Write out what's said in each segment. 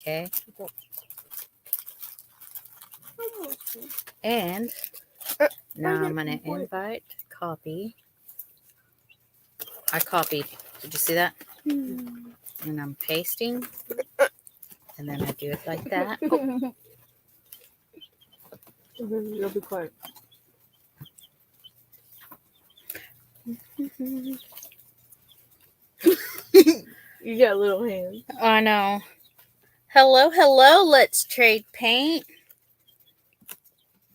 Okay. And now I'm going to invite copy. I copied. Did you see that? And I'm pasting. And then I do it like that. You'll be quiet. You got little hands. I know. Hello, hello. Let's trade paint.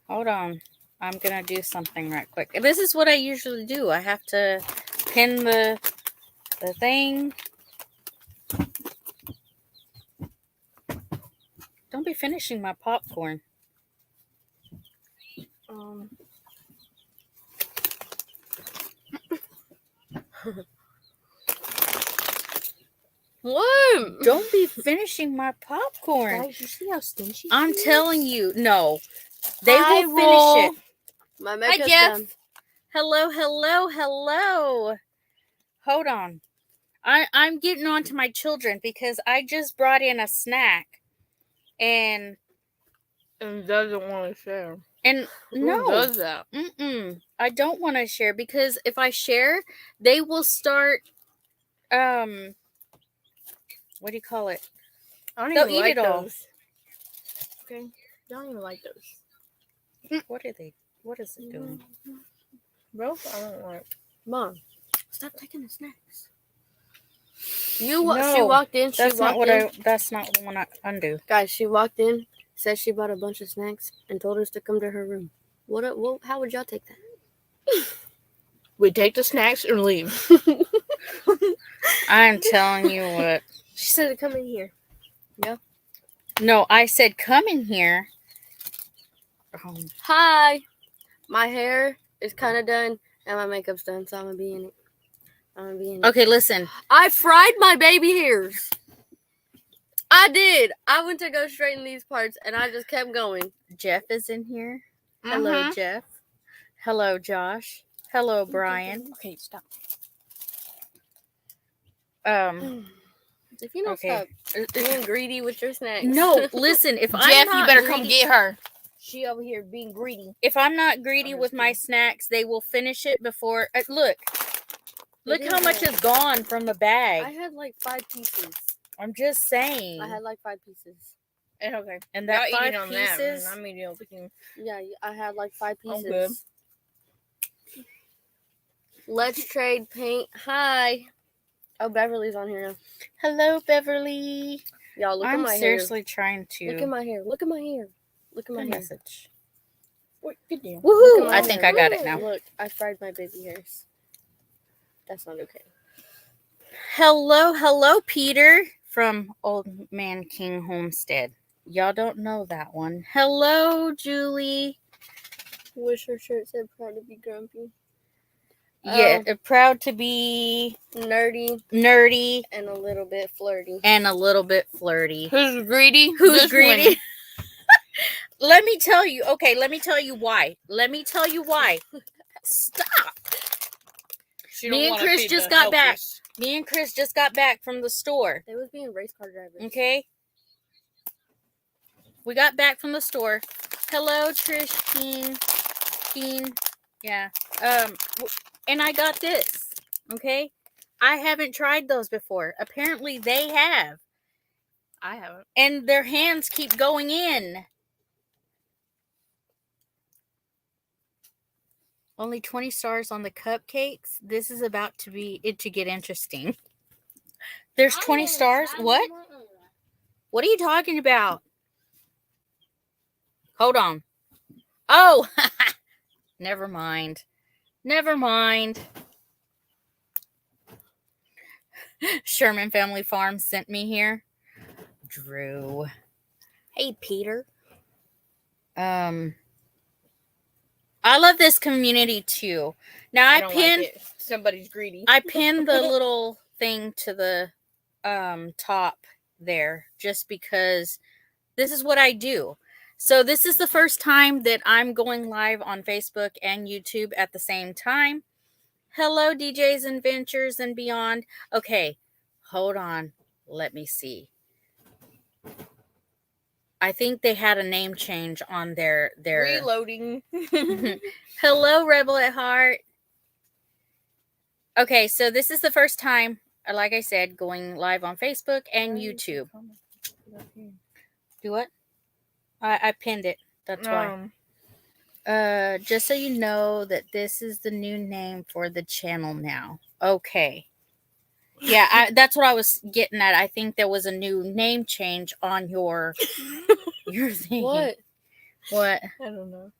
Hold on. I'm going to do something right quick. This is what I usually do. I have to pin the thing. Don't be finishing my popcorn. What? Don't be finishing my popcorn. Guys, you see how stingy I'm she is? telling you. No. They Hi, will finish it. My Hi, makeup's Jeff. done. Hello, hello, hello. Hold on. I'm getting on to my children because I just brought in a snack. And doesn't want to share. And no. Who does that? I don't want to share because if I share, they will start what do you call it? They'll eat it all. Okay. I don't even like those. What is it doing? Bro, I don't like. Mom, stop taking the snacks. She No, walked in. That's not what I undo. Guys, she walked in, said she bought a bunch of snacks, and told us to come to her room. How would y'all take that? We take the snacks and leave. I'm telling you what. She said to come in here. Yeah. No, I said come in here. Hi. My hair is kind of done, and my makeup's done, so I'm gonna be in it. Okay, listen. I fried my baby hairs. I did. I went to go straighten these parts, and I just kept going. Jeff is in here. Hello, Jeff. Hello, Josh. Hello, Brian. Okay, stop. If you don't stop being greedy with your snacks. No, listen. If Jeff, I'm not you better greedy, come get her. She over here being greedy. If I'm not greedy with my snacks, they will finish it before. Look how much is gone from the bag. I had like 5 pieces. I'm just saying. I had like 5 pieces. Okay. And that 5 pieces. I'm eating over here. Yeah, I had like 5 pieces. Good. Let's trade paint. Hi. Oh, Beverly's on here now. Hello, Beverly. Y'all, look at my hair. I'm seriously trying to. Look at my hair. Look at my hair. Look at my hair. Message. Woohoo! I think I got it now. Look, I fried my baby hairs. That's not okay. Hello, Peter from Old Man King Homestead. Y'all don't know that one. Hello, Julie. Wish her shirt said proud to be grumpy. Yeah, proud to be nerdy, and a little bit flirty. Who's greedy? Who's greedy? Let me tell you. Okay, let me tell you why. Stop. Me and Chris just got back. Me and Chris just got back from the store. They was being race car drivers. Okay. We got back from the store. Hello, Trish Keen. Yeah. And I got this. Okay. I haven't tried those before. Apparently they have. I haven't. And their hands keep going in. Only 20 stars on the cupcakes. This is about to get interesting. There's 20 stars? What? What are you talking about? Hold on. Oh, never mind. Sherman Family Farm sent me here. Drew. Hey, Peter. I love this community too. Now I pinned somebody's greedy. I pinned the little thing to the top there just because this is what I do. So this is the first time that I'm going live on Facebook and YouTube at the same time. Hello, DJs and Ventures and Beyond. Okay, hold on. Let me see. I think they had a name change on their Reloading. Hello, Rebel at Heart. Okay, so this is the first time, like I said, going live on Facebook and YouTube. Do what? I pinned it. That's why. Just so you know that this is the new name for the channel now. Okay. Yeah, that's what I was getting at. I think there was a new name change on your thing. What? What? I don't know.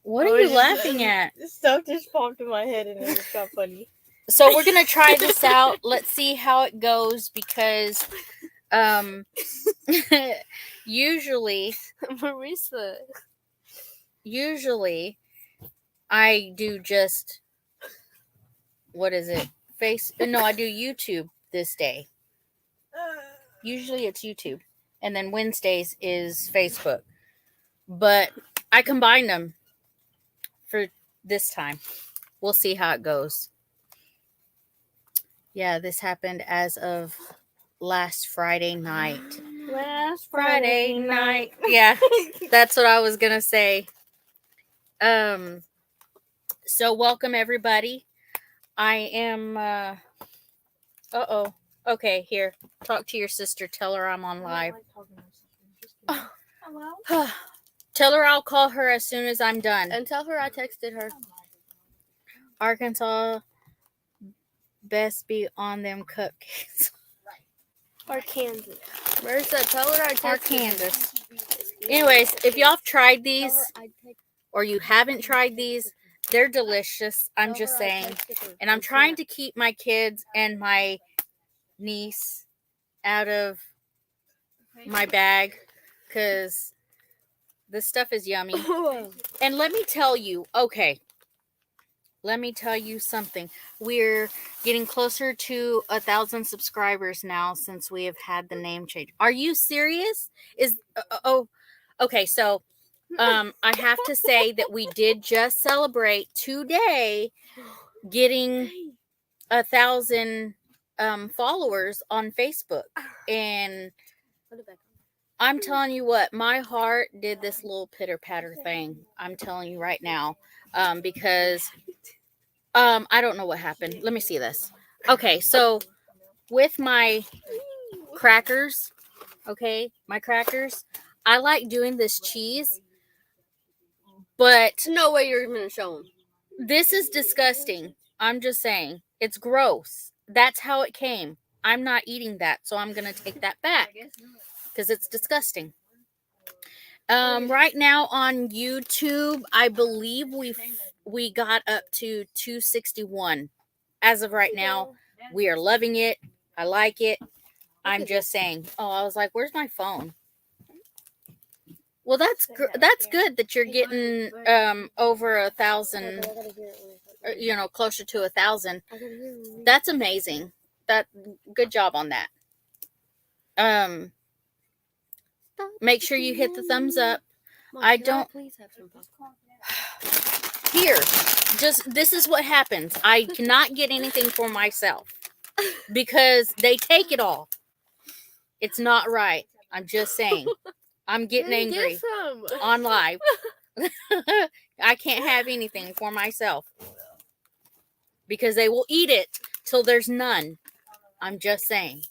What are you laughing at? Stuff just popped in my head and it just got funny. So we're gonna try this out. Let's see how it goes because usually Marisa. Usually I do just what is it? I do YouTube this day. Usually it's YouTube. And then Wednesdays is Facebook. But I combined them for this time. We'll see how it goes. Yeah, this happened as of last Friday night. Last Friday night. Yeah, that's what I was going to say. So welcome everybody. I am okay, here. Talk to your sister. Tell her I'm on live. Hello? Tell her I'll call her as soon as I'm done. And tell her I texted her. Arkansas best be on them cupcakes. Or Kansas. Marissa, tell her I texted Or Kansas. Anyways, if y'all have tried these or you haven't tried these, they're delicious. I'm just saying. And I'm trying to keep my kids and my niece out of my bag because this stuff is yummy. And let me tell you, let me tell you something. We're getting closer to 1,000 subscribers now since we have had the name change. Are you serious? Okay. So, I have to say that we did just celebrate today getting 1,000 followers on Facebook, and I'm telling you what, my heart did this little pitter patter thing. I'm telling you right now, because I don't know what happened. Let me see this. Okay, so with my crackers, I like doing this cheese, but no way you're going to show them. This is disgusting. I'm just saying. It's gross. That's how it came. I'm not eating that, so I'm going to take that back because it's disgusting. Right now on YouTube, I believe we got up to 261. As of right now, we are loving it. I like it. I'm just saying. Oh, I was like, where's my phone? Well, that's good that you're getting over 1,000, closer to 1,000. That's amazing. Good job on that. Make sure you hit the thumbs up. I don't. Here, this is what happens. I cannot get anything for myself because they take it all. It's not right. I'm just saying. I'm getting angry on live. I can't have anything for myself because they will eat it till there's none. I'm just saying.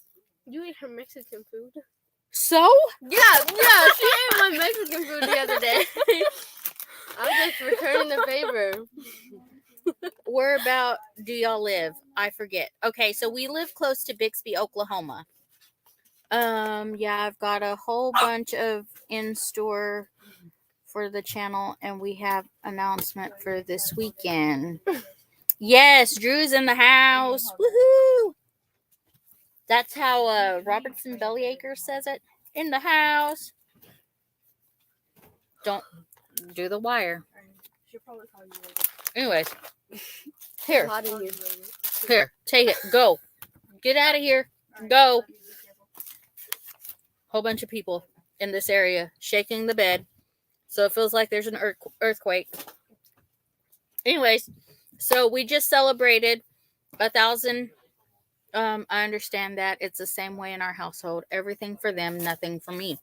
You ate her Mexican food? So? Yeah, she ate my Mexican food the other day. I'm just returning the favor. Where about do y'all live? I forget. Okay, so we live close to Bixby, Oklahoma. Yeah, I've got a whole bunch of in-store for the channel, and we have announcement for this weekend. Yes, Drew's in the house. Woohoo! That's how Robertson Bellyacre says it. In the house. Don't do the wire. Anyways, here, take it. Go. Get out of here. Go. Whole bunch of people in this area shaking the bed, so it feels like there's an earthquake. Anyways, so we just celebrated 1,000. I understand that it's the same way in our household. Everything for them, nothing for me.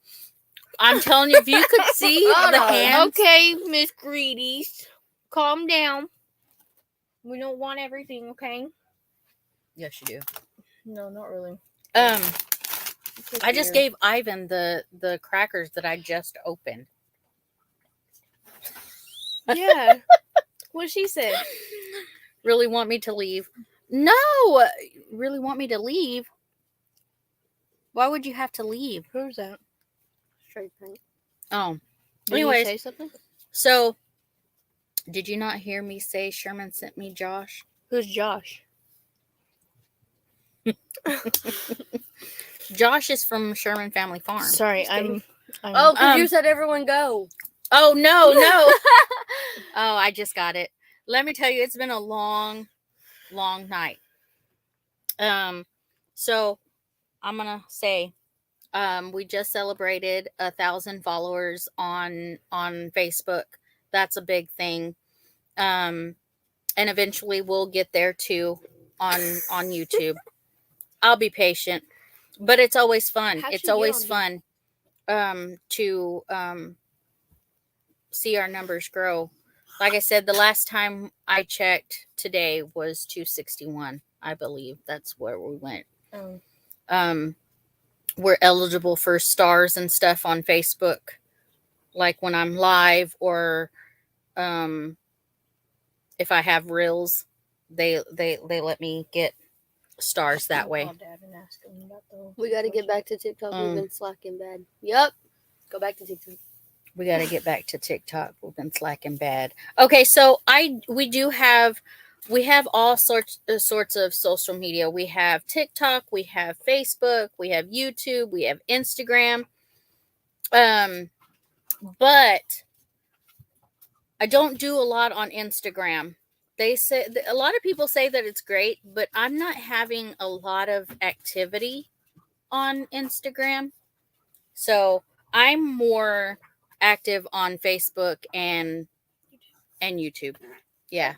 I'm telling you, if you could see the hands. Okay, Miss Greedies, calm down. We don't want everything, okay? Yes, you do. No, not really. I just gave Ivan the crackers that I just opened. Yeah. What she said. Really want me to leave? No, really want me to leave? Why would you have to leave? Who's that? Straight paint. Oh, Did anyways, you say something? So did you not hear me say Sherman sent me Josh? Who's Josh? Josh is from Sherman Family Farm. Sorry, I'm Oh, because you said everyone go. Oh, no. Oh, I just got it. Let me tell you, it's been a long, long night. So I'm going to say, we just celebrated 1,000 followers on Facebook. That's a big thing. And eventually we'll get there too on YouTube. I'll be patient, but it's always fun. It's always fun to see our numbers grow. Like I said, the last time I checked today was 261. I believe that's where we went. We're eligible for stars and stuff on Facebook, like when I'm live or if I have reels, they let me get stars that way. We got to get back to TikTok. We've been slacking bad. Yep. Go back to TikTok. We got to get back to TikTok. We've been slacking bad. Okay, so we have all sorts of social media. We have TikTok, we have Facebook, we have YouTube, we have Instagram. But I don't do a lot on Instagram. They say a lot of people say that it's great, but I'm not having a lot of activity on Instagram. So I'm more active on Facebook and YouTube. Yeah.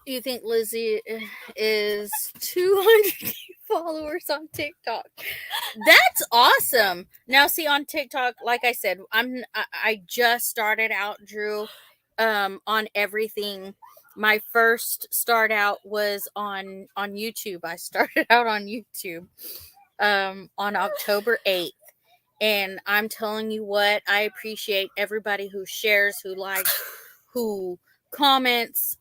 You think Lizzie is 200 followers on TikTok? That's awesome. Now, see, on TikTok, like I said, I just started out, Drew, on everything. My first start out was on YouTube. I started out on YouTube on October 8th. And I'm telling you what, I appreciate everybody who shares, who likes, who comments.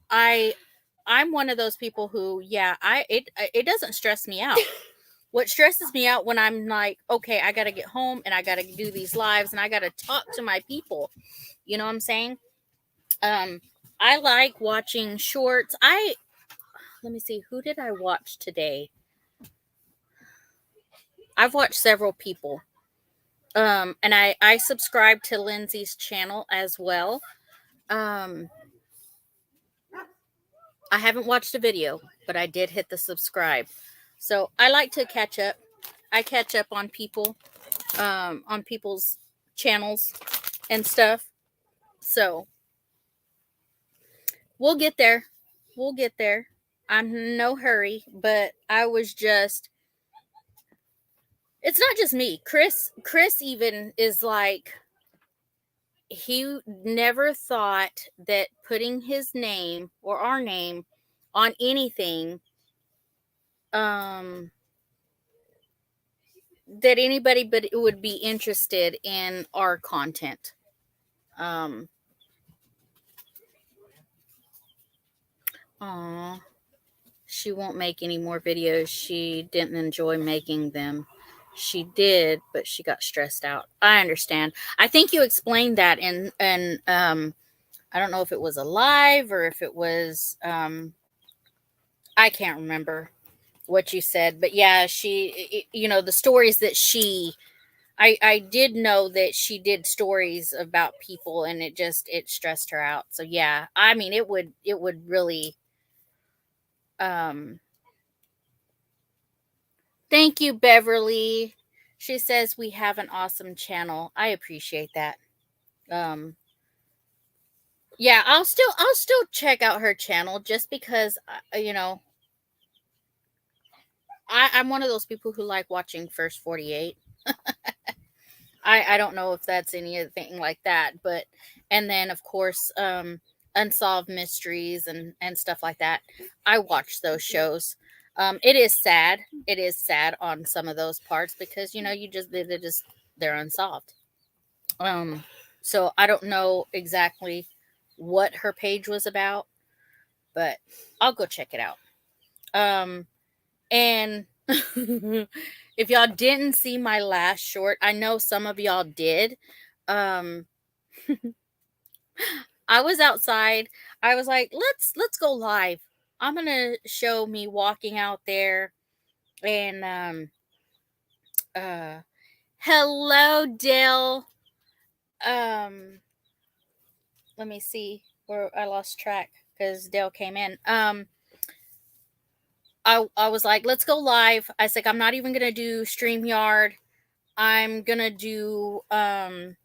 I'm one of those people who, it doesn't stress me out. What stresses me out when I'm like, okay, I got to get home and I got to do these lives and I got to talk to my people. You know what I'm saying? I like watching shorts. Let me see, who did I watch today? I've watched several people. And I subscribe to Lindsay's channel as well. I haven't watched a video, but I did hit the subscribe. So I like to catch up. I catch up on people, on people's channels and stuff. So we'll get there. We'll get there. I'm in no hurry, but I was just, it's not just me. Chris even is like, he never thought that putting his name or our name on anything that anybody but would be interested in our content. She won't make any more videos. She didn't enjoy making them. She did, but she got stressed out. I understand. I think you explained that in I don't know if it was a live or if it was I can't remember what you said, but yeah, she, you know, the stories that I did know that she did stories about people and it stressed her out. So yeah, I mean, it would Thank you, Beverly. She says we have an awesome channel. I appreciate that. Yeah, I'll still check out her channel just because I'm one of those people who like watching First 48. I don't know if that's anything like that, but and then of course Unsolved Mysteries and stuff like that. I watch those shows. It is sad. It is sad on some of those parts because they're unsolved. So I don't know exactly what her page was about, but I'll go check it out. And if y'all didn't see my last short, I know some of y'all did. I was outside. I was like, let's go live. I'm gonna show me walking out there and hello Dale. Let me see where I lost track because Dale came in. I was like, let's go live. I was like, I'm not even gonna do StreamYard. I'm gonna do I'm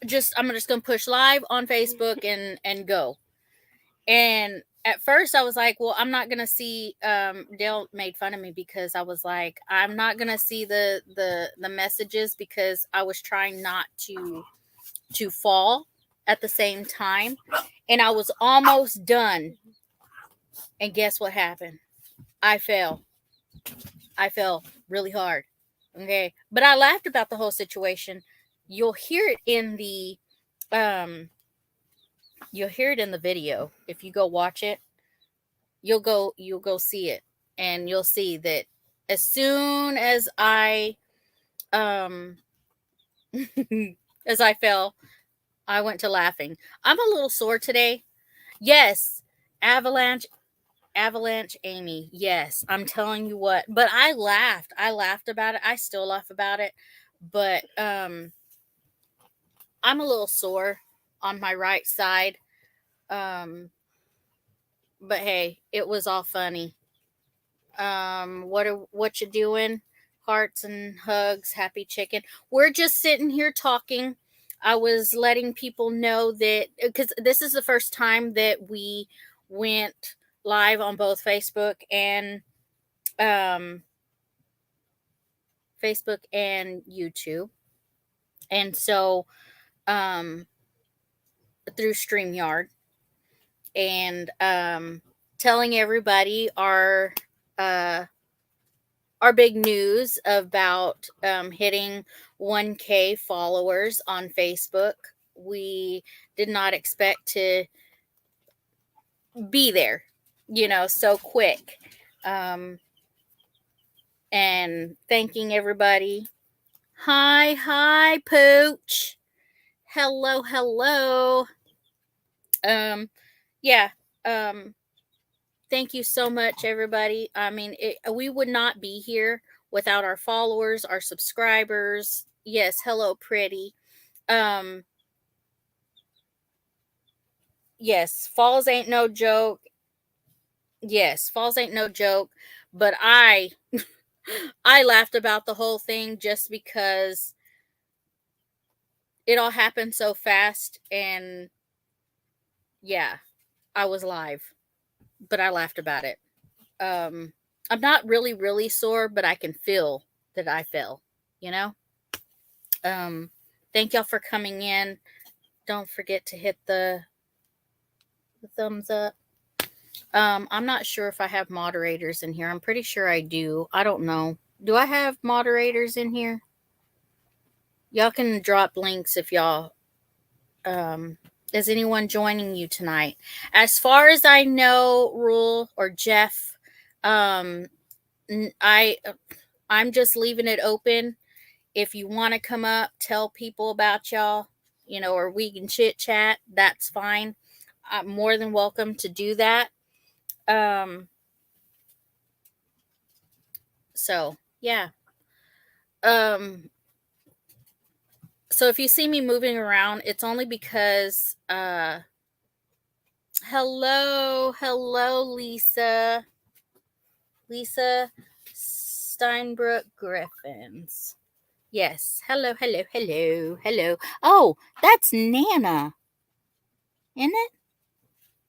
just gonna push live on Facebook and go. And at first I was like, well, I'm not gonna see Dale made fun of me because I was like, I'm not gonna see the messages because I was trying not to fall at the same time. And I was almost done. And guess what happened? I fell really hard. Okay. But I laughed about the whole situation. You'll hear it in the video. If you go watch it, you'll go see it. And you'll see that as soon as I as I fell, I went to laughing. I'm a little sore today. Yes, Avalanche Amy. Yes, I'm telling you what. But I laughed about it. I still laugh about it. But I'm a little sore on my right side. But hey, it was all funny. What you doing? Hearts and hugs, happy chicken. We're just sitting here talking. I was letting people know that because this is the first time that we went live on both Facebook and YouTube. And so through StreamYard and telling everybody our big news about hitting 1K followers on Facebook. We did not expect to be there, so quick. And thanking everybody. Hi, Pooch. Hello. Yeah. Thank you so much, everybody. I mean, we would not be here without our followers, our subscribers. Yes, hello, pretty. Yes, falls ain't no joke. Yes, falls ain't no joke. But I laughed about the whole thing just because it all happened so fast. And yeah, I was live, but I laughed about it. I'm not really sore, but I can feel that I fell, Thank y'all for coming in. Don't forget to hit the thumbs up. I'm not sure if I have moderators in here. I'm pretty sure I do. I don't know. Do I have moderators in here? Y'all can drop links if y'all is anyone joining you tonight? As far as I know, Rule or Jeff, I'm just leaving it open. If you want to come up, tell people about y'all, or we can chit chat, that's fine. I'm more than welcome to do that. So yeah. So if you see me moving around, it's only because hello Lisa Steinbrook Griffins. Yes. Hello, hello, hello, hello. Oh, that's Nana. Isn't it?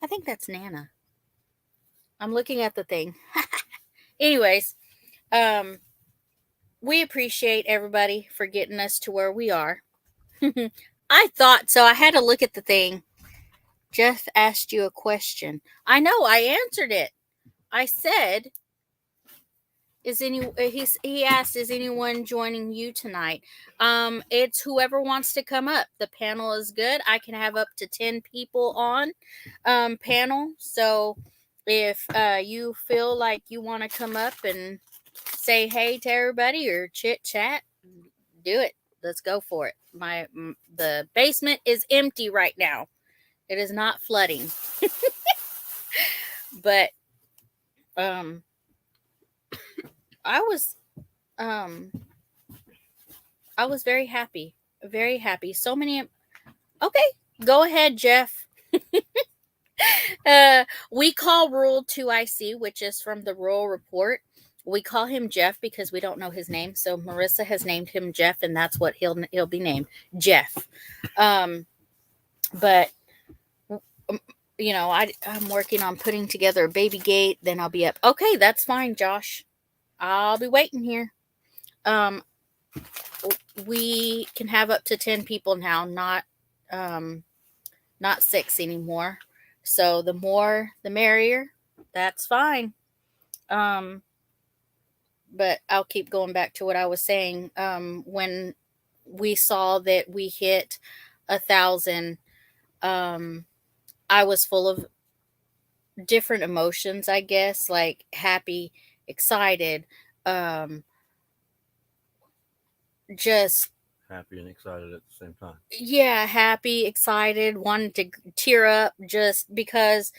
I think that's Nana. I'm looking at the thing. Anyways, we appreciate everybody for getting us to where we are. I thought so. I had to look at the thing. Jeff asked you a question. I know. I answered it. I said, he asked, is anyone joining you tonight? It's whoever wants to come up. The panel is good. I can have up to 10 people on panel. So if you feel like you want to come up and say hey to everybody or chit chat, do it. Let's go for it. The basement is empty right now. It is not flooding. But I was very happy. Very happy. So many. Okay, go ahead, Jeff. We call Rule 2IC, which is from the Rural Report. We call him Jeff because we don't know his name. So Marissa has named him Jeff, and that's what he'll be named, Jeff. But you know, I'm working on putting together a baby gate. Then I'll be up. Okay, that's fine, Josh. I'll be waiting here. We can have up to 10 people now, not 6 anymore. So the more, the merrier. That's fine. But I'll keep going back to what I was saying. When we saw that we hit 1,000, I was full of different emotions, I guess, like happy, excited, just happy and excited at the same time. Yeah, happy, excited, wanted to tear up just because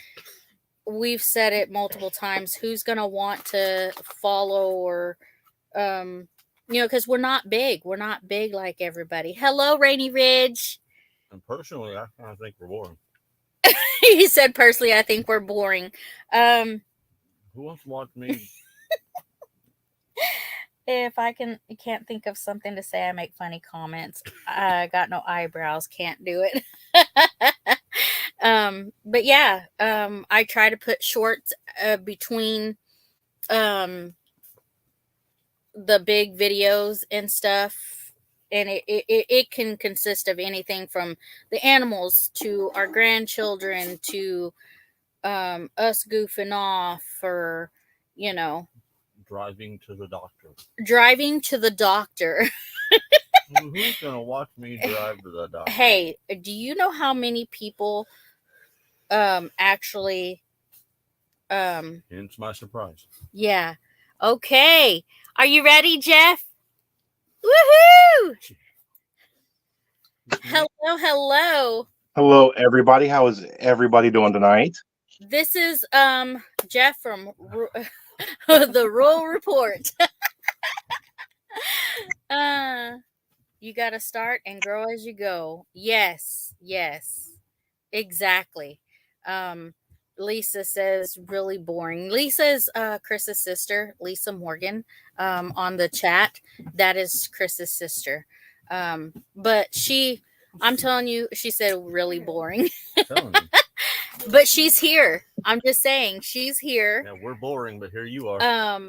we've said it multiple times. Who's going to want to follow or, because we're not big. We're not big like everybody. Hello, Rainy Ridge. And personally, I kind of think we're boring. He said, personally, I think we're boring. Who wants to watch me? If I can't think of something to say, I make funny comments. I got no eyebrows, can't do it. But yeah, I try to put shorts between the big videos and stuff, and it can consist of anything from the animals to our grandchildren to us goofing off, or driving to the doctor. Who's gonna watch me drive to the doctor? Hey, do you know how many people actually hence my surprise. Yeah. Okay. Are you ready, Jeff? Woohoo! Hello. Hello, everybody. How is everybody doing tonight? This is Jeff from the Rural Report. You got to start and grow as you go. Yes, exactly. Lisa says really boring. Lisa's Chris's sister, Lisa Morgan, on the chat. That is Chris's sister. But I'm telling you, she said really boring. But she's here. I'm just saying, she's here. Yeah, we're boring, but here you are.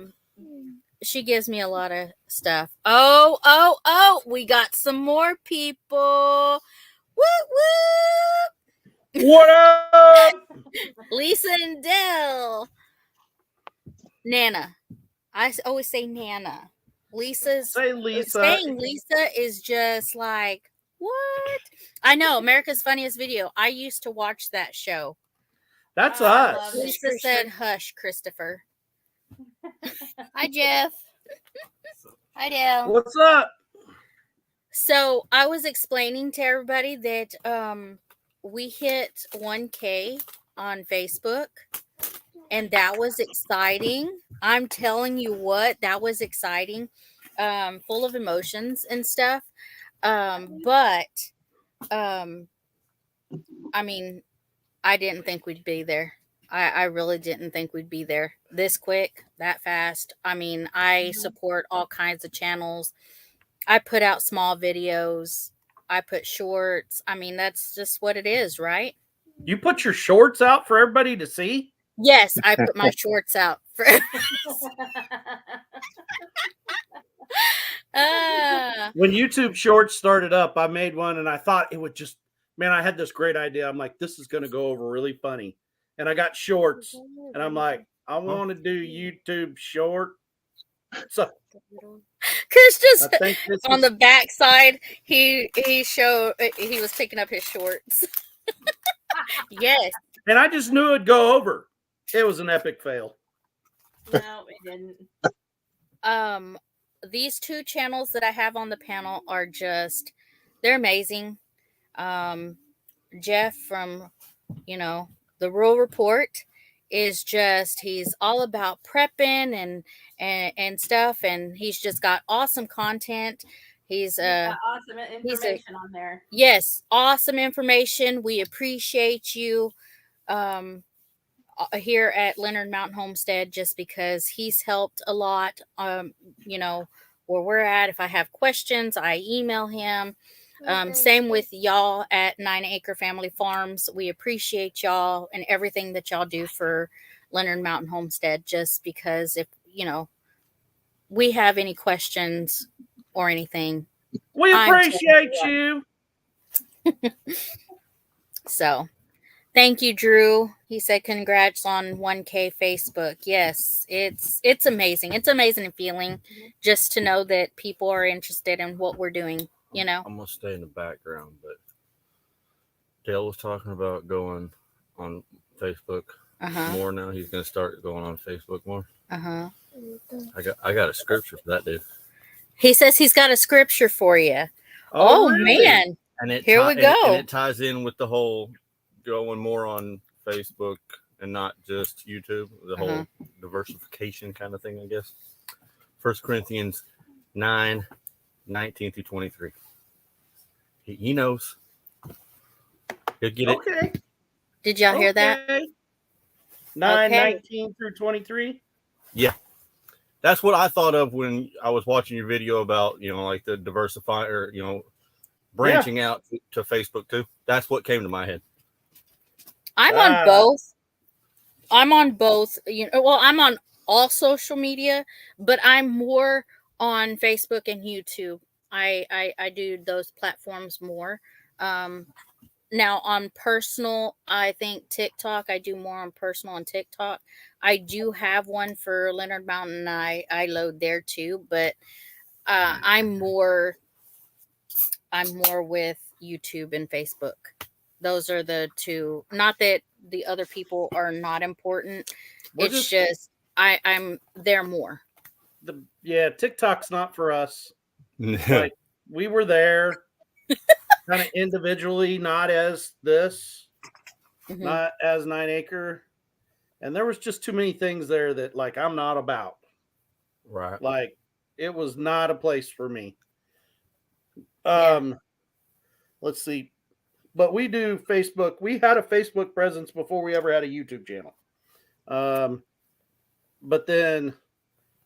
She gives me a lot of stuff. Oh, we got some more people. Woo! What up? Lisa and Dell. Nana. I always say Nana. Say Lisa. Saying Lisa is just like, what? I know, America's Funniest Video. I used to watch that show. That's us. Lisa said, hush, Christopher. Hi, Jeff. Hi, Dale. What's up? So I was explaining to everybody that we hit 1K on Facebook, and that was exciting. I'm telling you what, that was exciting. Full of emotions and stuff. But I mean, I didn't think we'd be there. I really didn't think we'd be there this quick, that fast. I mean, I support all kinds of channels. I put out small videos. I put shorts. I mean, that's just what it is, right? You put your shorts out for everybody to see? Yes, I put my shorts out for. When YouTube Shorts started up, I made one and I thought it would just, man, I had this great idea. I'm like, this is going to go over really funny. And I got shorts and I'm like, I want to do YouTube Short. So Chris just I think this on is, the backside, he was picking up his shorts. Yes. and I just knew it'd go over. It was an epic fail. No, it didn't. These two channels that I have on the panel are just, they're amazing. Jeff from, the Rural Report is just, he's all about prepping and stuff, and he's just got awesome content. He's awesome information on there. Yes, awesome information. We appreciate you here at Leonard Mountain Homestead, just because he's helped a lot. Where we're at, if I have questions, I email him. Same with y'all at 9 Acre Family Farms. We appreciate y'all and everything that y'all do for Leonard Mountain Homestead, just because if we have any questions or anything, we appreciate you. So thank you, Drew. He said congrats on 1K Facebook. Yes, it's amazing. It's amazing feeling just to know that people are interested in what we're doing, I'm gonna stay in the background, but Dale was talking about going on Facebook more now. He's gonna start going on Facebook more. I got a scripture for that, dude. He says he's got a scripture for you. Oh really? Man. And here we go. And it ties in with the whole going more on Facebook and not just YouTube, the whole diversification kind of thing, I guess. 1 Corinthians 9:19 through 23. He knows. He'll get it. Okay. Did y'all hear that? 9:19 through 23. Yeah. That's what I thought of when I was watching your video about, like the diversify or, branching out to Facebook too. That's what came to my head. I'm on both. I'm on both. I'm on all social media, but I'm more on Facebook and YouTube. I do those platforms more. Now on personal, I think TikTok, I do more on personal on TikTok. I do have one for Leonard Mountain. I load there too, but I'm more with YouTube and Facebook. Those are the two. Not that the other people are not important. It's just I'm there more. TikTok's not for us. Like, we were there kind of individually, not as this, not as 9 Acre. And there was just too many things there that, like, I'm not about. Right. Like, it was not a place for me. Let's see. But we do Facebook. We had a Facebook presence before we ever had a YouTube channel. But then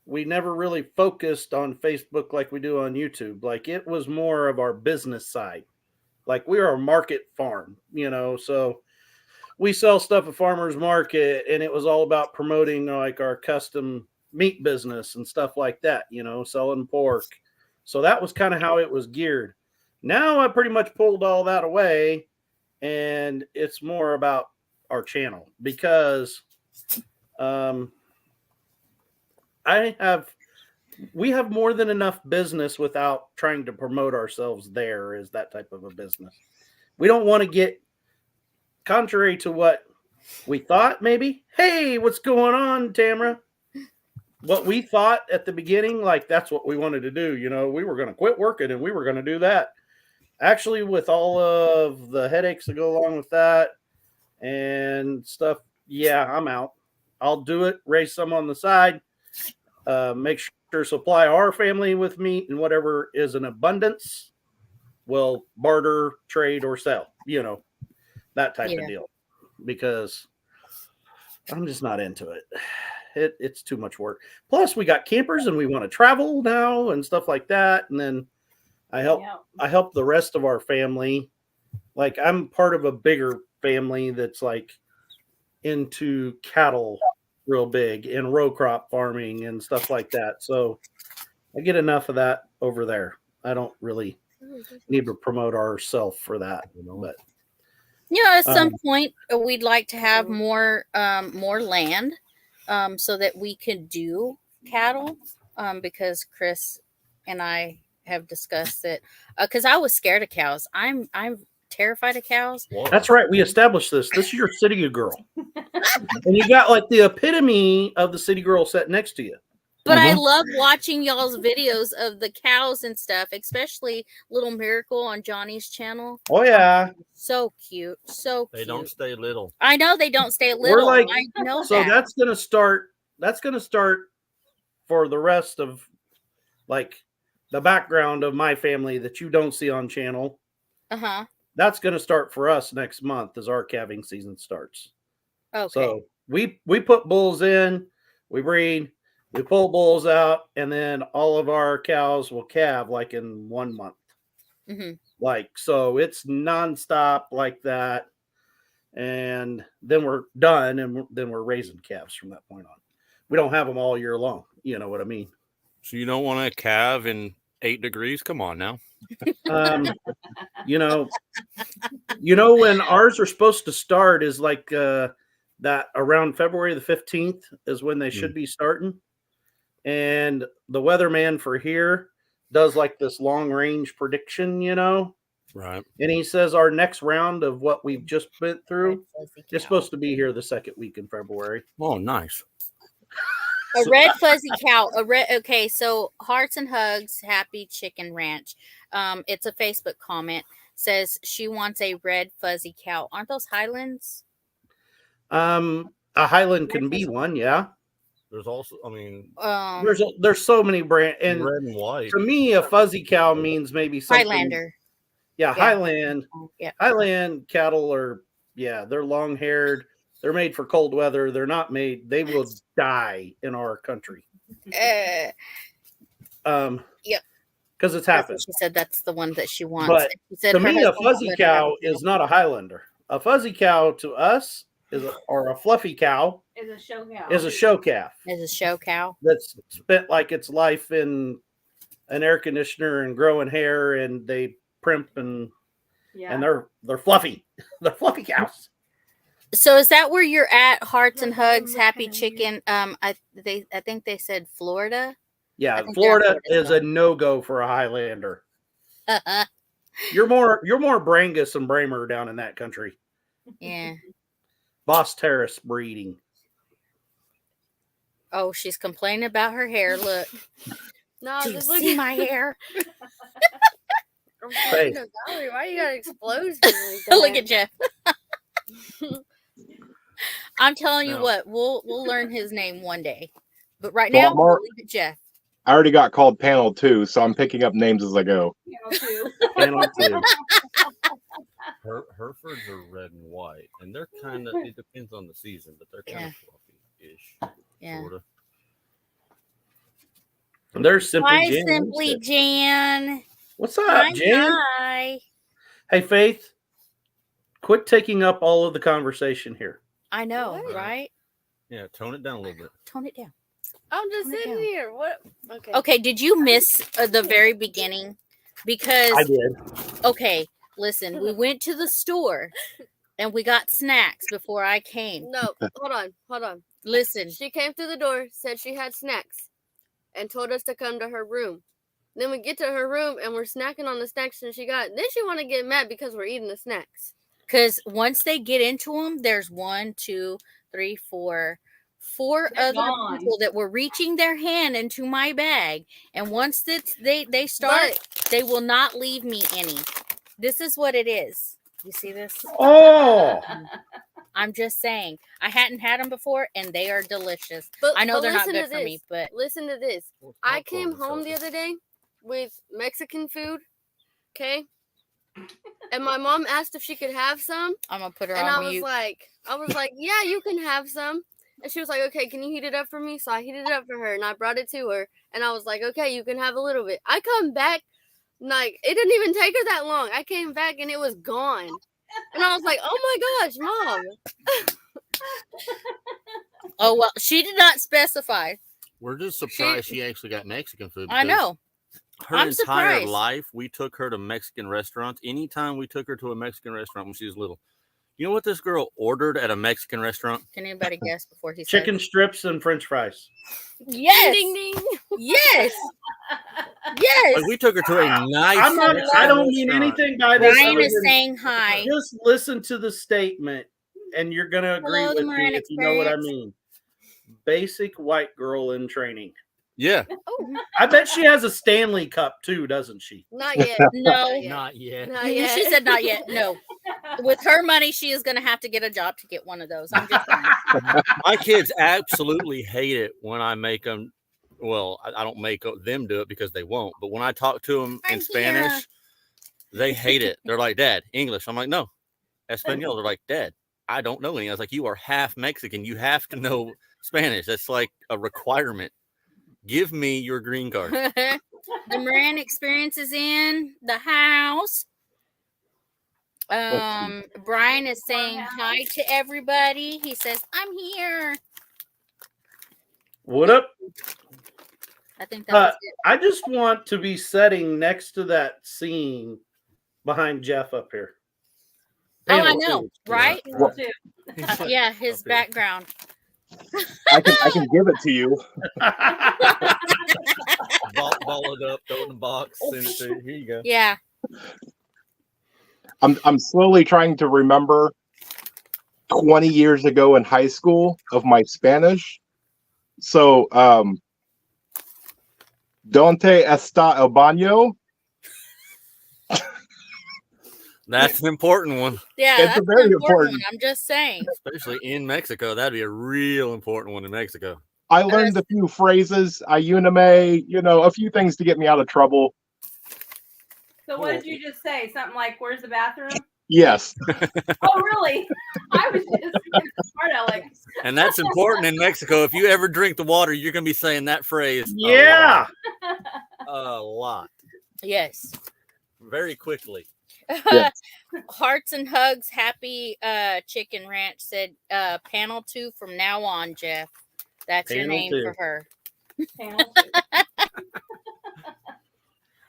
we never really focused on Facebook like we do on YouTube. Like, it was more of our business side. Like, we are a market farm, so we sell stuff at farmers market, and it was all about promoting like our custom meat business and stuff like that, selling pork. So that was kind of how it was geared. Now I pretty much pulled all that away, and it's more about our channel because we have more than enough business without trying to promote ourselves there as that type of a business. We don't want to get, contrary to what we thought, maybe, hey, what's going on, Tamara? What we thought at the beginning, like, that's what we wanted to do. We were going to quit working and we were going to do that. Actually, with all of the headaches that go along with that and stuff, I'm out. I'll do it, raise some on the side, make sure supply our family with meat, and whatever is in abundance, we'll barter, trade, or sell, that type of deal. Because I'm just not into it. It's too much work. Plus, we got campers and we want to travel now and stuff like that. And then I help the rest of our family. Like I'm part of a bigger family that's like into cattle real big and row crop farming and stuff like that. So I get enough of that over there. I don't really need to promote ourselves for that, but at some point we'd like to have more land so that we could do cattle because Chris and I have discussed it because I was scared of cows. I'm terrified of cows. Whoa. That's right. We established this. This is your city girl. And you got like the epitome of the city girl sat next to you. But I love watching y'all's videos of the cows and stuff, especially Little Miracle on Johnny's channel. Oh yeah. So cute. So They cute. don't stay little. I know they don't stay little. We're like, I know so that. that's gonna start for the rest of like the background of my family that you don't see on channel. Uh-huh. That's gonna start for us next month as our calving season starts. Okay. So we put bulls in, we breed, we pull bulls out, and then all of our cows will calve like in 1 month. Mm-hmm. Like, so it's nonstop like that. And then we're done, and then we're raising calves from that point on. We don't have them all year long. You know what I mean? So you don't want to calve in 8 degrees? Come on now. You know when ours are supposed to start is like that around February the 15th is when they should be starting. And the weatherman for here does like this long range prediction, Right. And he says our next round of what we've just went through is supposed to be here the second week in February. Oh, nice. A red fuzzy cow. Okay, so Hearts and Hugs, Happy Chicken Ranch. It's a Facebook comment. Says she wants a red fuzzy cow. Aren't those Highlands? A Highland can be one, yeah. There's also, I mean, there's so many brands, and red and white. To me, a fuzzy cow means maybe something. Highlander. Yeah, Highland. Yeah. Highland cattle are, they're long haired. They're made for cold weather. They're not made. They will die in our country. Yep. Because it's happened. She said that's the one that she wants. But she said to me, a fuzzy cow is not a Highlander. A fuzzy cow to us or a fluffy cow Is a show cow. is a show calf. Is a show cow That's spent like its life in an air conditioner and growing hair, and they primp and they're fluffy. They're fluffy cows. So is that where you're at? Hearts and Hugs, Happy Chicken. I think they said Florida. Yeah, Florida is a no-go for a Highlander. You're more Brangus and Bramer down in that country. Yeah. Boss Terrace breeding. Oh, she's complaining about her hair. Look. No, Do you just see my hair? Hey. Why you gotta expose me like that? Look at Jeff. I'm telling you what, we'll learn his name one day. But right now, we'll leave it Jeff. I already got called Panel 2, so I'm picking up names as I go. Panel 2. Herefords are red and white, and they're kind of, it depends on the season, but they're kind of fluffy-ish. Yeah. Sort of. There's Simply Hi, Jan. Simply Jan. What's up, Jan? Hi. Hey, Faith, quit taking up all of the conversation here. I know, right? Yeah, tone it down a little bit. Tone it down. I'm just Tone it sitting down. here. What? Okay. Okay, did you miss the very beginning? Because I did. okay, listen, we went to the store and we got snacks before I came. No, hold on. Listen, She came through the door, said she had snacks, and told us to come to her room. Then we get to her room and we're snacking on the snacks and she got. Then she want to get mad because we're eating the snacks. because once they get into them, there's 1, 2, 3, 4 They're other gone. people that were reaching their hand into my bag, and once they start, they will not leave me any. This is what it is. You see this? Oh, I'm just saying. I hadn't had them before, and they are delicious. But I know but they're not listen good to for me, this. but Listen to this. Well, I popcorn came is home the healthy. other day with Mexican food, okay? And my mom asked if she could have some, I'm gonna put her and on I mute. was like, yeah, you can have some. And she was like, okay, can you heat it up for me? So I heated it up for her and I brought it to her. And I was like, okay, you can have a little bit. I come back, like, it didn't even take her that long. I came back and it was gone. And I was like, oh my gosh, Mom. Oh, well, she did not specify. We're just surprised she actually got Mexican food. I know. Her I'm entire surprised. life, we took her to Mexican restaurants. Anytime we took her to a Mexican restaurant when she was little, you know what this girl ordered at a Mexican restaurant? Can anybody guess before he Chicken says? strips and French fries. Yes. Ding, ding, ding. Yes. Yes. Like, we took her to a nice. I'm not. Mexican I don't mean restaurant. anything by this. Ryan other is than saying hi. just listen to the statement, and you're gonna agree Hello, the with me Moran if you know what I experience. mean. Basic white girl in training. Yeah, I bet she has a Stanley Cup too, doesn't she? Not yet. No. not yet. Not yet. She said not yet. No. With her money, she is going to have to get a job to get one of those. I'm just saying. My kids absolutely hate it when I make them. Well, I don't make them do it because they won't. But when I talk to them in I'm Spanish, here. they hate it. They're like, Dad, English. I'm like, no, Espanol. They're like, Dad, I don't know any. I was like, you are half Mexican. You have to know Spanish. That's like a requirement. Give me your green card. The Moran experience is in the house. Brian is saying hi to everybody. He says, I'm here. What up? I think that was it. I just want to be sitting next to that scene behind Jeff up here. Oh, I Panel know, two. right? Panel two. Yeah, his Up here. background. I can give it to you. Ball it up, throw it in the box, send it to you. Here you go. Yeah. I'm slowly trying to remember 20 years ago in high school of my Spanish. So, ¿Dónde está el baño? That's an important one, Yeah, It's that's a very an important important- one. I'm just saying. especially in Mexico. That'd be a real important one in Mexico. I learned a few phrases, ayúdame, a few things to get me out of trouble. So what did you just say? Something like, "Where's the bathroom?" Yes. Oh, really? I was just smart Alex. And that's important in Mexico. If you ever drink the water, you're going to be saying that phrase. Yeah. A lot. Yes. Very quickly. Yes. Hearts and hugs. Happy Chicken Ranch said panel 2 from now on, Jeff. That's your Panel name 2. for her. Panel two.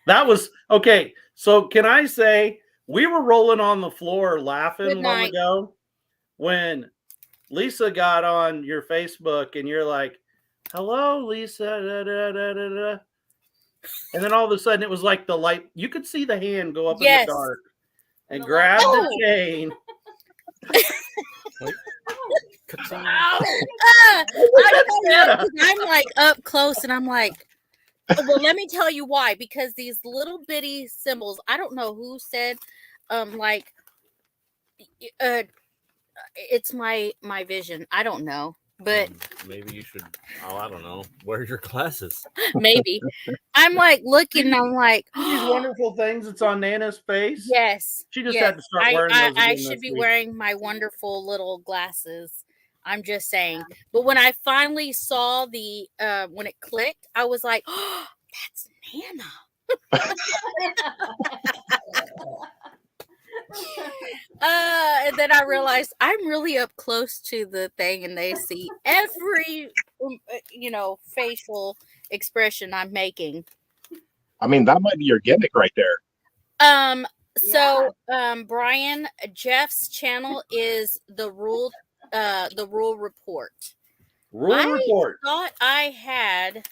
That was okay. So can I say we were rolling on the floor laughing Good a while night. ago when Lisa got on your Facebook and you're like, "Hello, Lisa," da, da, da, da, da. And then all of a sudden it was like the light. You could see the hand go up Yes. in the dark and The grab light. the chain. I'm like up close and I'm like, well, let me tell you why. Because these little bitty symbols, I don't know who said, it's my vision. I don't know, but Maybe you should, I don't know, wear your glasses. maybe. I'm like looking, I'm like, These wonderful things that's on Nana's face. yes. She just yes. had to start wearing those. I again should this be week. wearing my wonderful little glasses. I'm just saying. But when I finally saw the when it clicked, I was like, oh, that's Nana. And then I realized I'm really up close to the thing, and they see every facial expression I'm making. I mean, that might be your gimmick right there. So Brian, Jeff's channel is the rule report. Rule report. Thought I had.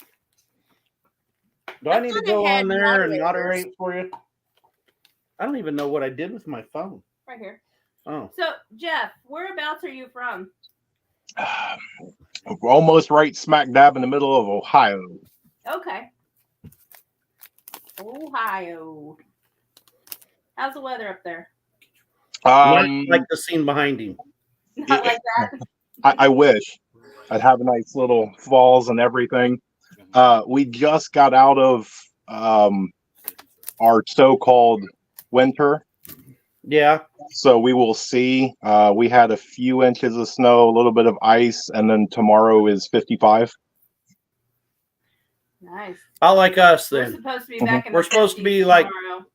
Do I I need to thought I go had on there and moderators. moderate for you? I don't even know what I did with my phone. Right here. Oh, So, Jeff, whereabouts are you from? We're almost right smack dab in the middle of Ohio. Okay. Ohio. How's the weather up there? like the scene behind him. Not like that. I wish I'd have a nice little falls and everything. We just got out of our so-called winter. Yeah. So we will see. We had a few inches of snow, a little bit of ice, and then tomorrow is 55. Nice. I like us We're then. supposed to be back in We're the supposed to 50s be like- tomorrow.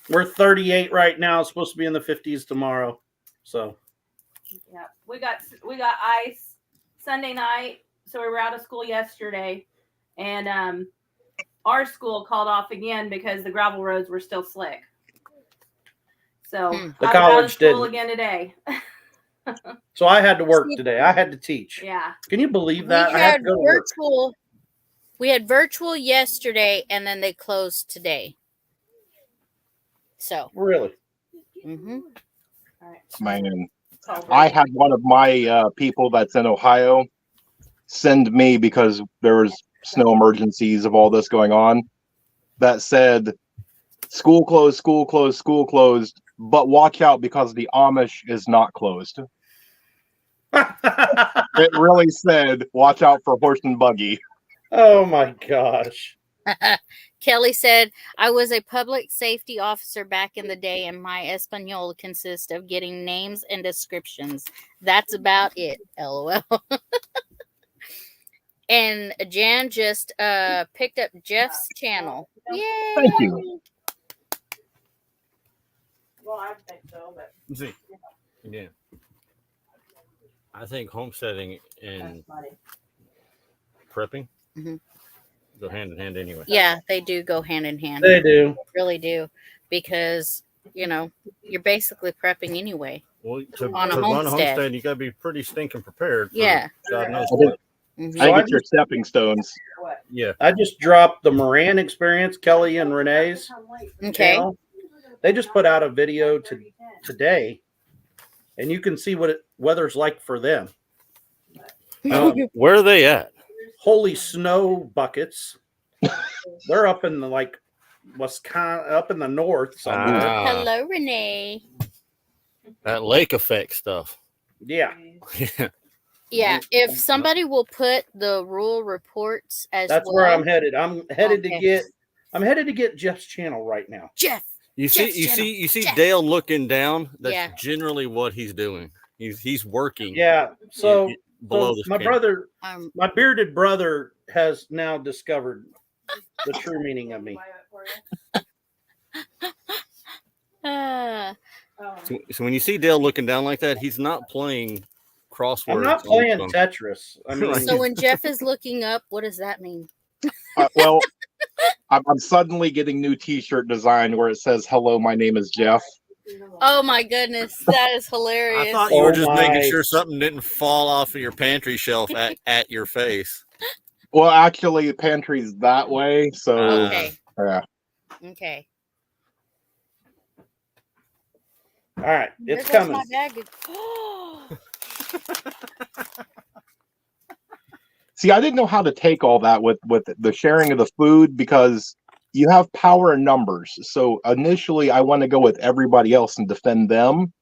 We're 38 right now. It's supposed to be in the 50s tomorrow. So Yeah, we got ice Sunday night, so we were out of school yesterday, and our school called off again because the gravel roads were still slick. So The I was out of college school didn't. again today. so I had to work today. I had to teach. Yeah, Can you believe We that? I had had to go to work. virtual. We had virtual yesterday, and then they closed today. So, Really? mhm. all right. Man, Call I Brady. had one of my people that's in Ohio send me, because there was snow emergencies of all this going on, that said, school closed, school closed, school closed, but watch out because the Amish is not closed. It really said, watch out for horse and buggy. Oh my gosh. Kelly said, I was a public safety officer back in the day, and my Espanol consists of getting names and descriptions. That's about it. LOL. And Jan just picked up Jeff's channel. Yay! Thank you. Well, I think so, but See, yeah. I think homesteading and that's funny. prepping Mhm. go hand in hand anyway. Yeah, they do go hand in hand. They do. Really do. Because, you're basically prepping anyway. Well, to On a run a homestead. homestead, you got to be pretty stinking prepared. For Yeah. God knows I what. think, Mhm. I think it's your stepping stones. What? Yeah. I just dropped the Moran experience, Kelly and Renee's Okay. channel. They just put out a video today, and you can see what weather's like for them. Where are they at? Holy snow buckets. They're up in the Wisconsin, up in the north somewhere. Ah. Hello, Renee. That lake effect stuff. Yeah. Yeah, if somebody will put the rural reports as That's well. where I'm headed. I'm headed Okay. to get Jeff's channel right now. Jeff. You Jeff's channel. see Jeff. Dale looking down. That's Yeah. generally what he's doing. He's working. Yeah. So, below so this my camera. brother, Um, my bearded brother has now discovered the true meaning of me. uh, So when you see Dale looking down like that, he's not playing crosswords. I'm not on playing some- Tetris. I mean, Right. so when Jeff is looking up, what does that mean? Well, I'm suddenly getting new T-shirt design where it says, "Hello, my name is Jeff." Oh my goodness, that is hilarious. I thought you were Oh just my. making sure something didn't fall off of your pantry shelf at your face. Well, actually, the pantry's that way, so Okay. yeah. Okay. all right, There it's goes coming. my bag. See, I didn't know how to take all that with the sharing of the food, because you have power in numbers. So initially, I want to go with everybody else and defend them,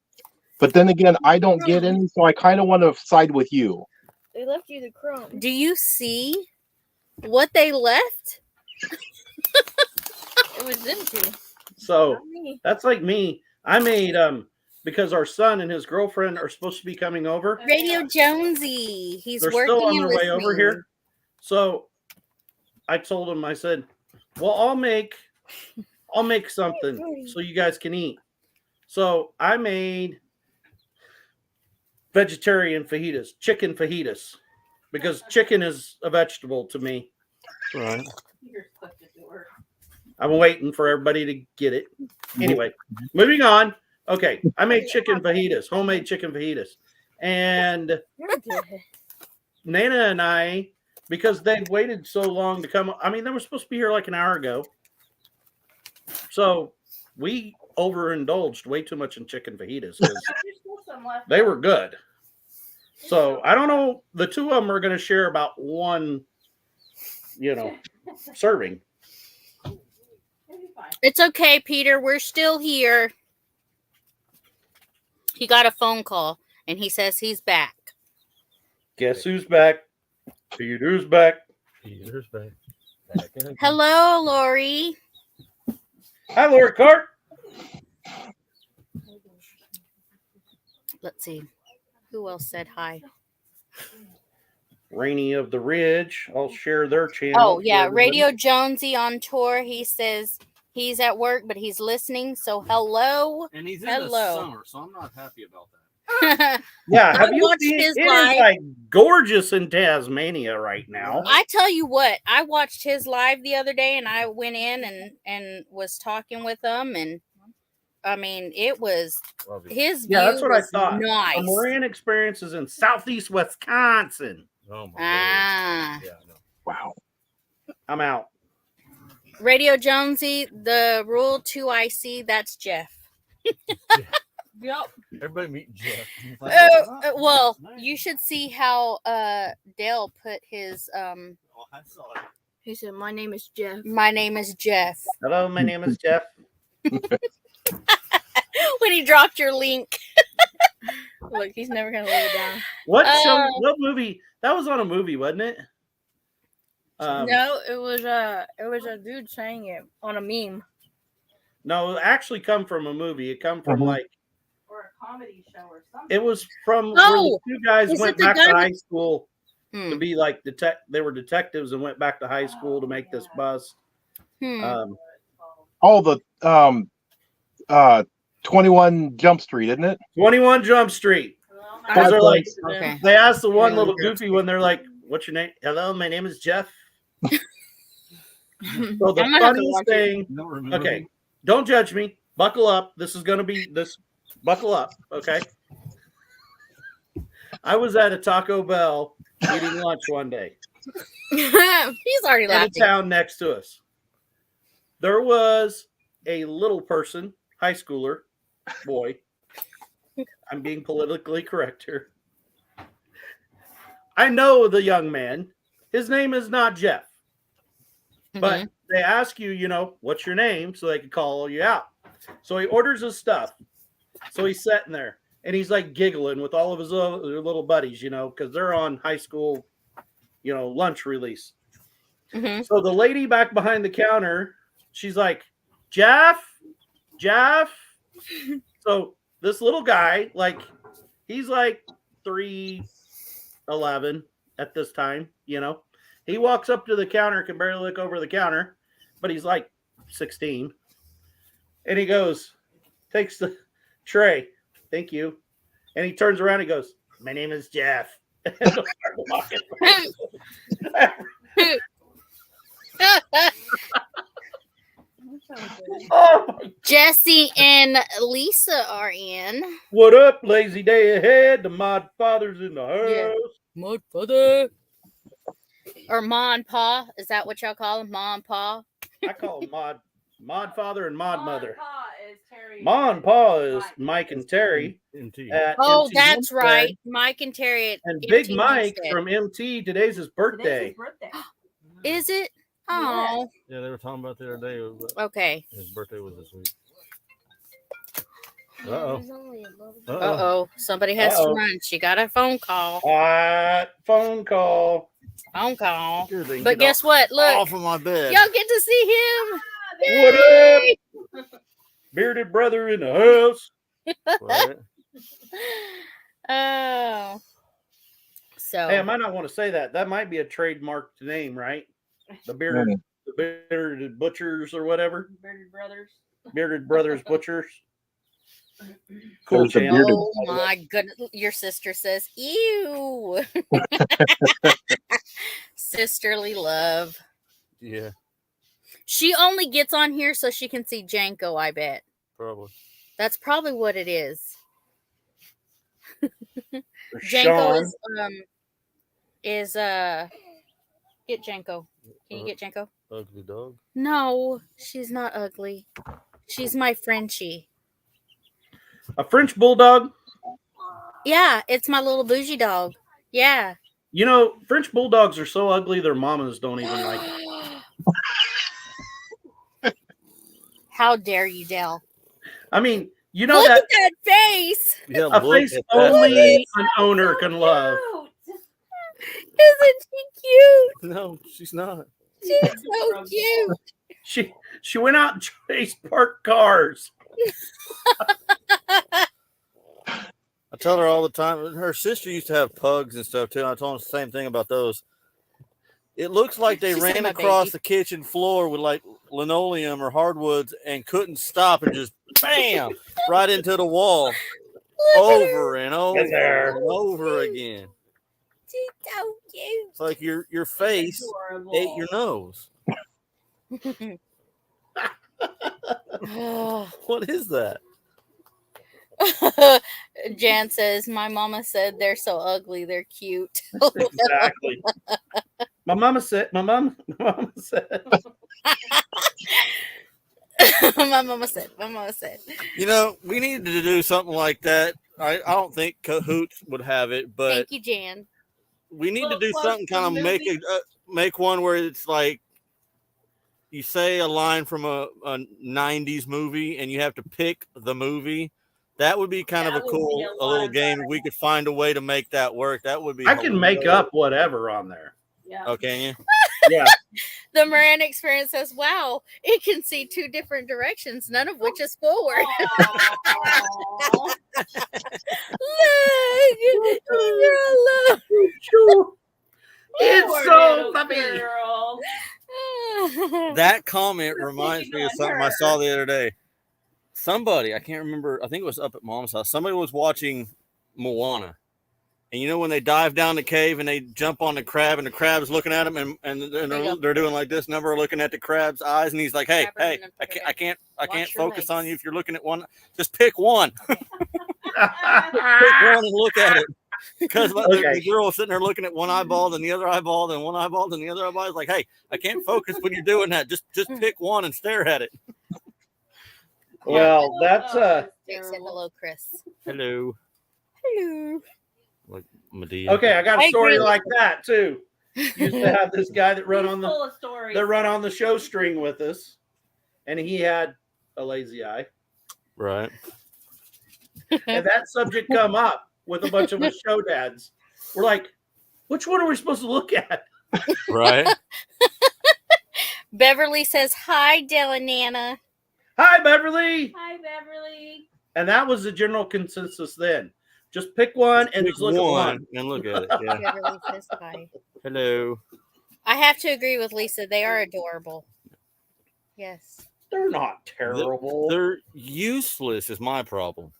but then again, I don't get any, so I kind of want to side with you. They left you the crumb. Do you see what they left? It was empty. So that's like me. I made because our son and his girlfriend are supposed to be coming over. Radio Jonesy. He's They're working still on and their way over listening. here. So I told him, I said, well, I'll make something so you guys can eat. So I made vegetarian fajitas, chicken fajitas, because chicken is a vegetable to me. Right. I'm waiting for everybody to get it. Anyway, moving on. Okay, I made chicken fajitas, homemade chicken fajitas. And Nana and I, because they'd waited so long to come, I mean, they were supposed to be here like an hour ago. So we overindulged way too much in chicken fajitas because they were good. So I don't know. The two of them are going to share about one, serving. It's okay, Peter. We're still here. He got a phone call and he says he's back. Guess who's back? Peter's back. Peter's back. Hello, Lori. Hi, Lori Cart. let's see. Who else said hi? Rainy of the Ridge. I'll share their channel. Oh, for yeah. everybody. Radio Jonesy on tour. He says he's at work, but he's listening. So hello. And he's in Hello. the summer, so I'm not happy about that. Yeah, have I you watched seen? his It is live. like gorgeous in Tasmania right now. I tell you what, I watched his live the other day, and I went in and was talking with him, and I mean, it was Love you. his Yeah, view that's what I was thought. nice. The Moran experience is in southeast Wisconsin. Oh my Ah. God. Yeah, I know. Wow. I'm out. Radio Jonesy, the rule 2IC, that's Jeff. Yep. Everybody meet Jeff. Well, you should see how Dale put his Oh, I saw it. He said, "My name is Jeff." my name is Jeff. Hello, my name is Jeff. When he dropped your link. Look, he's never gonna live it down. What show? Uh, What movie? That was on a movie, wasn't it? No, it was a dude saying it on a meme. No, it actually come from a movie. It come from Mhm. like Or a comedy show or something. it was from where Oh, the two guys is went it the back guy to with- high school to Hmm. be like they were detectives and went back to high school to make this bust. Hmm. Oh, the 21 Jump Street, isn't it? 21 Jump Street. Well, Those are like Okay. they asked the one Yeah. little goofy when they're like, "What's your name?" "Hello, my name is Jeff." So the I'm gonna have to funniest watch it. thing. You don't remember Okay, me? don't judge me. Buckle up. This is gonna be this. Buckle up, okay? I was at a Taco Bell eating lunch one day He's already in a laughing. town next to us. There was a little person, high schooler, boy. I'm being politically correct here. I know the young man. His name is not Jeff, but Mhm. they ask you, what's your name, so they can call you out. So he orders his stuff. So he's sitting there and he's like giggling with all of his other little buddies, because they're on high school, lunch release. Mhm. So the lady back behind the counter, she's like, Jeff. So this little guy, like, he's like 3'11" at this time, He walks up to the counter, can barely look over the counter, but he's like 16. And he goes, takes the tray. Thank you. And he turns around and goes, "My name is Jeff." And he'll start walking. Oh, my- Jesse and Lisa are in. what up, lazy day ahead? The mod father's in the house. Yeah. Mod father. Or Ma and Pa. Is that what y'all call him? Ma and Pa? I call him mod father and mod mother. Pa is Terry. Ma and Pa is Mike and Terry. MT. At Oh, MT that's Homestead. right. Mike and Terry at And MT Big Mike Homestead. from MT, today's his birthday. Today's his birthday. Is it? Oh, Yeah, they were talking about the other day. okay. His birthday was this week. Uh-oh. Uh-oh. Somebody has Uh-oh. to run. She got a phone call. What? Phone call. Phone call. Good thing. But guess what? Look. Off of my bed. Y'all get to see him. What up? Bearded brother in the house. Right? Oh. So Hey, I might not want to say that. That might be a trademarked name, right? The bearded butchers or whatever. Bearded Brothers. Bearded brothers butchers. Cool There's the channel. bearded- oh my goodness. Your sister says, ew. Sisterly love. Yeah, She only gets on here so she can see Janko, I bet. probably. That's probably what it is. For Janko Sean. is get Janko. Can you get Janko? Ugly dog. No, she's not ugly. She's my Frenchie. A French bulldog. Yeah, it's my little bougie dog. Yeah. French bulldogs are so ugly their mamas don't even like it. How dare you, Dale? I mean, Look that at that face. Yeah, a look face at that only face. an owner can love. Isn't she cute? No, she's not. She's so cute. She went out and chased parked cars. I tell her all the time. Her sister used to have pugs and stuff too. I told her the same thing about those. It looks like they She said ran my across baby. the kitchen floor with like linoleum or hardwoods and couldn't stop and just bam right into the wall over and over and over again. She's so cute. It's like your face ate your nose. What is that? Jan says, my mama said they're so ugly, they're cute. Exactly. My mama said. my mama said. You know, we needed to do something like that. I don't think Cahoots would have it, but Thank you, Jan. we need to Little do close something to kind of movie. make one where it's like you say a line from a 90s movie and you have to pick the movie. That would be kind of That a would cool be a a lot little of game. fun. If we could find a way to make that work, that would be I can make hilarious. up whatever on there. Yeah. Oh, can you? Yeah. The Moran experience says, wow, it can see two different directions, none of which is forward. Aw. Look, It's Poor so little puppy. girl. That comment You're reminds picking me of on something I her. saw the other day. Somebody, I can't remember, I think it was up at Mom's house. Somebody was watching Moana. And you know when they dive down the cave and they jump on the crab and the crab's looking at them and There you go. they're doing like this number looking at the crab's eyes and he's like, hey, Grab her hey, and then I put her can't Watch your focus on legs. you if you're looking at one. Just pick one. Pick Ah. one and look at it. Because Okay. the girl was sitting there looking at one eyeball, then the other eyeball, then one eyeball, then the other eyeball. It's like, hey, I can't focus when you're doing that. Just pick one and stare at it. Well, that's They said hello, Chris. Hello. Hello. Like Medea. okay. I got a I story agree. like that too. Used to have this guy that run He's on the full of stories. that run on the show string with us, and he had a lazy eye. Right. And that subject come up with a bunch of us show dads. We're like, which one are we supposed to look at? Right. Beverly says, hi, Della Nana. Hi, Beverly. Hi, Beverly. And that was the general consensus then. Just pick one and just look at one. and look at it. Yeah. Beverly says hi. Hello. I have to agree with Lisa. They are adorable. Yes. They're not terrible. They're useless is my problem.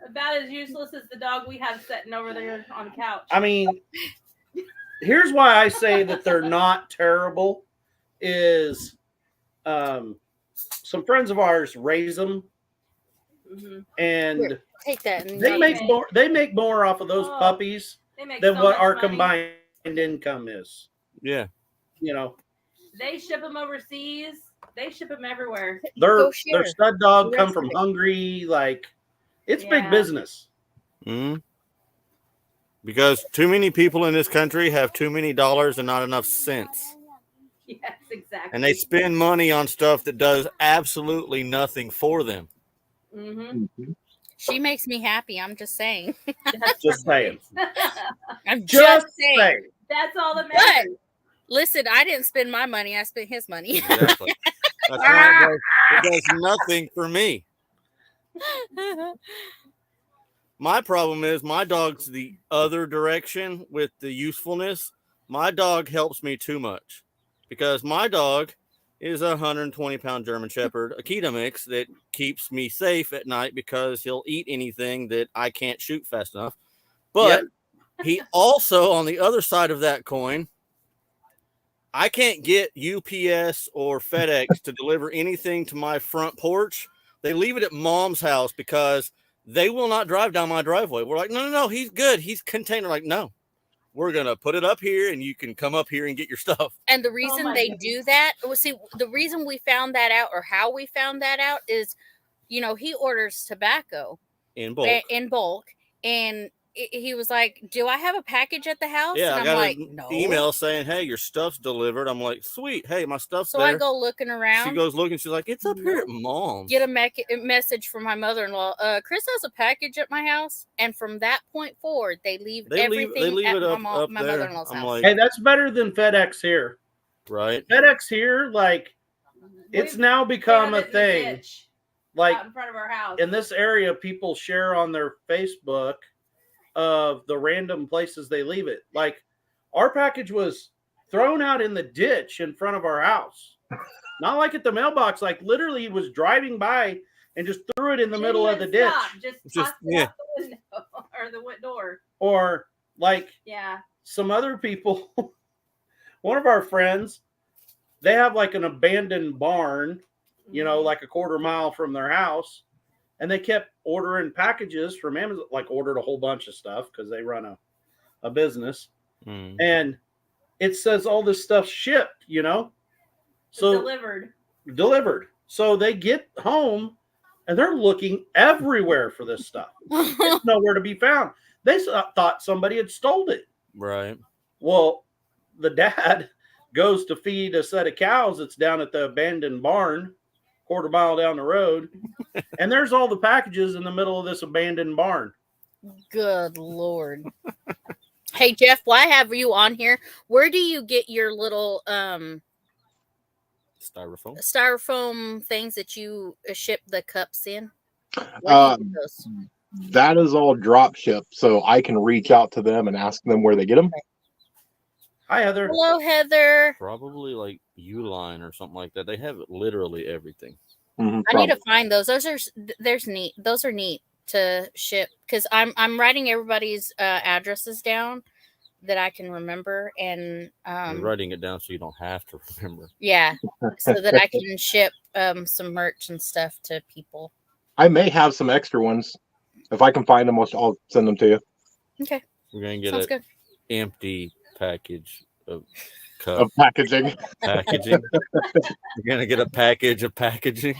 About as useless as the dog we have sitting over there on the couch. I mean, here's why I say that they're not terrible is some friends of ours raise them Mhm. and Here, take that. And they rub make it. more off of those Oh, puppies They make than so what much our money. combined income is. Yeah. You know, They ship them overseas. They ship them everywhere. their Go share. their stud dog The come rest from of it. Hungary. Like, it's big Yeah. business. Mm-hmm. Because too many people in this country have too many dollars and not enough cents. Yes, exactly. And they spend money on stuff that does absolutely nothing for them. Mm-hmm. She makes me happy. I'm just saying. Just saying. I'm Just just saying. saying. That's all that But matters. listen, I didn't spend my money. I spent his money. Exactly. That's why it does nothing for me. My problem is my dog's the other direction with the usefulness. My dog helps me too much because my dog is a 120-pound German Shepherd, Akita mix that keeps me safe at night because he'll eat anything that I can't shoot fast enough. But he also, on the other side of that coin, I can't get UPS or FedEx to deliver anything to my front porch. They leave it at Mom's house because they will not drive down my driveway. We're like, no, he's good. He's contained. Like, no, we're going to put it up here and you can come up here and get your stuff. And the reason my they goodness. do that, well, see, the reason we found that out or how we found that out is, you know, he orders tobacco In bulk. in bulk. And he was like, do I have a package at the house? Yeah, and I got I'm like, an no. email saying, hey, your stuff's delivered. I'm like, sweet. Hey, my stuff's So there. I go looking around. She goes looking. She's like, it's up here at Mom's. Get a message from my mother-in-law. Chris has a package at my house, and from that point forward, they leave everything leave at it up my there. mother-in-law's I'm house. like, Hey, that's better than FedEx here. right. FedEx here, like, it's now become a They're in the thing. ditch. like out in front of our house. in this area, people share on their Facebook of the random places they leave it. Like our package was thrown out in the ditch in front of our house. Not like at the mailbox, like literally he was driving by and just threw it in the Didn't middle of even the ditch. stop, Just tossed it yeah. out the window or the door. Or like Yeah. some other people, one of our friends, they have like an abandoned barn, you know, like a quarter mile from their house. And they kept ordering packages from Amazon, like ordered a whole bunch of stuff because they run a business. Mm. And it says all this stuff shipped, you know? So delivered. So they get home and they're looking everywhere for this stuff. It's nowhere to be found. They thought somebody had stole it. Right. Well, the dad goes to feed a set of cows that's down at the abandoned barn, quarter mile down the road, and there's all the packages in the middle of this abandoned barn. Good Lord. Hey, Jeff, why have you on here? Where do you get your little styrofoam things that you ship the cups in? Where do you get those? That is all drop ship, so I can reach out to them and ask them where they get them. Hi, Heather. Hello, Heather. Probably like Uline or something like that. They have literally everything. Mm-hmm, I need to find those. Those are neat to ship because I'm writing everybody's addresses down that I can remember, and You're writing it down so you don't have to remember. Yeah, so that I can ship some merch and stuff to people. I may have some extra ones. If I can find them, I'll send them to you. Okay. We're gonna get an empty package of packaging. Packaging. We're gonna get a package of packaging.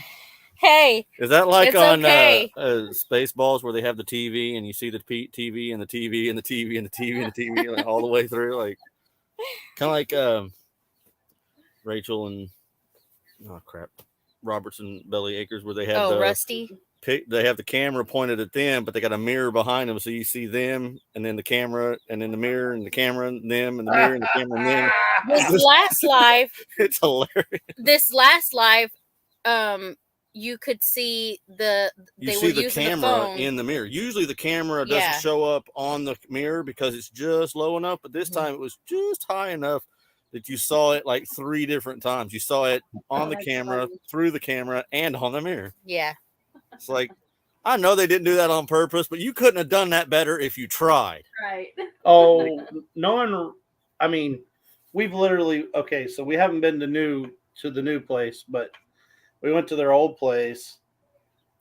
Hey, is that like it's on okay. Spaceballs where they have the TV and you see the TV and the TV and the TV and the TV and the TV like, all the way through, like kind of like Rachel and Robertson Belly Acres where they have Rusty. They have the camera pointed at them, but they got a mirror behind them, so you see them, and then the camera, and then the mirror, and the camera, and them, and the mirror, and the camera, and them. This last live, it's hilarious. This last live, you could see they see were the using camera the phone in the mirror. Usually, the camera doesn't show up on the mirror because it's just low enough, but this time it was just high enough that you saw it like 3 different times. You saw it on the camera, through the camera, and on the mirror. Yeah. It's like, I know they didn't do that on purpose, but you couldn't have done that better if you tried. Right. Oh, no one. I mean, we've literally so we haven't been to the new place, but we went to their old place,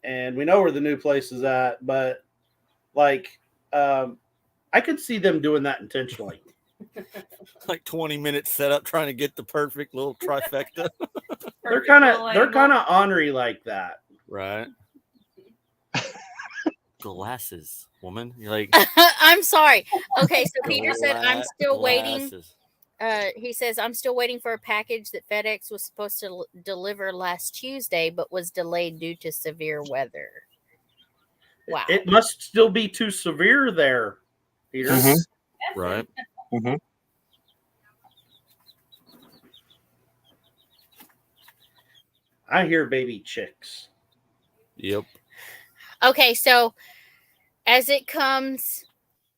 and we know where the new place is at. But like, I could see them doing that intentionally. Like 20 minutes set up trying to get the perfect little trifecta. They're kind of ornery like that, right? Glasses, woman. You're like, I'm sorry. Okay, so Peter said I'm still waiting. Glasses. He says I'm still waiting for a package that FedEx was supposed to deliver last Tuesday, but was delayed due to severe weather. Wow. It must still be too severe there, Peter. Mm-hmm. Right. Mm-hmm. I hear baby chicks. Yep. Okay, so as it comes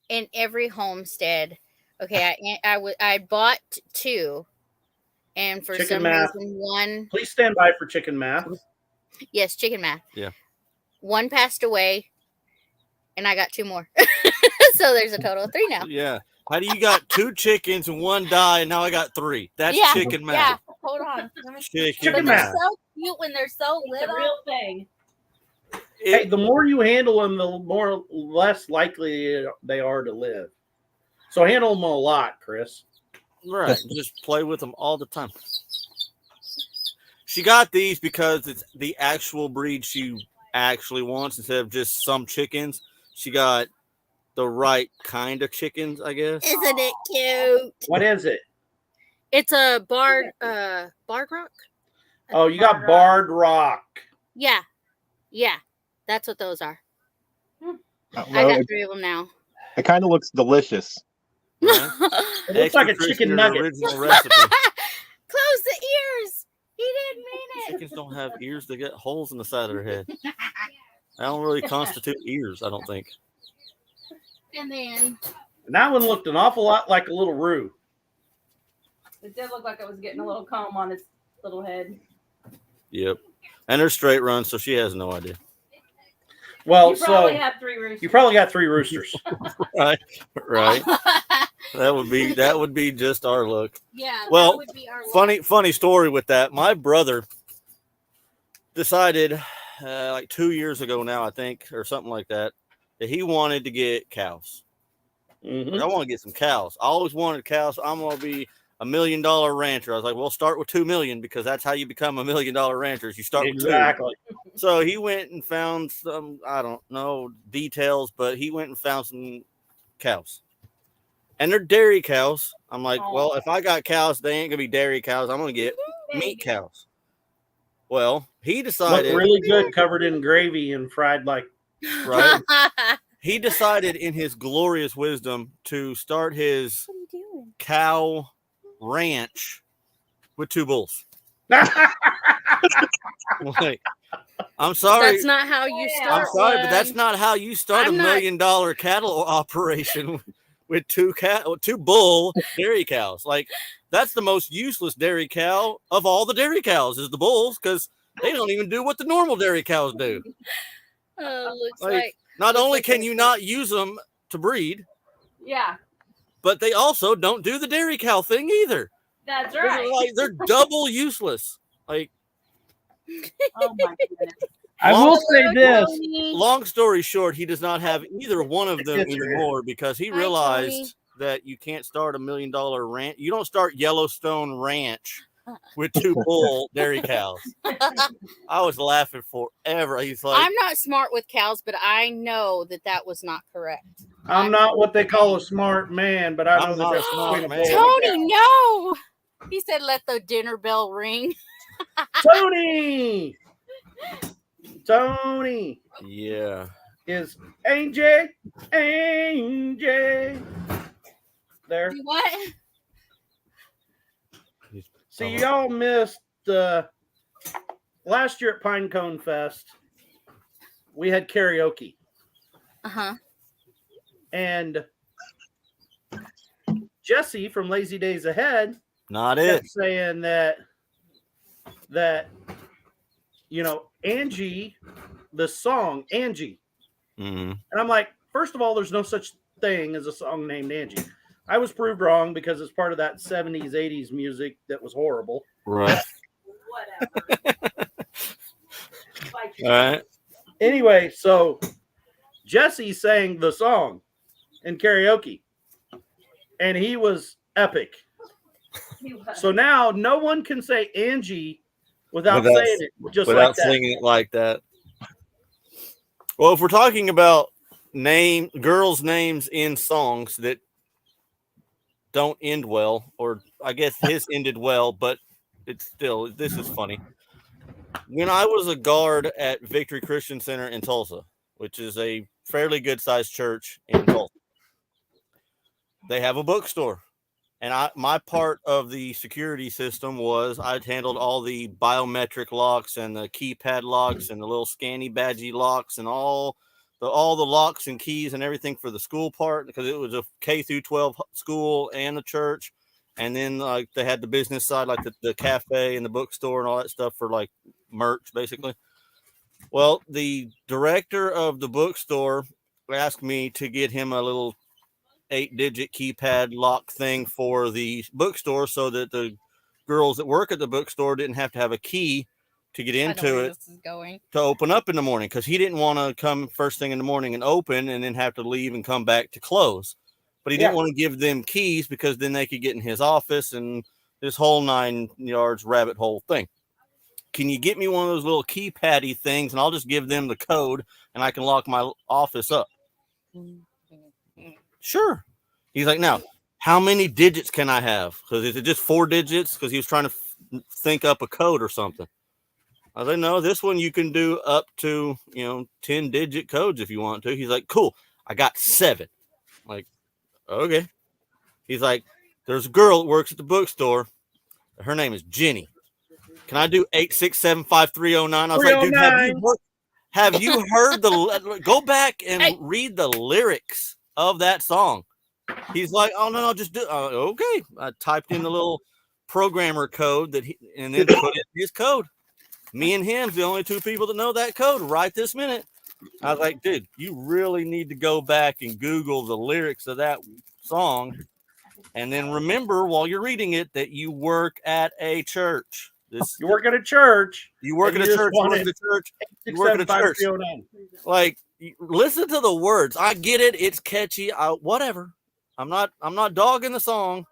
in every homestead, okay, I bought 2, and for Chicken some math. reason one. Please stand by for chicken math. Yes, chicken math. Yeah. One passed away, and I got 2 more, so there's a total of 3 now. Yeah. How do you got 2 chickens and 1 die, and now I got 3? That's chicken math. Yeah. Hold on. Chicken But math. they're so cute when they're so It's little. a real thing. Hey, the more you handle them, the less likely they are to live. So handle them a lot, Chris. Right. Just play with them all the time. She got these because it's the actual breed she actually wants instead of just some chickens. She got the right kind of chickens, I guess. Isn't it cute? What is it? It's a barred rock. Oh, you got barred rock. Yeah, that's what those are. I Well, got 3 of them now. it kind of looks delicious. Right? It looks like a Extra chicken crispy, nugget. Original recipe. Close the ears. He didn't mean chickens don't have ears. They get holes in the side of their head. That don't really constitute ears, I don't think. And then And that one looked an awful lot like a little Roo. It did look like it was getting a little comb on its little head. Yep. And they're straight runs, so she has no idea. Well, You probably so have 3 roosters. you probably got 3 roosters. Right. That would be just our look. yeah. Well, that would be our Funny story with that. My brother decided like 2 years ago now, I think, or something like that he wanted to get cows. Mhm. I want to get some cows. I always wanted cows. I'm going to be $1 million rancher. I was like, well, start with 2 million because that's how you become $1 million rancher. Is you start with 2. Exactly. So he went and found some, I don't know details, but he went and found some cows. And they're dairy cows. I'm like, well, if I got cows, they ain't going to be dairy cows. I'm going to get meat cows. Well, he Looked decided really good, covered in gravy and fried like. right. He decided in his glorious wisdom to start his cow ranch with 2 bulls. Like, I'm sorry. That's not how you start. I'm sorry, but one. that's not how you start I'm a $1 million cattle operation with 2 bull dairy cows. Like, that's the most useless dairy cow of all the dairy cows is the bulls because they don't even do what the normal dairy cows do. Looks Like, like not only like can a- you not use them to breed, Yeah, but they also don't do the dairy cow thing either. that's They're right. like they're double useless. Like, Oh my goodness. I will say this. long story short, he does not have either one of them It's true. anymore because he Hi, realized Tony. that you can't start $1 million ranch. You don't start Yellowstone Ranch with 2 bull dairy cows. I was laughing forever. He's like, I'm not smart with cows, but I know that was not correct. I'm not what they call a smart man, but I know I'm that not a that's smart between a man. bull and a Tony, no. He said, "Let the dinner bell ring." cow. Tony yeah. is AJ. There. What? See, y'all missed last year at Pinecone Fest. We had karaoke, Uh-huh. and Jesse from Lazy Days Ahead Not it. kept saying that Angie, the song Angie, Mhm. and I'm like, first of all, there's no such thing as a song named Angie. I was proved wrong because it's part of that 70s, 80s music that was horrible. Right. Whatever. All right. Anyway, so Jesse sang the song in karaoke, and he was epic. He was. So now no one can say Angie without Without- saying it just Without like that. singing it like that. Well, if we're talking about girls' names in songs that don't end well, or I guess his ended well, but it's still, this is funny. When I was a guard at Victory Christian Center in Tulsa, which is a fairly good sized church in Tulsa, they have a bookstore. And my part of the security system was I'd handled all the biometric locks and the keypad locks and the little scanny badgy locks and all the locks and keys and everything for the school part, because it was a K through 12 school and a church. And then like they had the business side, like the cafe and the bookstore and all that stuff for like merch, basically. Well, the director of the bookstore asked me to get him a little 8-digit keypad lock thing for the bookstore so that the girls that work at the bookstore didn't have to have a key to get into it This is going. to open up in the morning, because he didn't want to come first thing in the morning and open and then have to leave and come back to close. But he didn't want to give them keys because then they could get in his office and this whole 9 yards rabbit hole thing. Can you get me one of those little keypaddy things and I'll just give them the code and I can lock my office up? Sure. He's like, now, how many digits can I have? Because is it just 4 digits? Because he was trying to think up a code or something. I was like, no, this one you can do up to, 10-digit codes if you want to. He's like, cool. I got 7. I'm like, okay. He's like, there's a girl that works at the bookstore. Her name is Jenny. Can I do 8675309? I was like, dude, have you heard the? Go back and read the lyrics of that song. He's like, oh no, I'll just do. Okay, I typed in the little programmer code and then put in his code. Me and him's the only two people that know that code right this minute. I was like, dude, you really need to go back and Google the lyrics of that song, and then remember while you're reading it that you work at a church. You work at a church. You work at a church. You work at a church. You work at a church. Like, listen to the words. I get it. It's catchy. Whatever. I'm not dogging the song,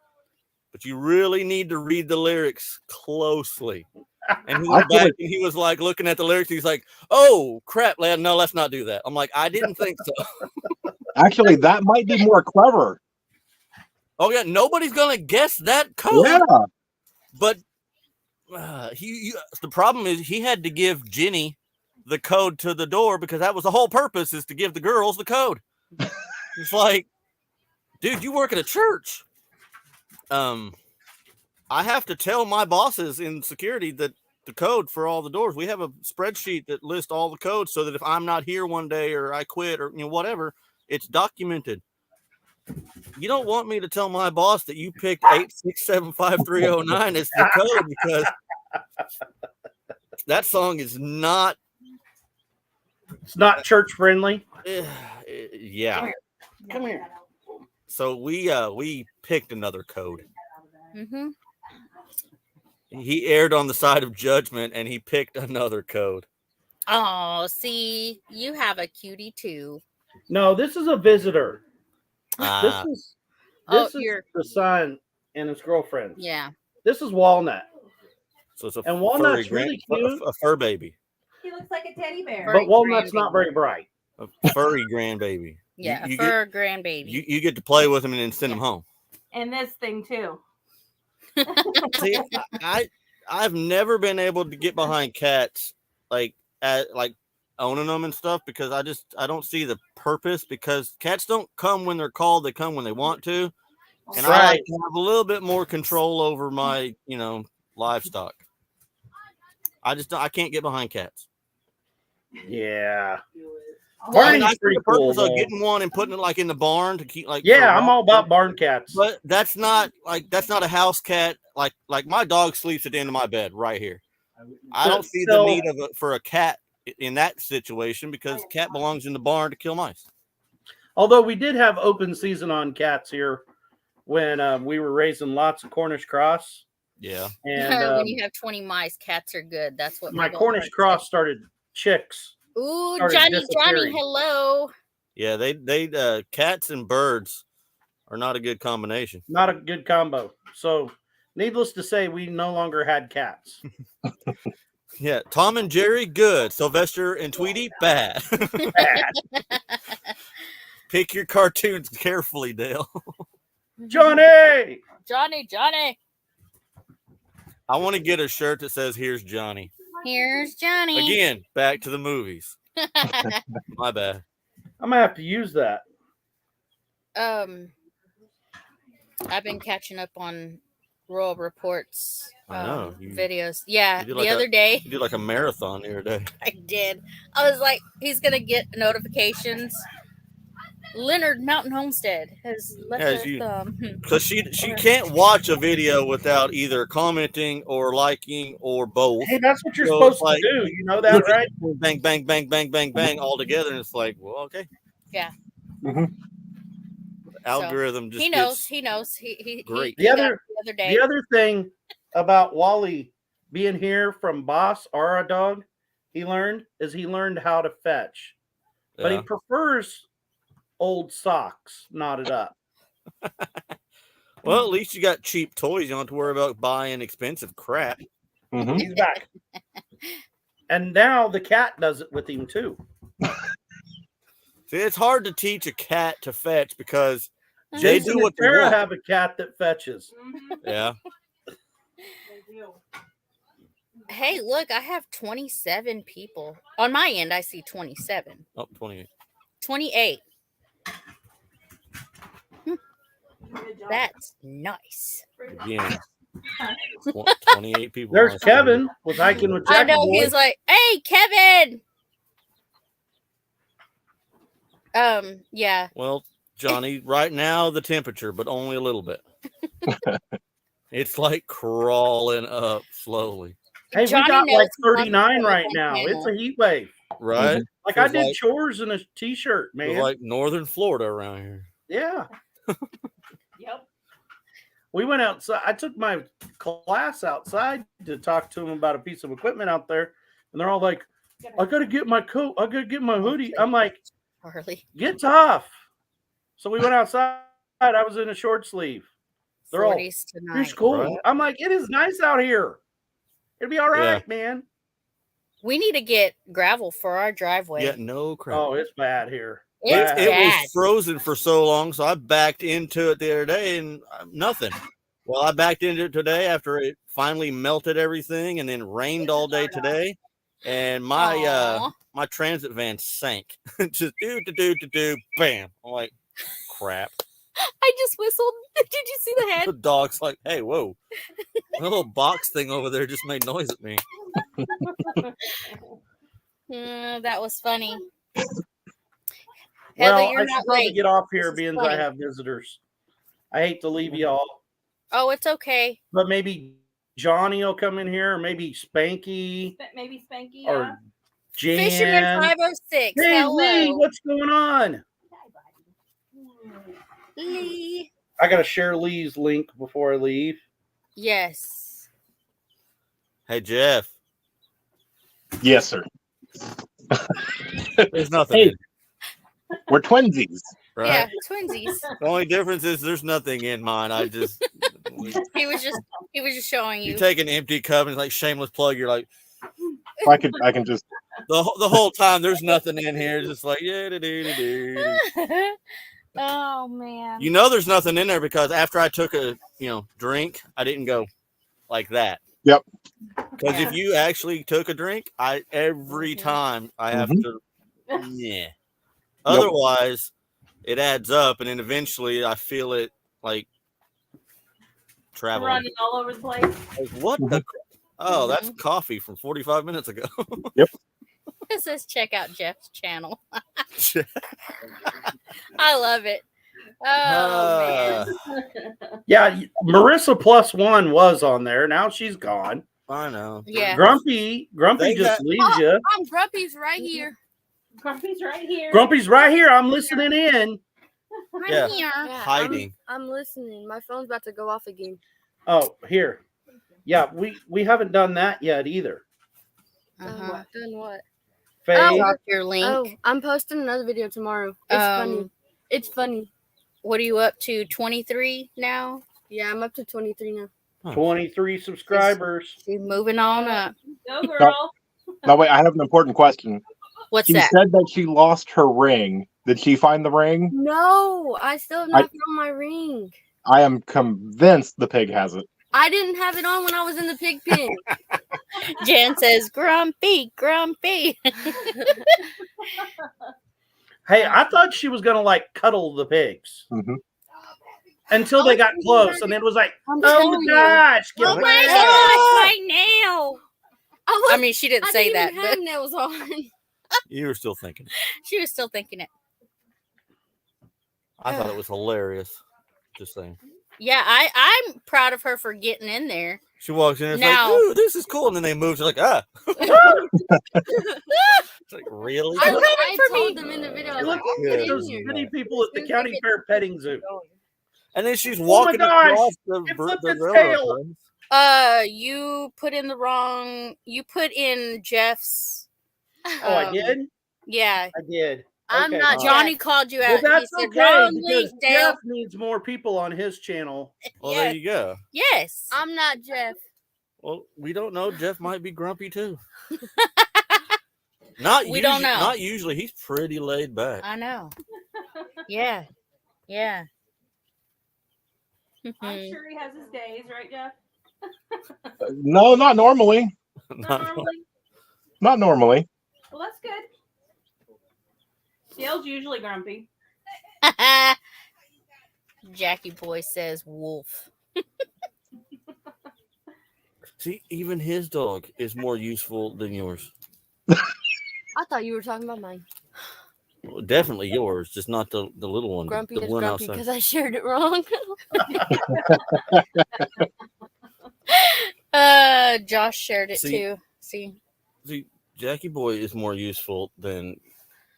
but you really need to read the lyrics closely. And he went back and he was like looking at the lyrics. He's like, "Oh crap, lad! No, let's not do that." I'm like, I didn't think so. Actually, that might be more clever. Oh yeah, nobody's gonna guess that code. Yeah, but the problem is he had to give Jenny the code to the door because that was the whole purpose, is to give the girls the code. It's like, dude, you work at a church. I have to tell my bosses in security that the code for all the doors. We have a spreadsheet that lists all the codes so that if I'm not here one day or I quit or whatever, it's documented. You don't want me to tell my boss that you picked 8675309 as the code, because that song is not. It's not church friendly. Yeah. Come here. So we picked another code. Mm-hmm. He erred on the side of judgment and he picked another code. Oh, see, you have a cutie too. No, this is a visitor. This is the son and his girlfriend. Yeah. This is Walnut. So it's and Walnut's really cute. A fur baby. He looks like a teddy bear. But Walnut's not very bright. A furry grandbaby. Yeah, you fur grandbaby. You get to play with him and then send him home. And this thing too. See, I've never been able to get behind cats like owning them and stuff, because I don't see the purpose, because cats don't come when they're called, they come when they want to. And I like to have a little bit more control over my, livestock. I can't get behind cats. Yeah. Barney's pretty cool. So getting one and putting it like in the barn to keep I'm all about barn cats. But that's not a house cat. Like my dog sleeps at the end of my bed right here. I don't see the need for a cat in that situation, because cat belongs in the barn to kill mice. Although we did have open season on cats here when we were raising lots of Cornish cross. Yeah. And when you have 20 mice, cats are good. That's what my Cornish cross started chicks. Ooh, Johnny, hello. Yeah, they cats and birds are not a good combination. Not a good combo. So, needless to say, we no longer had cats. Yeah, Tom and Jerry, good. Sylvester and Tweety, bad. Bad. Pick your cartoons carefully, Dale. Johnny! I want to get a shirt that says, "Here's Johnny." Here's Johnny. Again, back to the movies. My bad. I'm gonna have to use that. I've been catching up on Royal Reports videos. Yeah, the other day. You did like a marathon the other day. I did. I was like, he's gonna get notifications. Leonard Mountain Homestead has left a thumb. Because she can't watch a video without either commenting or liking or both. Hey, that's what you're supposed to do. You know that, right? Bang, bang, bang, bang, bang, bang, all together. And it's like, well, okay. Yeah. Mm-hmm. Algorithm just he knows. He great. The other day. The other thing about Wally being here from Boss, our dog, he learned how to fetch. Yeah. But he prefers old socks knotted up. Well, at least you got cheap toys. You don't have to worry about buying expensive crap. Mm-hmm. He's back. And now the cat does it with him too. See, it's hard to teach a cat to fetch because they Jason do what and they Sarah want. have a cat that fetches. Yeah. Hey, look, I have 27 people. On my end, I see 27. Oh, 28. 28. That's nice. Yeah. 28 people. There's last Kevin was hiking with I Jackie know Boy. he was like, "Hey, Kevin." Yeah. Well, Johnny, right now the temperature, but only a little bit. It's like crawling up slowly. Hey, Johnny we got knows like he wants 39 to right work now. on It's a camel. heat wave. Right? Like I Feels did like- chores in a t-shirt, Feels man. like northern Florida around here. Yeah. Yep. We went outside. I took my class outside to talk to them about a piece of equipment out there. And they're all like, I got to get my coat. I got to get my hoodie. I'm like, Harley. get tough. So we went outside. I was in a short sleeve. They're all, 40s tonight. you're cool. Right. I'm like, it is nice out here. It'll be all right, man. We need to get gravel for our driveway. Yeah, no crap. Oh, it's bad here. It's bad. It bad. was frozen for so long, so I backed into it the other day and nothing. Well, I backed into it today after it finally melted everything and then rained all day today. And my Aw. my transit van sank. Just do, bam. I'm like, crap. I just whistled. Did you see the head? The dog's like, hey, whoa. The little box thing over there just made noise at me. That was funny. Well, Heather, you're I should not probably late. get off here This is being funny. I have visitors. I hate to leave y'all, Oh, it's okay. but maybe Johnny will come in here, or maybe Spanky Maybe Spanky. or Jan. Fisherman 506. Hey, Hello. Lee, what's going on? Lee. I got to share Lee's link before I leave. Yes. Hey, Jeff. Yes, sir. There's nothing. Hey. in, We're twinsies. right? Yeah, twinsies. The only difference is there's nothing in mine. I just He was just showing you you. take an empty cup and it's like shameless plug. You're like I can just the whole time there's nothing in here. It's just like yeah. Oh man. You know there's nothing in there because after I took a drink, I didn't go like that. Yep. Because if you actually took a drink, every time I have Mhm. to yeah. Otherwise, it adds up, and then eventually I feel it like traveling. Running all over the place. Like, what the? Oh, that's coffee from 45 minutes ago. It says check out Jeff's channel. I love it. Oh man. Yeah, Marissa +1 was on there. Now she's gone. I know. Yeah. Grumpy They just got- leaves you. I'm Grumpy's right here. Grumpy's right here. Grumpy's right here. I'm listening in. Yeah. Here. Yeah, Hiding. I'm listening. My phone's about to go off again. Oh, here. Yeah, we haven't done that yet either. Uh-huh. Done what? Faye, Drop your link. Oh, I'm posting another video tomorrow. It's funny. It's funny. What are you up to? 23 now? Yeah, I'm up to 23 now. 23 subscribers. You're moving on up. Go girl. no wait, I have an important question. What's She that? said that she lost her ring. Did she find the ring? No, I still have not found my ring. I am convinced the pig has it. I didn't have it on when I was in the pig pen. Jan says, grumpy, grumpy. Hey, I thought she was gonna like cuddle the pigs Mhm. until they got close, and then it was like, I'm "Oh telling my you. gosh, get Oh away!" my gosh, my nail. I mean, she didn't I say didn't that, even but have nails on. You were still thinking. she was still thinking it. I thought it was hilarious. Just saying. Yeah, I'm proud of her for getting in there. She walks in and it's Now- like, ooh, this is cool. And then they move. She's like, ah. It's like, really? I'm coming I for told me. them in the video. I You're was like, like, look get at in those here. many people at the county fair petting zoo. And then she's walking gosh, across it flipped the its railroad tail. tracks. You put in the wrong. You put in Jeff's. Oh, I did. Yeah, I did. I'm Okay. not Johnny called you Well, out. that's he said, okay wrong because link, Dale. Jeff needs more people on his channel. Well, Yeah. there you go. Yes. I'm not Jeff. Well, we don't know. Jeff might be grumpy too. Not We don't know. Not usually. He's pretty laid back. I know. Yeah. Yeah. I'm sure he has his days, right, Jeff? No, not normally. Not normally. Not normally. Well, that's good. Dale's usually grumpy. Jackie Boy says wolf. See, even his dog is more useful than yours. I thought you were talking about mine. Well, definitely yours, just not the little one. Grumpy the is one grumpy outside. because I shared it wrong. Josh shared it See- too. See, Jackie Boy is more useful than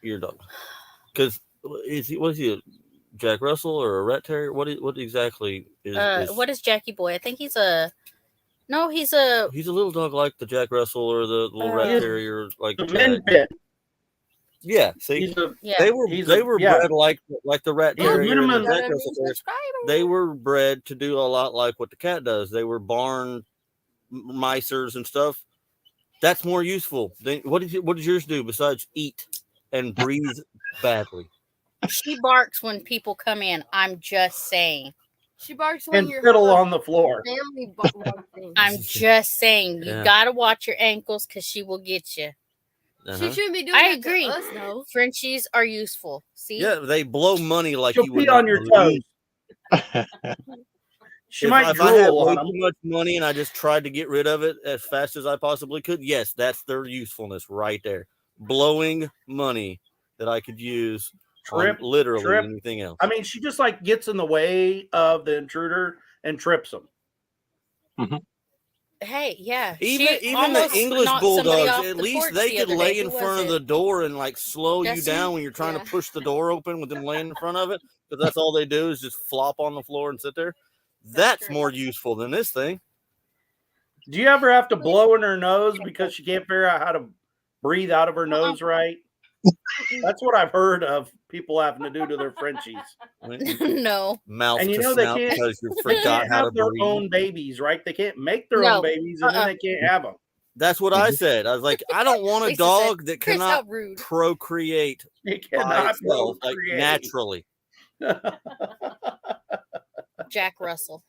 your dog. Because what is he? A Jack Russell or a Rat Terrier? What exactly is? what is Jackie Boy? I think he's a He's a little dog like the Jack Russell or the little Rat Uh, Terrier, like The Jack. min pit. Yeah, see, He's a yeah. they were he's they a- were yeah. bred like the Rat He's a Terrier and the minimum- Jack Russell Terrier. They were bred to do a lot like what the cat does. They were barn misers and stuff. That's more useful. What does yours do besides eat and breathe badly? She barks when people come in. I'm just saying. She barks when and you're fiddle on the floor. family thing. I'm just saying. You Yeah. gotta watch your ankles because she will get you. Uh-huh. She shouldn't be doing I that agree. to us, though. Frenchies are useful. See? Yeah, they blow money like She'll you would pee not on your believe. toes. She If might I had drool way on them. too much money and I just tried to get rid of it as fast as I possibly could, yes, that's their usefulness right there. Blowing money that I could use on literally trip. anything else. I mean, she just like gets in the way of the intruder and trips them. Hey, yeah. Even She the almost English knocked somebody bulldogs, off at the least porch they the could other lay day. in Who front was of the it? door and like slow you Destiny? down when you're trying Yeah. to push the door open with them laying in front of it, because that's all they do is just flop on the floor and sit there. That's true. more useful than this thing. Do you ever have to blow in her nose because she can't figure out how to breathe out of her nose right? That's what I've heard of people having to do to their Frenchies. No. Mouth And you to know they snout can't- because you They forgot can't how to have their breathe. own babies, right? They can't make their No. own babies, and then they can't have them. That's what I said. I was like, I don't want a Lisa said, dog that Chris, how cannot rude. procreate They by cannot itself, like procreate. naturally. Jack Russell.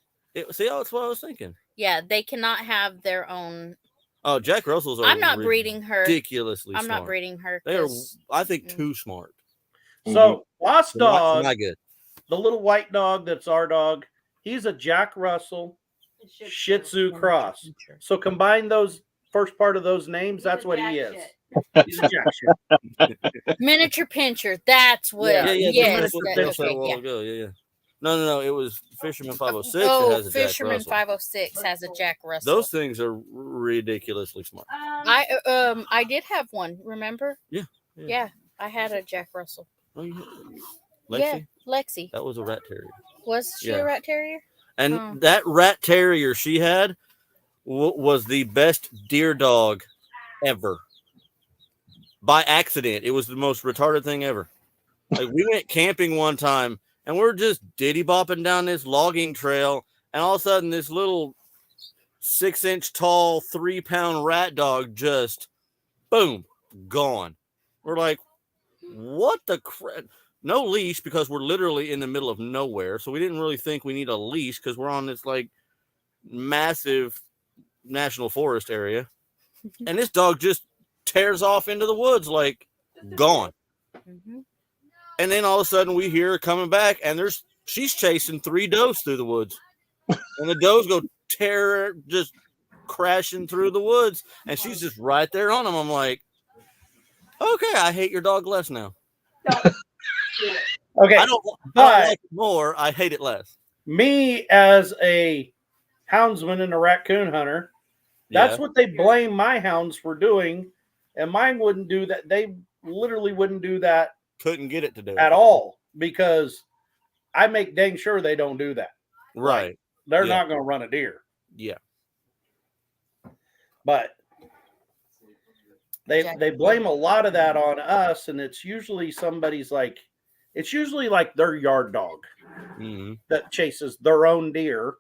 See, that's what I was thinking. Yeah, they cannot have their own. Oh, Jack Russells are I'm not breeding her. ridiculously I'm smart. not breeding her. They are, 'cause- I think, Mm. too smart. So, Lost They're not- Dog, not good. the little white dog that's our dog, he's a Jack Russell Shih Tzu cross. So combine those first part of those names, that's what he is. He's a Jack shit. Miniature pincher. That's what. Yeah, Yes. that's what that- Dale said a okay, while yeah. ago. Yeah. No. It was Fisherman 506 that Oh, has a Jack Fisherman Russell. 506 has a Jack Russell. Those things are ridiculously smart. I did have one. Remember? Yeah. Yeah, I had a Jack Russell. Oh, yeah. Yeah, Lexi? Lexi. That was a rat terrier. Was she Yeah. a rat terrier? And Oh. that rat terrier she had was the best deer dog ever. By accident. It was the most retarded thing ever. Like, we went camping one time and we're just diddy bopping down this logging trail, and all of a sudden this little 6-inch tall 3-pound rat dog just boom, gone. We're like, what the crap? No leash, because we're literally in the middle of nowhere. So we didn't really think we need a leash because we're on this like massive national forest area. And this dog just tears off into the woods, like gone. Mm-hmm. And then all of a sudden we hear her coming back, and she's chasing 3 does through the woods. And the does go just crashing through the woods, and she's just right there on them. I'm like, okay, I hate your dog less now. Okay, I don't but like it more. I hate it less. me as a houndsman and a raccoon hunter, that's what they blame my hounds for doing, and mine wouldn't do that. They literally wouldn't do that Couldn't get it to do it. at all because I make dang sure they don't do that. Right. They're Yeah. not going to run a deer, Yeah. but they blame a lot of that on us, and it's usually their yard dog Mm-hmm. that chases their own deer,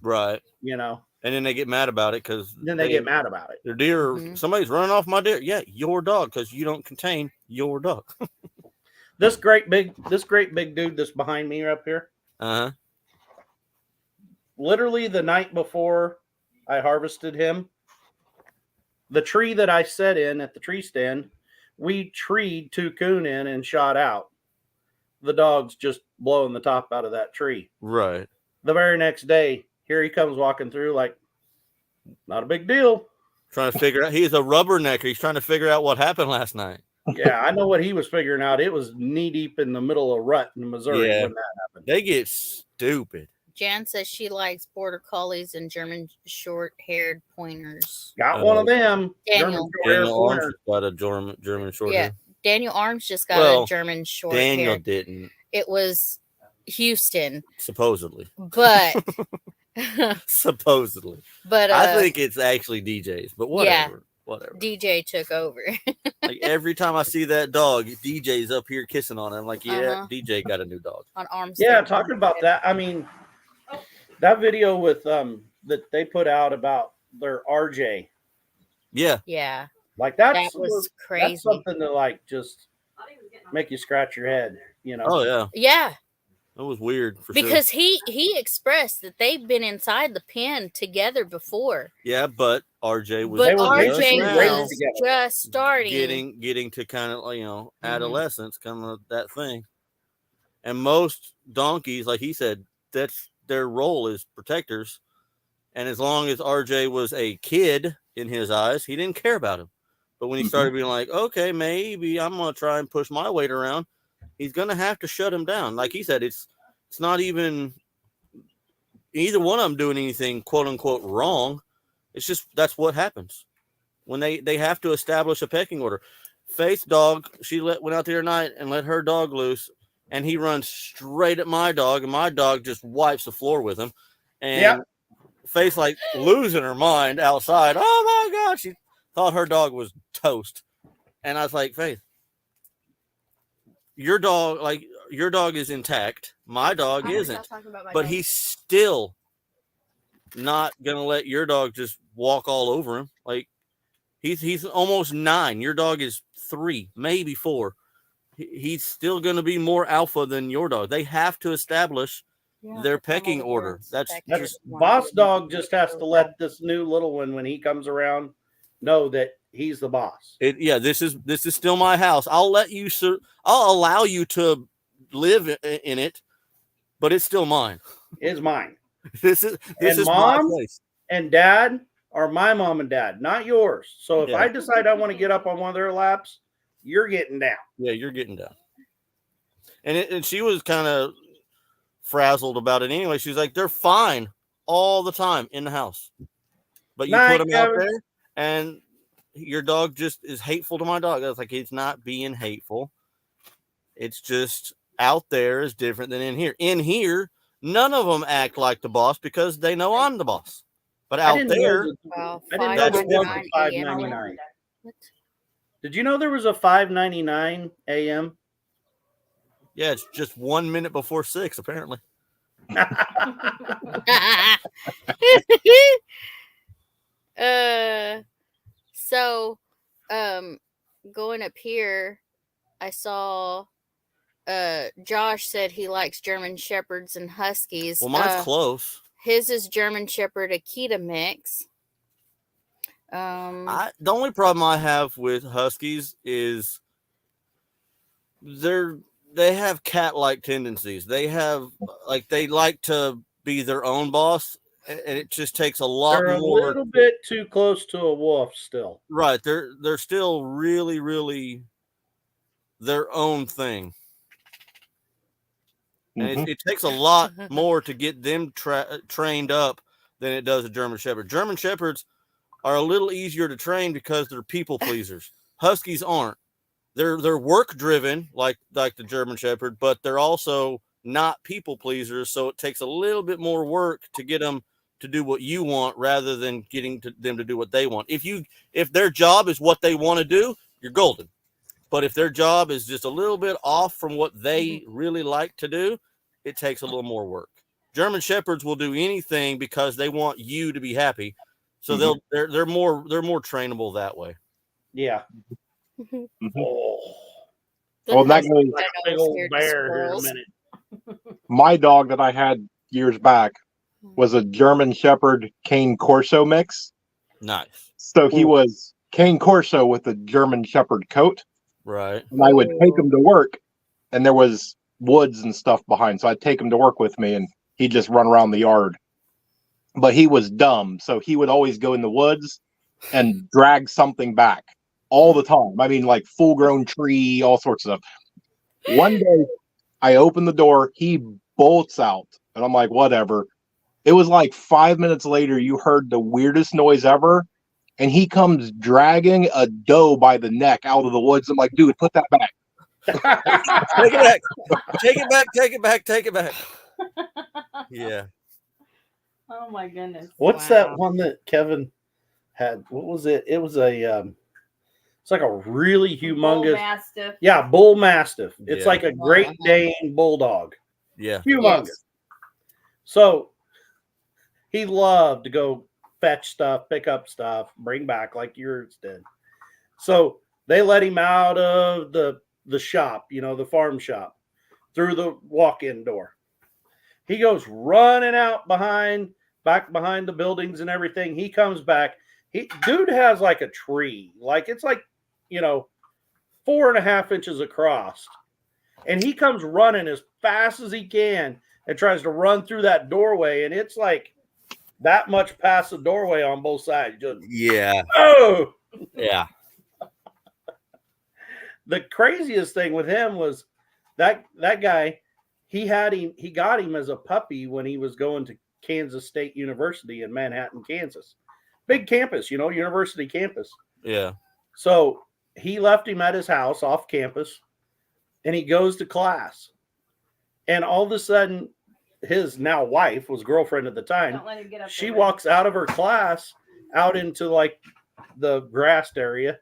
Right. you know. And then they get mad about it because Then they get mad about it. Their deer, Mhm. somebody's running off my deer. Yeah, your dog, because you don't contain your dog. This great big dude that's behind me up here. Uh-huh. Literally the night before I harvested him, the tree that I set in at the tree stand, we treed 2 coon in and shot out. The dog's just blowing the top out of that tree. Right. The very next day, here he comes walking through like, Not a big deal. Trying to figure out. He's a rubbernecker. He's trying to figure out what happened last night. Yeah, I know what he was figuring out. It was knee deep in the middle of rut in Missouri Yeah. when that happened. They get stupid. Jan says she likes border collies and German short-haired pointers. Got one of them. Daniel. Daniel Arms got a German short hair. Daniel Arms just got a German short Daniel hair. didn't. It was Houston, Supposedly. but Supposedly. but I think it's actually DJ's, but whatever. Yeah. Whatever. DJ took over. Like every time I see that dog, DJ's up here kissing on it. I'm like, yeah, Uh-huh. DJ got a new dog. On Arms. Yeah, talking about that. I mean, that video with that they put out about their RJ, Yeah. Yeah, like that that's was crazy. That's something to like just make you scratch your head, you know. Oh yeah. Yeah, That was weird for sure. because he expressed that they've been inside the pen together before, Yeah, but RJ was but They were RJ basically raised was together. just starting. getting to kind of Mm-hmm. adolescence, kind of that thing. And most donkeys, like he said, that's their role is protectors. And as long as RJ was a kid in his eyes, he didn't care about him. But when he started being like, okay, maybe I'm gonna try and push my weight around, he's gonna have to shut him down. Like he said, it's not even either one of them doing anything quote unquote wrong. It's just that's what happens when they have to establish a pecking order. Faith's dog, she went out there tonight and let her dog loose, and he runs straight at my dog, and my dog just wipes the floor with him. And Faith like losing her mind outside. Oh my God, she thought her dog was toast. And I was like, Faith, your dog is intact. My dog isn't. But he's still not gonna let your dog just walk all over him. Like he's almost 9. Your dog is 3, maybe 4. He's still gonna be more alpha than your dog. They have to establish their pecking order. That's Boss dog just has to let this new little one, when he comes around, know that he's the boss. This is still my house. I'll allow you to live in it, but it's still mine. It's mine. This is mom my place. and dad are my mom and dad, not yours. So if Yeah. I decide I want to get up on one of their laps, you're getting down. Yeah, you're getting down. And she was kind of frazzled about it anyway. She's like, they're fine all the time in the house, but you Night, put them out Kevin. there, and your dog just is hateful to my dog. I was like, it's not being hateful. It's just out there is different than in here. In here, none of them act like the boss because they know I'm the boss. But out there, I didn't know there was a $5.99. Did you know there was a $5.99 a.m.? yeah, it's just 1 minute before 6, apparently. So going up here, I saw Josh said he likes German Shepherds and Huskies. Well, mine's close. His is German Shepherd Akita mix. The only problem I have with Huskies is they have cat-like tendencies. They have they like to be their own boss, and it just takes a lot They're more. a little bit too close to a wolf still. Right, they're still really, really their own thing. And it takes a lot more to get them trained up than it does a German Shepherd. German Shepherds are a little easier to train because they're people pleasers. Huskies aren't. They're work driven like the German Shepherd, but they're also not people pleasers. So it takes a little bit more work to get them to do what you want rather than getting them to do what they want. If their job is what they want to do, you're golden. But if their job is just a little bit off from what they really like to do, it takes a little more work. German Shepherds will do anything because they want you to be happy. So they're more trainable that way. Yeah. Well, that goes Big old bear here in a minute. my dog that I had years back was a German Shepherd Cane Corso mix. Nice. So he was Cane Corso with a German Shepherd coat. Right. And I would take him to work, and there was woods and stuff behind. So I'd take him to work with me, and he'd just run around the yard. but he was dumb. So he would always go in the woods and drag something back all the time. I mean, like full grown tree, all sorts of stuff. One day I open the door, he bolts out, and I'm like, whatever. It was like 5 minutes later, you heard the weirdest noise ever, and he comes dragging a doe by the neck out of the woods. I'm like, dude, put that back. Take it back. Take it back. Take it back. Take it back. Yeah. Oh my goodness. What's that one that Kevin had? What was it? It was it's like a really humongous Bull Mastiff. Yeah, bull mastiff. It's Yeah. like a Great Dane bulldog. Yeah. Humongous. Yes. So he loved to go fetch stuff, pick up stuff, bring back like yours did. So they let him out of the shop, the farm shop, through the walk-in door. He goes running out back behind the buildings and everything. He comes back. Dude has like a tree. Like it's like, 4.5 inches across. And he comes running as fast as he can and tries to run through that doorway. And it's like that much past the doorway on both sides. Just, Yeah. oh! Yeah. The craziest thing with him was that guy, he got him as a puppy when he was going to Kansas State University in Manhattan, Kansas. Big campus, university campus. Yeah. So he left him at his house off campus, and he goes to class. And all of a sudden, his now wife, was girlfriend at the time, Don't let him get up she there. walks out of her class out into like the grassed area,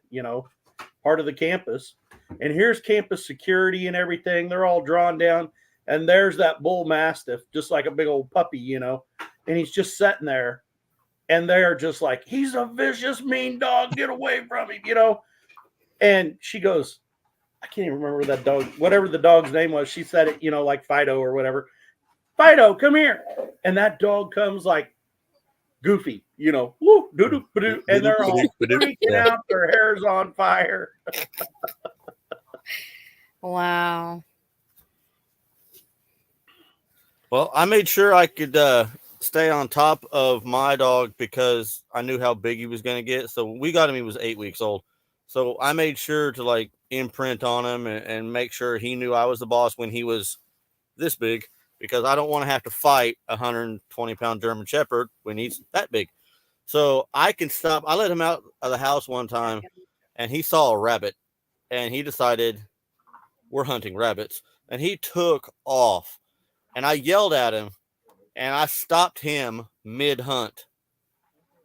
part of the campus. And here's campus security and everything. They're all drawn down. And there's that bull mastiff, just like a big old puppy, and he's just sitting there. And they're just like, he's a vicious, mean dog. Get away from him, And she goes, I can't even remember that dog, whatever the dog's name was. She said it, like Fido or whatever. Fido, come here. And that dog comes like Goofy, woo, doo-doo, ba-doo, and they're all freaking out. Their hair's on fire. Wow. Well, I made sure I could stay on top of my dog because I knew how big he was going to get. So when we got him, he was 8 weeks old. So I made sure to like imprint on him and make sure he knew I was the boss when he was this big, because I don't want to have to fight a 120-pound German Shepherd when he's that big. So I can stop. I let him out of the house one time and he saw a rabbit and he decided we're hunting rabbits, and he took off. And I yelled at him, and I stopped him mid-hunt,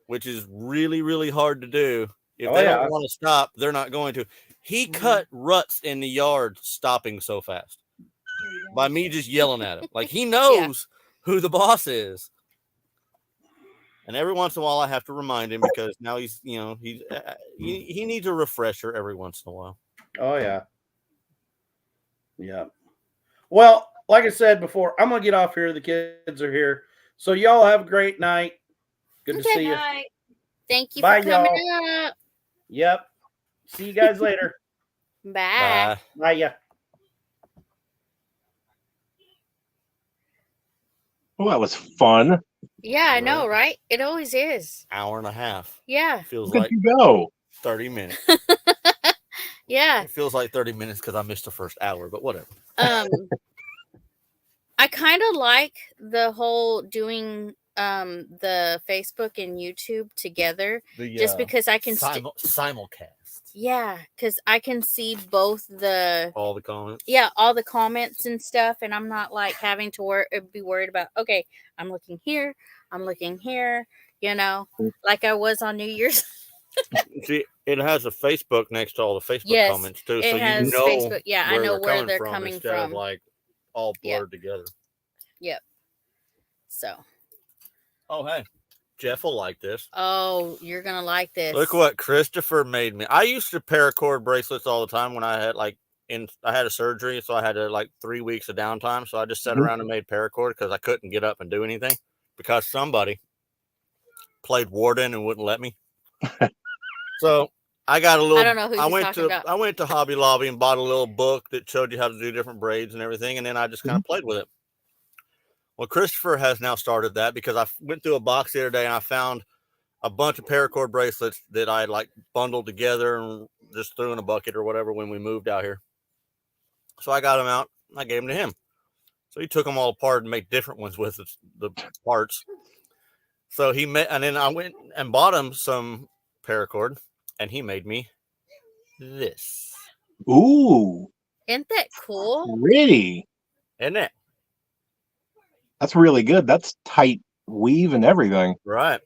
which is really, really hard to do. If they don't want to stop, they're not going to. He cut ruts in the yard stopping so fast by me just yelling at him. Like, he knows who the boss is. And every once in a while, I have to remind him because now he's, he needs a refresher every once in a while. Oh, yeah. Yeah. Well, like I said before, I'm going to get off here. The kids are here. So y'all have a great night. Good to see you. Night. Thank you Bye, for coming y'all. up. Yep. See you guys later. Bye. Bye. Yeah. Well, that was fun. Yeah, I know, right? It always is. Hour and a half. Yeah. Feels Where like did you go? 30 minutes. Yeah. It feels like 30 minutes because I missed the first hour, but whatever. I kind of like the whole doing the Facebook and YouTube together, just because I can simulcast. Yeah, because I can see both All the comments. Yeah, all the comments and stuff, and I'm not like having to be worried about, okay, I'm looking here, like I was on New Year's. See, it has a Facebook next to all the Facebook comments too, it so has you know Facebook. Yeah, I know where they're coming instead from. of like all blurred together. Yep. So. Oh, hey, Jeff will like this. Oh, you're gonna like this. Look what Christopher made me. I used to paracord bracelets all the time when I had I had a surgery, so I had 3 weeks of downtime. So I just sat around and made paracord because I couldn't get up and do anything because somebody played warden and wouldn't let me. So I got a little. I don't know who you're talking about. I went to Hobby Lobby and bought a little book that showed you how to do different braids and everything, and then I just kind of played with it. Well, Christopher has now started that because I went through a box the other day and I found a bunch of paracord bracelets that I like bundled together and just threw in a bucket or whatever when we moved out here. So I got them out and I gave them to him. So he took them all apart and made different ones with the parts. So and then I went and bought him some paracord and he made me this. Ooh, Isn't that cool? pretty. Isn't it? That's really good. That's tight weave and everything. Right.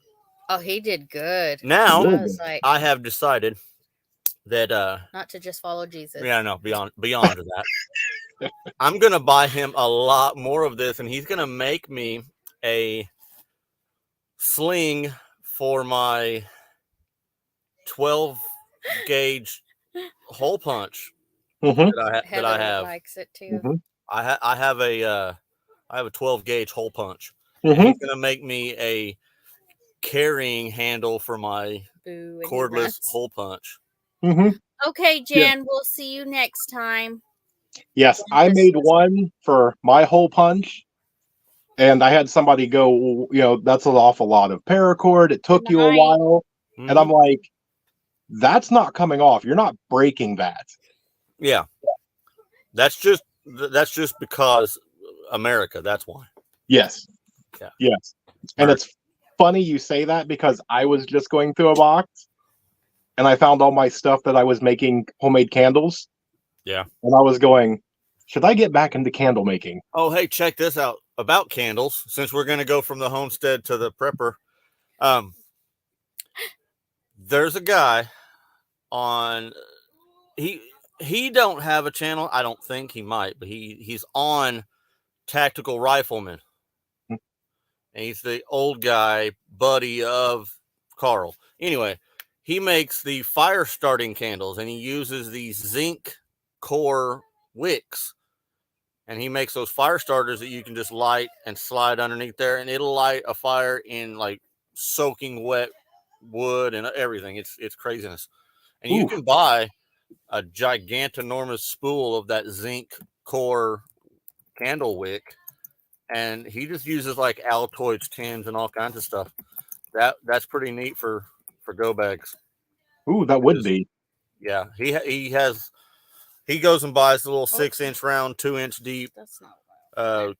Oh, he did good. Now I was like, I have decided that not to just follow Jesus. yeah, no, beyond that. I'm gonna buy him a lot more of this, and he's gonna make me a sling for my 12 gauge hole punch Mm-hmm. that I have. Likes it too. Mm-hmm. I have a 12 gauge hole punch. Mm-hmm. He's gonna make me a carrying handle for my Boo, and he cordless runs. hole punch. Mm-hmm. Okay, Jen, we'll see you next time. Yes, I made one for my hole punch, and I had somebody go, that's an awful lot of paracord. It took you a Right. while. And I'm like, that's not coming off. You're not breaking that. Yeah. That's just because America. That's why. Yes. Yeah. Yes. And it's funny you say that because I was just going through a box and I found all my stuff that I was making homemade candles. Yeah. And I was going, should I get back into candle making? Oh, hey, check this out about candles. Since we're going to go from the homestead to the prepper, there's a guy on. He don't have a channel. I don't think he might, but he's on Tactical Rifleman, and he's the old guy buddy of Carl. Anyway, he makes the fire starting candles, and he uses these zinc core wicks. And he makes those fire starters that you can just light and slide underneath there, and it'll light a fire in like soaking wet wood and everything. It's craziness. And you can buy a gigantinormous spool of that zinc core candle wick, and he just uses like Altoids tins and all kinds of stuff. That's pretty neat for go bags. Ooh, that would be. Yeah, he goes and buys the little 6-inch round, 2-inch deep That's not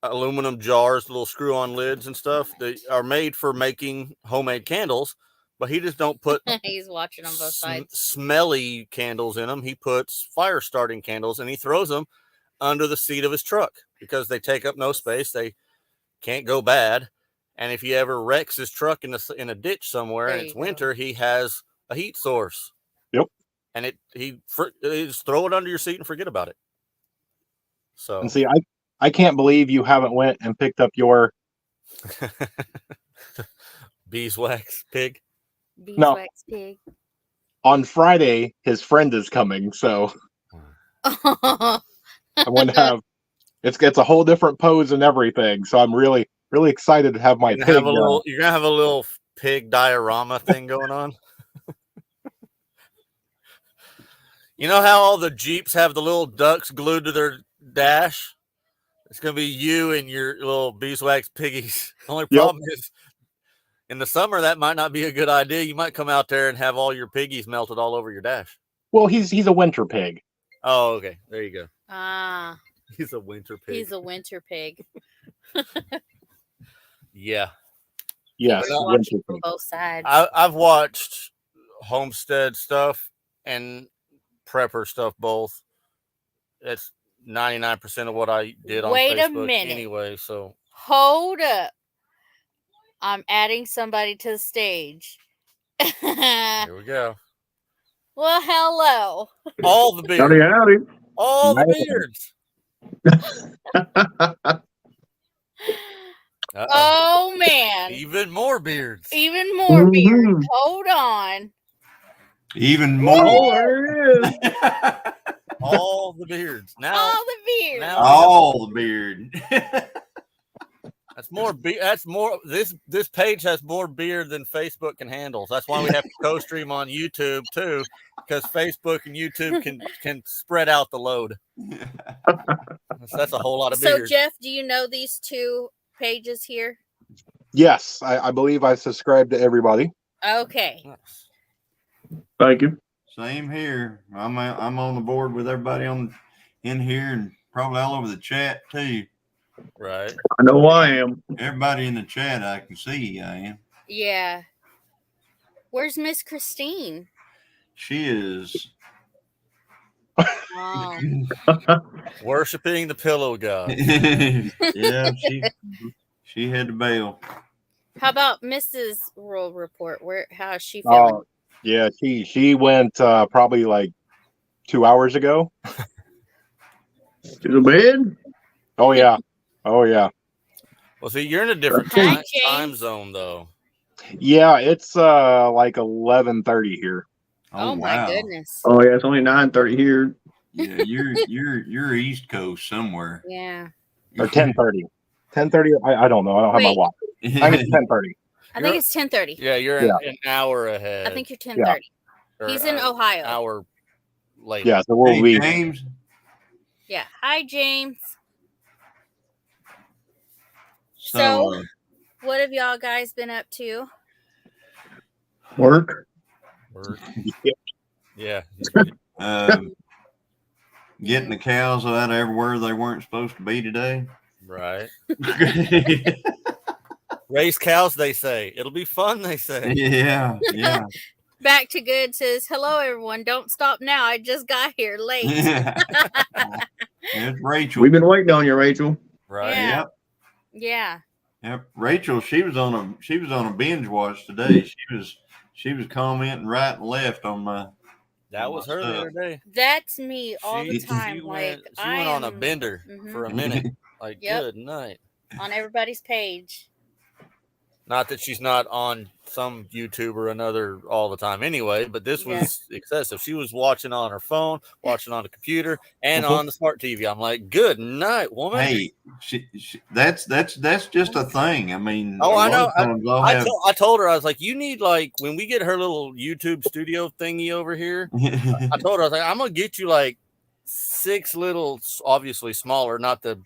aluminum jars, little screw-on lids and stuff that are made for making homemade candles, but he just don't put He's watching on both sides. smelly candles in them. He puts fire starting candles, and he throws them under the seat of his truck because they take up no space. They can't go bad. And if he ever wrecks his truck in a ditch somewhere and it's winter, he has a heat source. Yep. And he just throw it under your seat and forget about it. So And see, I can't believe you haven't went and picked up your beeswax pig. Beeswax pig. On Friday, his friend is coming, so I want to have it's a whole different pose and everything. So I'm really excited to have my You're pig. gonna have a little pig diorama thing going on. You know how all the Jeeps have the little ducks glued to their dash? It's gonna be you and your little beeswax piggies. Only problem is, in the summer, that might not be a good idea. You might come out there and have all your piggies melted all over your dash. Well, he's a winter pig. Oh, okay. There you go. Ah, He's a winter pig. he's a winter pig. Yeah. Yes, He's watching from both sides. I've watched homestead stuff and prepper stuff both. It's 99% of what I did on Wait a Facebook minute. anyway. So Hold up. I'm adding somebody to the stage. here we go. Well, hello. All the beards. Howdy, howdy. All the beards. Oh man. Even more beards. Even more Mhm. beards. Hold on. Even more. Oh, there it is. All the beards. Now All the beards. now- All the beard. That's more. That's more. This page has more beer than Facebook can handle. That's why we have to co-stream on YouTube too, because Facebook and YouTube can spread out the load. That's a whole lot of beer. So Jeff, do you know these two pages here? Yes, I believe I subscribe to everybody. Okay. Thank you. Same here. I'm on the board with everybody in here and probably all over the chat too. Right. I know I am. Everybody in the chat, I can see I am. Yeah. Where's Miss Christine? She is Oh. Worshiping the pillow god. yeah, she had to bail. How about Mrs. Rural Report? How is she feeling? Yeah, she went probably like 2 hours ago. To the bed? Oh yeah. Oh yeah. Well, see, you're in a different Hi, time James. zone though. Yeah, it's like 11:30 here. Oh my goodness. Oh yeah, it's only 9:30 here. Yeah, you're East Coast somewhere. Yeah. Or 10:30. 10:30. I don't know. I don't have my Wait. watch. I think it's 10:30. I think it's 10:30. Yeah, you're an hour ahead. I think you're 10:30. Or He's in Ohio. Hour later. Yeah, so we'll Hey, leave. James. Yeah. Hi, James. So, So, what have y'all guys been up to? Work. Yeah. getting the cows out everywhere they weren't supposed to be today. Right. Raise cows, they say. It'll be fun, they say. Yeah. Back to Good says, hello, everyone. Don't stop now. I just got here late. It's Rachel. We've been waiting on you, Rachel. Right. Yeah. Yep. Yeah. Rachel, she was on a binge watch today. She was commenting right and left on my. That was her the other day. That's me all the time. She like went on a bender for a minute. Like, Yep. good night. On everybody's page. Not that she's not on some YouTube or another all the time anyway, but this was excessive. She was watching on her phone, watching on the computer, and on the smart TV. I'm like, good night, woman. Hey, that's just a thing. I mean, Oh, I know. I I told her, I was like, you need, like, when we get her little YouTube studio thingy over here, I told her, I was like, I'm going to get you like 6 little, obviously smaller, not the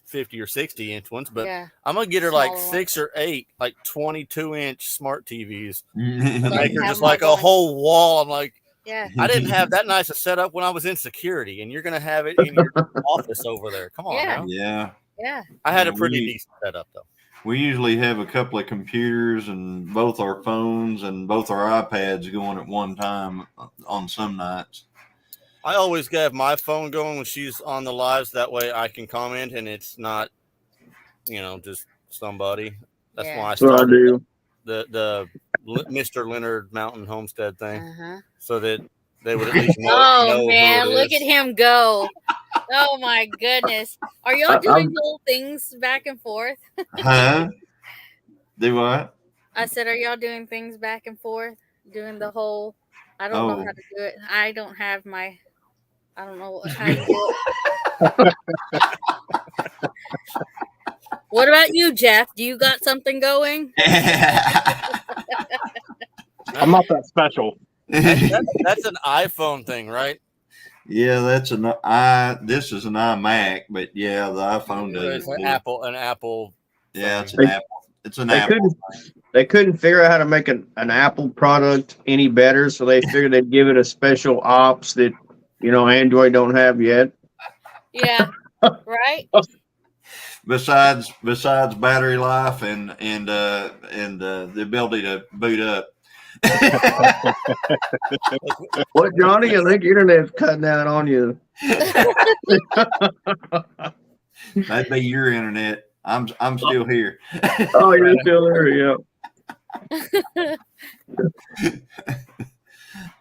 50 or 60 inch ones, but I'm going to get her like 6 or 8, like 22-inch smart TVs and make her just like a whole wall. I'm like, I didn't have that nice a setup when I was in security, and you're going to have it in your office over there. Come on now. Yeah. I had a pretty decent setup, though. We usually have a couple of computers and both our phones and both our iPads going at one time on some nights. I always have my phone going when she's on the lives. That way I can comment and it's not, just somebody. That's why I started the Mr. Leonard Mountain Homestead thing, so that they would at least know. Oh, man, look at him go. Oh, my goodness. Are y'all doing little things back and forth? Huh? Do what? I said, are y'all doing things back and forth? Doing the whole, I don't know how to do it. I don't know how to do it. What about you, Jeff? Do you got something going? I'm not that special. That's an iPhone thing, right? Yeah, this is an iMac, but yeah, the iPhone does. It's an Apple. Yeah, it's an Apple. It's an Apple. They couldn't figure out how to make an Apple product any better, so they figured they'd give it a special ops that Android don't have yet. Yeah, right. Besides battery life and the ability to boot up. What, Johnny? I think internet's cutting out on you. That'd be your internet. I'm still here. Oh, you're still there, yeah.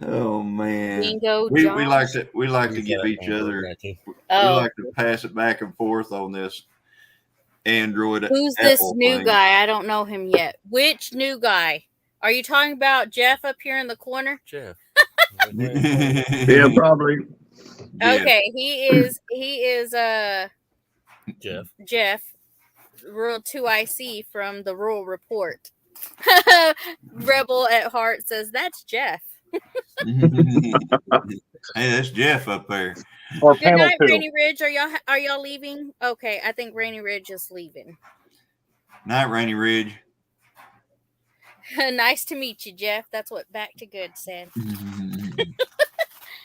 Oh man, Bingo, we like to give each other. We like to pass it back and forth on this Android. Who's Apple this new thing. guy? I don't know him yet. Which new guy? Are you talking about Jeff up here in the corner? Jeff. Yeah, probably. Okay, he is Jeff. Jeff. Rural 2IC from the Rural Report. Rebel at Heart says that's Jeff. Hey, that's Jeff up there. Or Good panel night, 2. Rainy Ridge. Are y'all leaving? Okay, I think Rainy Ridge is leaving. Night, Rainy Ridge. Nice to meet you, Jeff. That's what Back to Good said.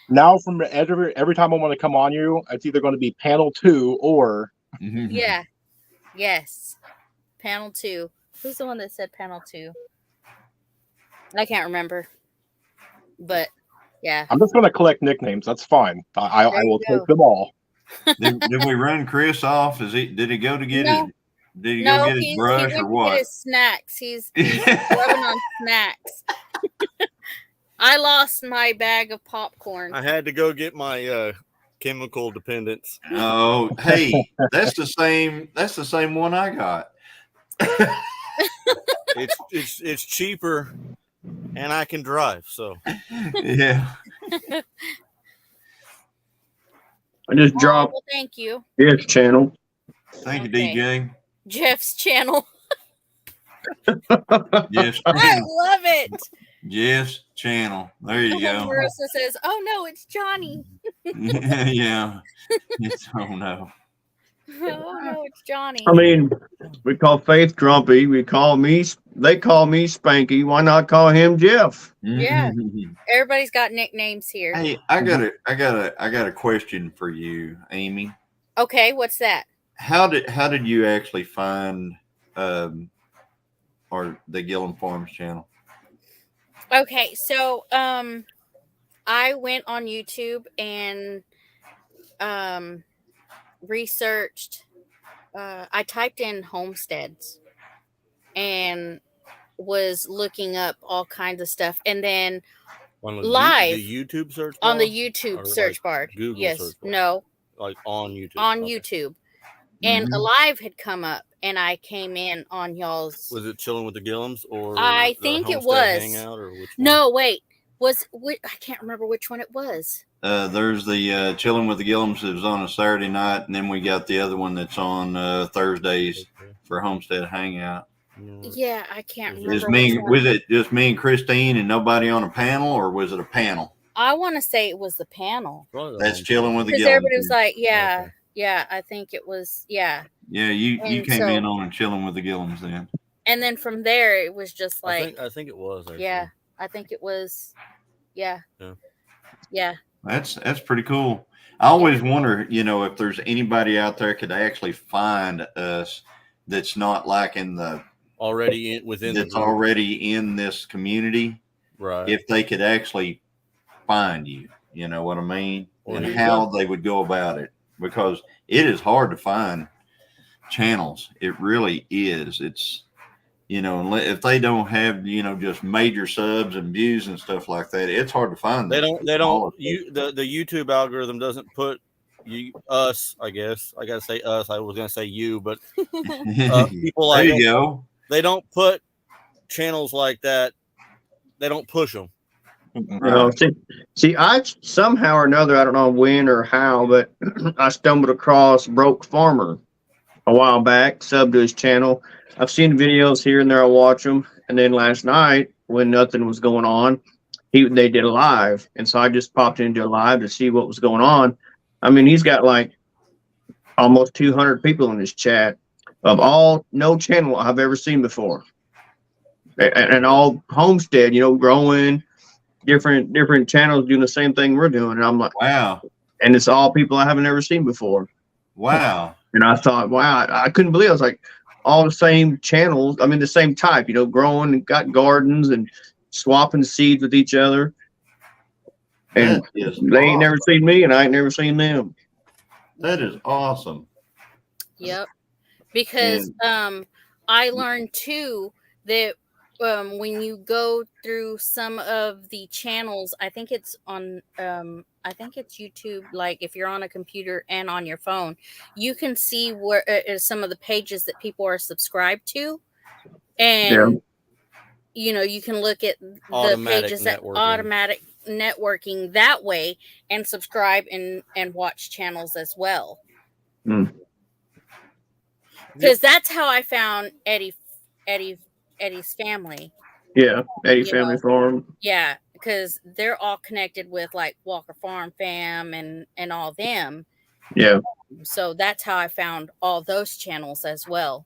Now, from every time I want to come on you, it's either going to be panel 2 or. Yeah. Yes. Panel 2. Who's the one that said panel 2? I can't remember. But yeah. I'm just going to collect nicknames. That's fine. I will go. take them all. Did we run Chris off? Did he go to get No. his? Did he go get his brush he went or to what? get his snacks. He's rubbing on snacks. I lost my bag of popcorn. I had to go get my chemical dependence. Oh, hey, that's the same one I got. It's cheaper, and I can drive. So Yeah. I just dropped Well, thank you. his channel. Thank you, Okay. DJ. Jeff's channel. Jeff's I channel. love it. Jeff's channel. There you go. Marissa says, "Oh no, it's Johnny." Yeah. Oh no. Oh no, it's Johnny. I mean, we call Faith Grumpy. They call me Spanky. Why not call him Jeff? Yeah. Everybody's got nicknames here. Hey, I got a question for you, Amy. Okay, what's that? How did you actually find or the Gillum Farms channel? Okay, so I went on YouTube and researched. I typed in homesteads and was looking up all kinds of stuff, and then on live the YouTube search on the bar? YouTube Or search like bar. Google Yes, search bar? no, Like on YouTube. on Okay. YouTube, and Mhm. Alive had come up, and I came in on y'all's. Was it Chilling with the Gillums or I the think it Homestead was. Hangout or which one? No, wait. I can't remember which one it was. There's the Chilling with the Gillums that was on a Saturday night, and then we got the other one that's on Thursdays for Homestead Hangout. Yeah, I can't remember. Is me? which one. Was it just me and Christine and nobody on a panel, or was it a panel? I want to say it was the panel Probably the That's Homestead. Chilling with the because Gillums. everybody was like, "Yeah, Okay. yeah." I think it was, yeah. Yeah, you And came so- in on a Chilling with the Gillums then. And then from there, it was just like, I think it was. Actually. yeah, I think it was, yeah, Yeah. yeah. That's pretty cool. I always wonder, if there's anybody out there could actually find us that's not like in the Already within that's the group. already in this community. Right. If they could actually find you, you know what I mean, Or and you how they would go about it, because it is hard to find channels. It really is. It's if they don't have just major subs and views and stuff like that, it's hard to find. They them. don't the YouTube algorithm doesn't put us, I guess. I gotta say us. I was gonna say you, but people like there you go. They don't put channels like that. They don't push them. You know, see, I somehow or another, I don't know when or how, but I stumbled across Broke Farmer a while back, subbed to his channel. I've seen videos here and there. I watch them, and then last night when nothing was going on, they did a live, and so I just popped into a live to see what was going on. I mean, he's got like almost 200 people in his chat of no channel I've ever seen before, and all homestead, growing. Different channels doing the same thing we're doing, and I'm like, Wow. And it's all people I haven't ever seen before. Wow. And I thought, wow, I couldn't believe it. I was like, all the same channels. I mean, the same type, growing and got gardens and swapping seeds with each other. And That is they ain't awesome. never seen me, and I ain't never seen them. That is awesome. Yep. Because I learned too that when you go through some of the channels, I think it's on I think it's YouTube, like if you're on a computer and on your phone, you can see where some of the pages that people are subscribed to, and you can look at the Automatic pages that networking. automatic networking that way and subscribe and watch channels as well. because that's how I found Eddie's family. Yeah, Eddie You Family know. Farm. Yeah, because they're all connected with like Walker Farm Fam and all them. Yeah. So that's how I found all those channels as well.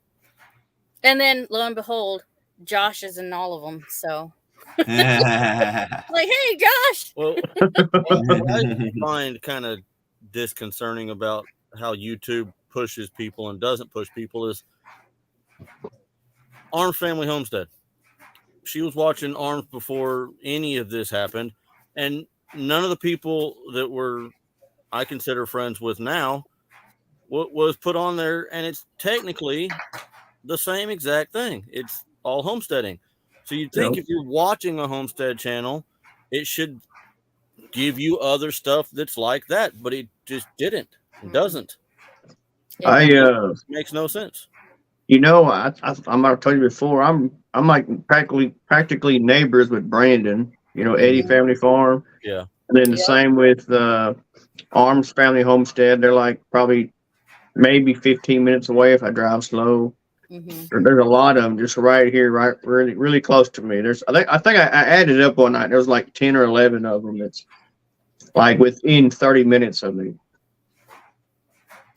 And then lo and behold, Josh is in all of them. So like, hey, Josh. Well, what I find kind of disconcerting about how YouTube pushes people and doesn't push people is Arms Family Homestead. She was watching Arms before any of this happened, and none of the people that I consider friends with now was put on there, and it's technically the same exact thing. It's all homesteading. So you'd think if you're watching a homestead channel, it should give you other stuff that's like that, but it just didn't. It doesn't. It makes no sense. You know, I might have told you before. I'm like practically neighbors with Brandon. You know, Eddie Family Farm. Yeah. And then the same with Arms Family Homestead. They're like probably maybe 15 minutes away if I drive slow. Mm-hmm. There's a lot of them just right here, right, really close to me. I think I added up one night. There was like 10 or 11 of them. That's like within 30 minutes of me.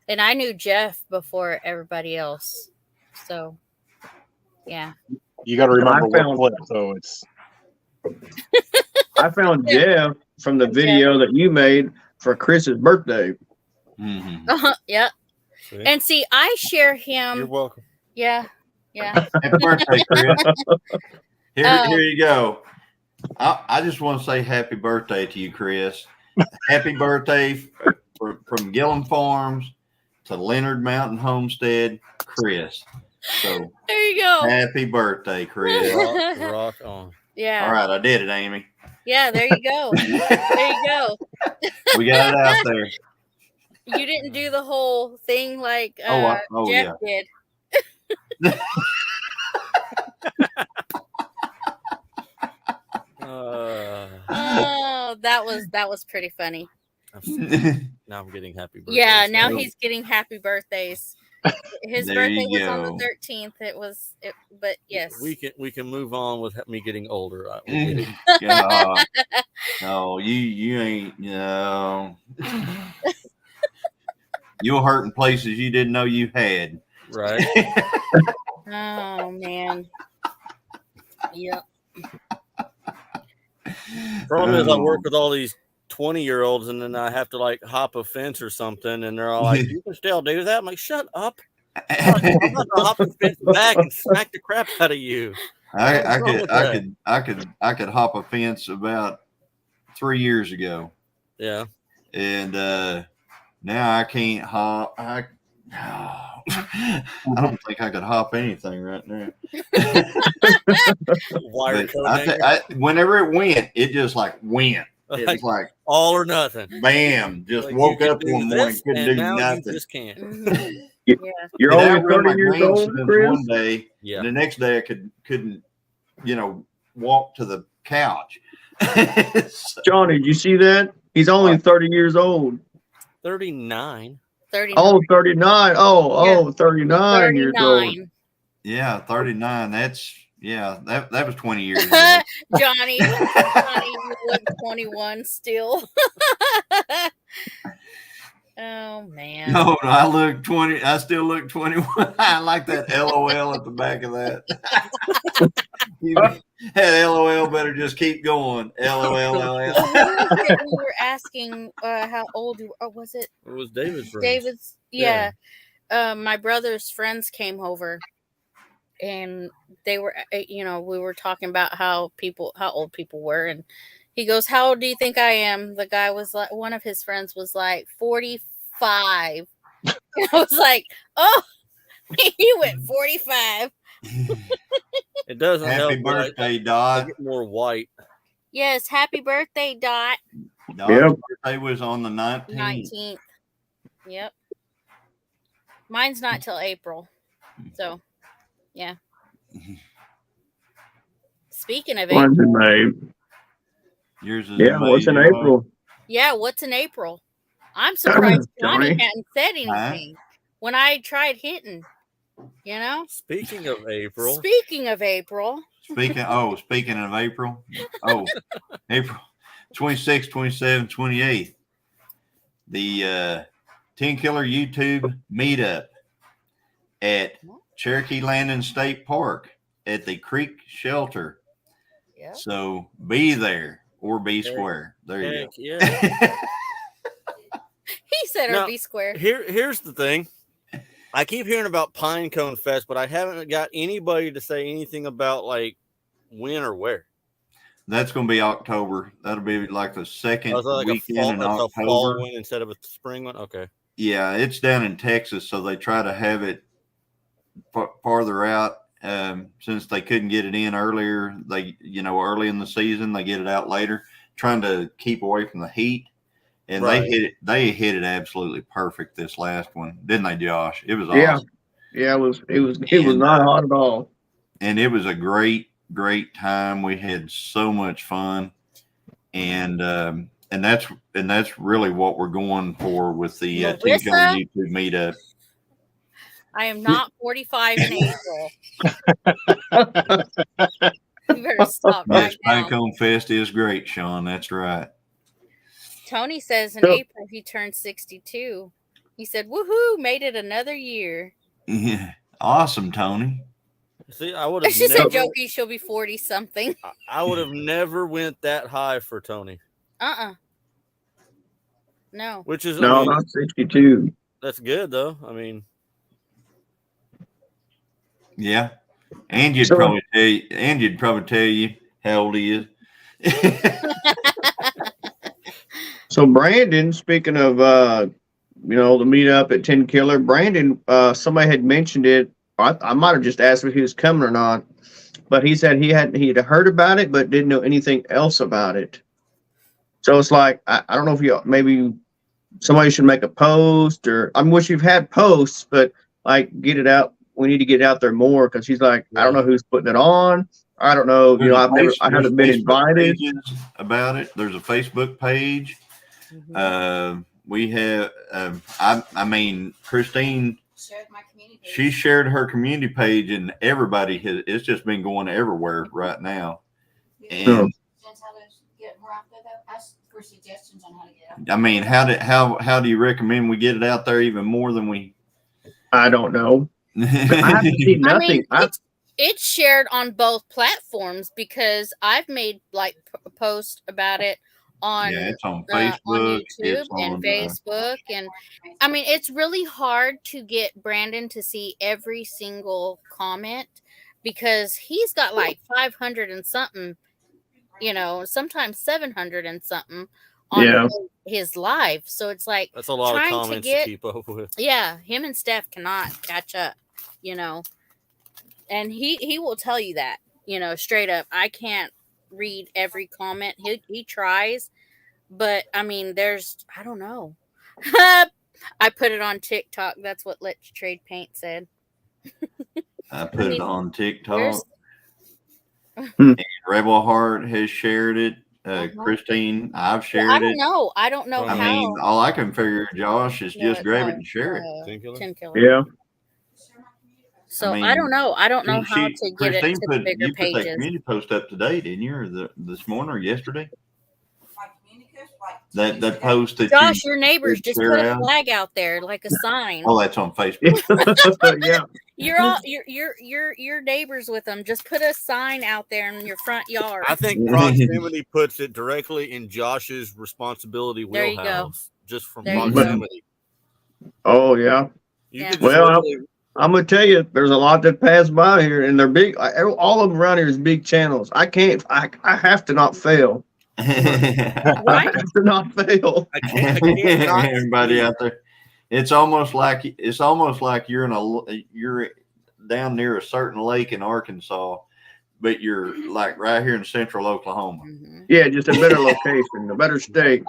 And I knew Jeff before everybody else. So, yeah. You got to remember what flip, so it's. I found Jeff from the video that you made for Chris's birthday. Mm-hmm. Yep. See? And see, I share him. You're welcome. Yeah. Yeah. Happy birthday, Chris. Here you go. I just want to say happy birthday to you, Chris. Happy birthday from Gillum Farms to Leonard Mountain Homestead, Chris. So there you go. Happy birthday, Chris. Rock on. Yeah. All right, I did it, Amy. Yeah, there you go. There you go. We got it out there. You didn't do the whole thing like Jeff yeah. did. Oh, that was pretty funny. Now I'm getting happy birthdays. Yeah, now he's getting happy birthdays. His There birthday you was on the go. 13th. But yes. We can move on with me getting older. No, you ain't. No, you're hurting places you didn't know you had. Right. Oh man. Yep. Problem is, I work with all these 20-year-olds, and then I have to like hop a fence or something, and they're all like, "You can still do that." I'm like, "Shut up! I'm not gonna hop the fence back and smack the crap out of you." I could hop a fence about 3 years ago. Yeah. And now I can't hop. I don't think I could hop anything right now. Whenever it went, it just like went. It was like all or nothing. Bam! Just like woke up one morning, couldn't do nothing. You just can't. You're only 30 years old, Chris? One day, yeah. And the next day I couldn't, walk to the couch. Johnny, did you see that? He's only 30 years old. 39. 39. Oh, 39. Oh, 39 years old. Yeah, 39. That was 20 years ago. Johnny, you look 21 still. Oh man. No, I look 20. I still look 21. I like that LOL at the back of that. That LOL better just keep going. LOL. We were asking how old you are. Was it? It was David's friends. David's. Yeah. My brother's friends came over, and they were, we were talking about how old people were, and he goes, "How old do you think I am?" The guy was like, one of his friends was like 45. I was like, "Oh, you went 45." It doesn't help. Happy birthday, Dot. Get more white. Yes, happy birthday, Dot. Dot's birthday was on the 19th. 19th. Yep. Mine's not till April. So, yeah. Speaking of April. Mine's in May. Yours is what's in April? Yeah, what's in April? I'm surprised Johnny Johnny. hadn't said anything when I tried hitting. You know? Speaking of April. Speaking of April. Speaking of April. Oh, April 26th, 27th, 28th. The 10 Killer YouTube meetup at Cherokee Landing State Park at the Creek Shelter. Yep. So be there or be square. There you go. Yeah. He said Now, or be square. Here's the thing. I keep hearing about Pinecone Fest, but I haven't got anybody to say anything about like when or where. That's going to be October. That'll be like the second weekend in a October. fall one instead of a spring one. Okay. Yeah, it's down in Texas, so they try to have it farther out. Since they couldn't get it in earlier, early in the season, they get it out later, trying to keep away from the heat. And Right. they hit it absolutely perfect this last one, didn't they, Josh? It was awesome. Yeah, it was not hot at all. And it was a great time. We had so much fun. And that's really what we're going for with the 10 Killer YouTube meetup. I am not 45 in April. You better stop right now. Pinecone Fest is great, Sean. That's right. Tony says in April he turned 62. He said, "Woohoo! Made it another year." Yeah, awesome, Tony. See, I would have. She said, "Jokey, she'll be 40 something." I would have never went that high for Tony. No. Which is not 62. That's good though. I mean, yeah, and you'd probably tell you how old he is. So Brandon, speaking of the meetup at 10 Killer, Brandon, somebody had mentioned it. I might have just asked if he was coming or not, but he said he had heard about it but didn't know anything else about it. So it's like I don't know if maybe somebody should make a post, or I wish you've had posts, but like get it out. We need to get it out there more, because he's like, I don't know who's putting it on. I don't know. I haven't been invited about it. There's a Facebook page. Mm-hmm. We have. Christine. She shared her community page, and everybody has. It's just been going everywhere right now. And for suggestions on how to get out. I mean, how do you recommend we get it out there even more than we? I don't know. I haven't seen nothing. It's shared on both platforms, because I've made like a post about it on, it's on Facebook, on YouTube and Facebook, and I mean it's really hard to get Brandon to see every single comment, because he's got like 500 and something, sometimes 700 and something on his live. So it's like that's a lot of comments to keep up with. Yeah, him and Steph cannot catch up, and he will tell you that, straight up. I can't read every comment. He tries, but I mean, I don't know. I put it on TikTok. That's what Let's Trade Paint said. I put it on TikTok. And Rebel Heart has shared it. Christine, I've shared it. I don't know how. I mean, all I can figure, Josh, is just grab it and share it. 10 Killer. Yeah. So I don't know. I don't know how to get it to the bigger pages. Put that community post up today, didn't you? Or this morning or yesterday? That post that Josh, your neighbors just put a flag out there, like a sign. Oh, that's on Facebook. Yeah. You're neighbors with them. Just put a sign out there in your front yard. I think proximity puts it directly in Josh's responsibility wheelhouse. There you go. Just from proximity. Oh yeah. Well, I'm gonna tell you, there's a lot that pass by here, and they're big. All of them around here is big channels. I have to not fail. I have to not fail. I can't Everybody out there, it's almost like you're down near a certain lake in Arkansas, but you're like right here in central Oklahoma. Mm-hmm. Yeah, just a better location, a better state.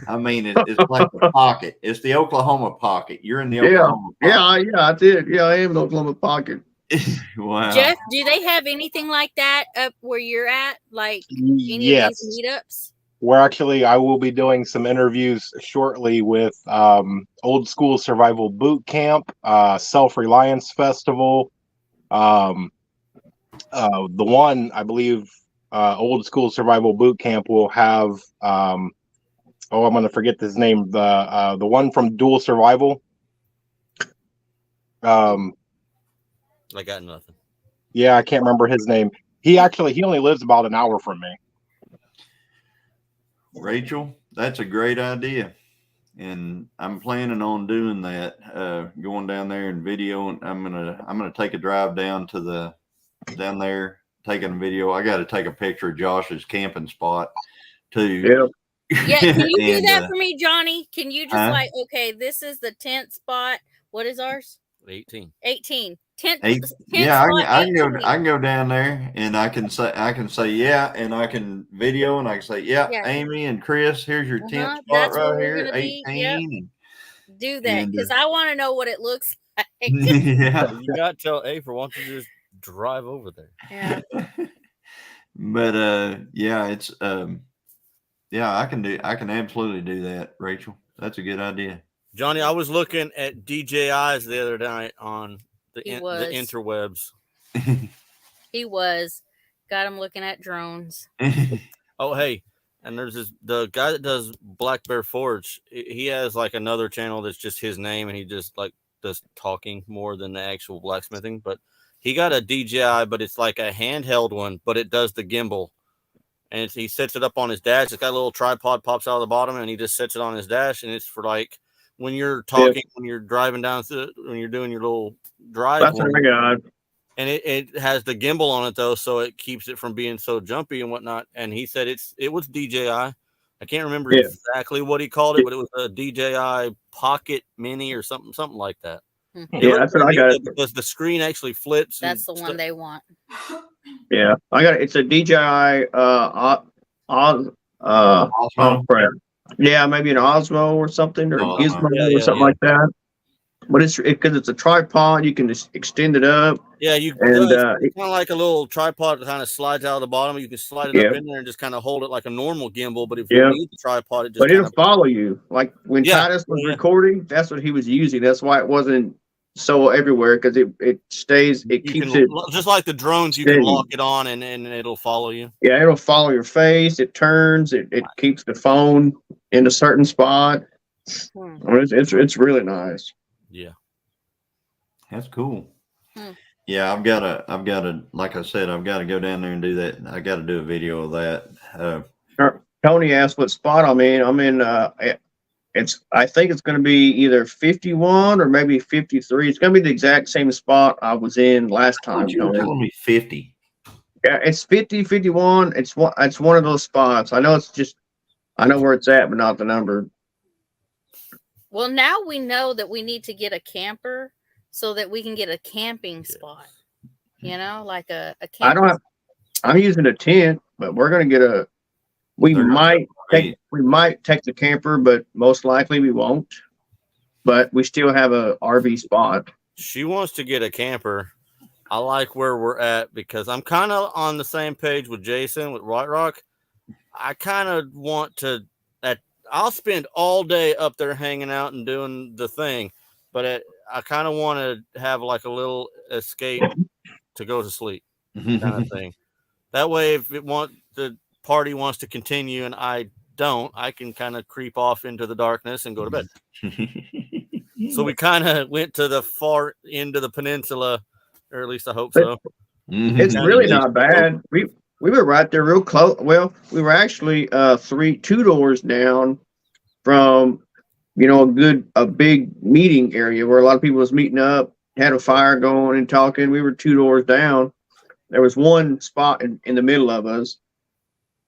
I mean, it's like the pocket. It's the Oklahoma pocket. You're in the Oklahoma pocket. Yeah, I did. Yeah, I am in the Oklahoma pocket. Wow. Jeff, do they have anything like that up where you're at? Like any of these meetups? where actually I will be doing some interviews shortly with Old School Survival Boot Camp, Self-Reliance Festival. The one, I believe, Old School Survival Boot Camp will have, I'm going to forget his name, the one from Dual Survival. I got nothing. Yeah, I can't remember his name. He only lives about an hour from me. Rachel, that's a great idea. And I'm planning on doing that, going down there and videoing. I'm gonna take a drive down there, taking a video. I got to take a picture of Josh's camping spot too. Yeah, can you do that for me, Johnny? Can you just okay, this is the tent spot. What is ours? 18. 10. Yeah, I can go down there and I can say yeah, and I can video and I can say yeah. Amy and Chris, here's your tent spot right here, 18. Yep. Do that because I want to know what it looks like. Yeah, you got to tell April, why don't you just drive over there? Yeah. But yeah, it's yeah, I can absolutely do that, Rachel. That's a good idea. Johnny, I was looking at DJI's the other night on the interwebs. He got him looking at drones. Oh, hey, and there's the guy that does Black Bear Forge. He has like another channel that's just his name, and he just like does talking more than the actual blacksmithing. But he got a DJI, but it's like a handheld one, but it does the gimbal, and he sets it up on his dash. It's got a little tripod pops out of the bottom, and he just sets it on his dash, and it's for like when you're talking, when you're driving down when you're doing your little drive. That's what I got. And it has the gimbal on it though, so it keeps it from being so jumpy and whatnot. And he said it was DJI. I can't remember exactly what he called it, but it was a DJI Pocket Mini or something like that. Yeah, that's what I got. Because the screen actually flips. That's the one they want. Yeah, I got it. It's a DJI yeah, maybe an Osmo or something, or Gizmo or something like that. But it's because it's a tripod, you can just extend it up. Yeah, it's kind of like a little tripod that kind of slides out of the bottom. You can slide it up in there and just kind of hold it like a normal gimbal. But if you need the tripod, it just it'll follow you. Like when Titus was recording, that's what he was using. That's why it wasn't so everywhere, because it stays. It keeps it just like the drones. You can lock it on and it'll follow you. Yeah, it'll follow your face. It turns. It keeps the phone in a certain spot. It's really nice. Yeah, that's cool. Yeah, I've got to, like I said, I've got to go down there and do that. I got to do a video of that. Tony asked what spot I'm in. I'm in. I think it's going to be either 51 or maybe 53. It's going to be the exact same spot I was in last time. You were telling me 50. Yeah, it's 50, 51. It's one of those spots. I know where it's at, but not the number. Well, now we know that we need to get a camper so that we can get a camping spot. You know, like a camper. I'm using a tent, but we're going to get we might take the camper, but most likely we won't. But we still have a RV spot. She wants to get a camper. I like where we're at because I'm kind of on the same page with Jason with White Rock. I kind of want to. I'll spend all day up there hanging out and doing the thing, but I kind of want to have like a little escape to go to sleep kind of thing. That way, if the party wants to continue and I don't, I can kind of creep off into the darkness and go to bed. So we kind of went to the far end of the peninsula, or at least I hope so. It's really not bad. We were right there real close. Well, we were actually 2 doors down from, a big meeting area where a lot of people was meeting up, had a fire going and talking. We were 2 doors down. There was one spot in the middle of us,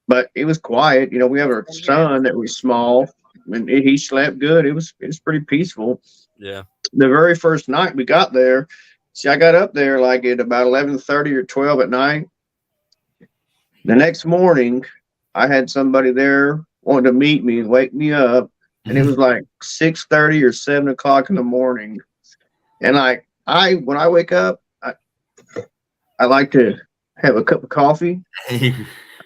but it was quiet. We have our son that was small, and he slept good. It was pretty peaceful. Yeah. The very first night we got there, I got up there like at about 11:30 or 12 at night. The next morning, I had somebody there wanting to meet me and wake me up, and it was like 6:30 or 7 o'clock in the morning. And when I wake up, I like to have a cup of coffee.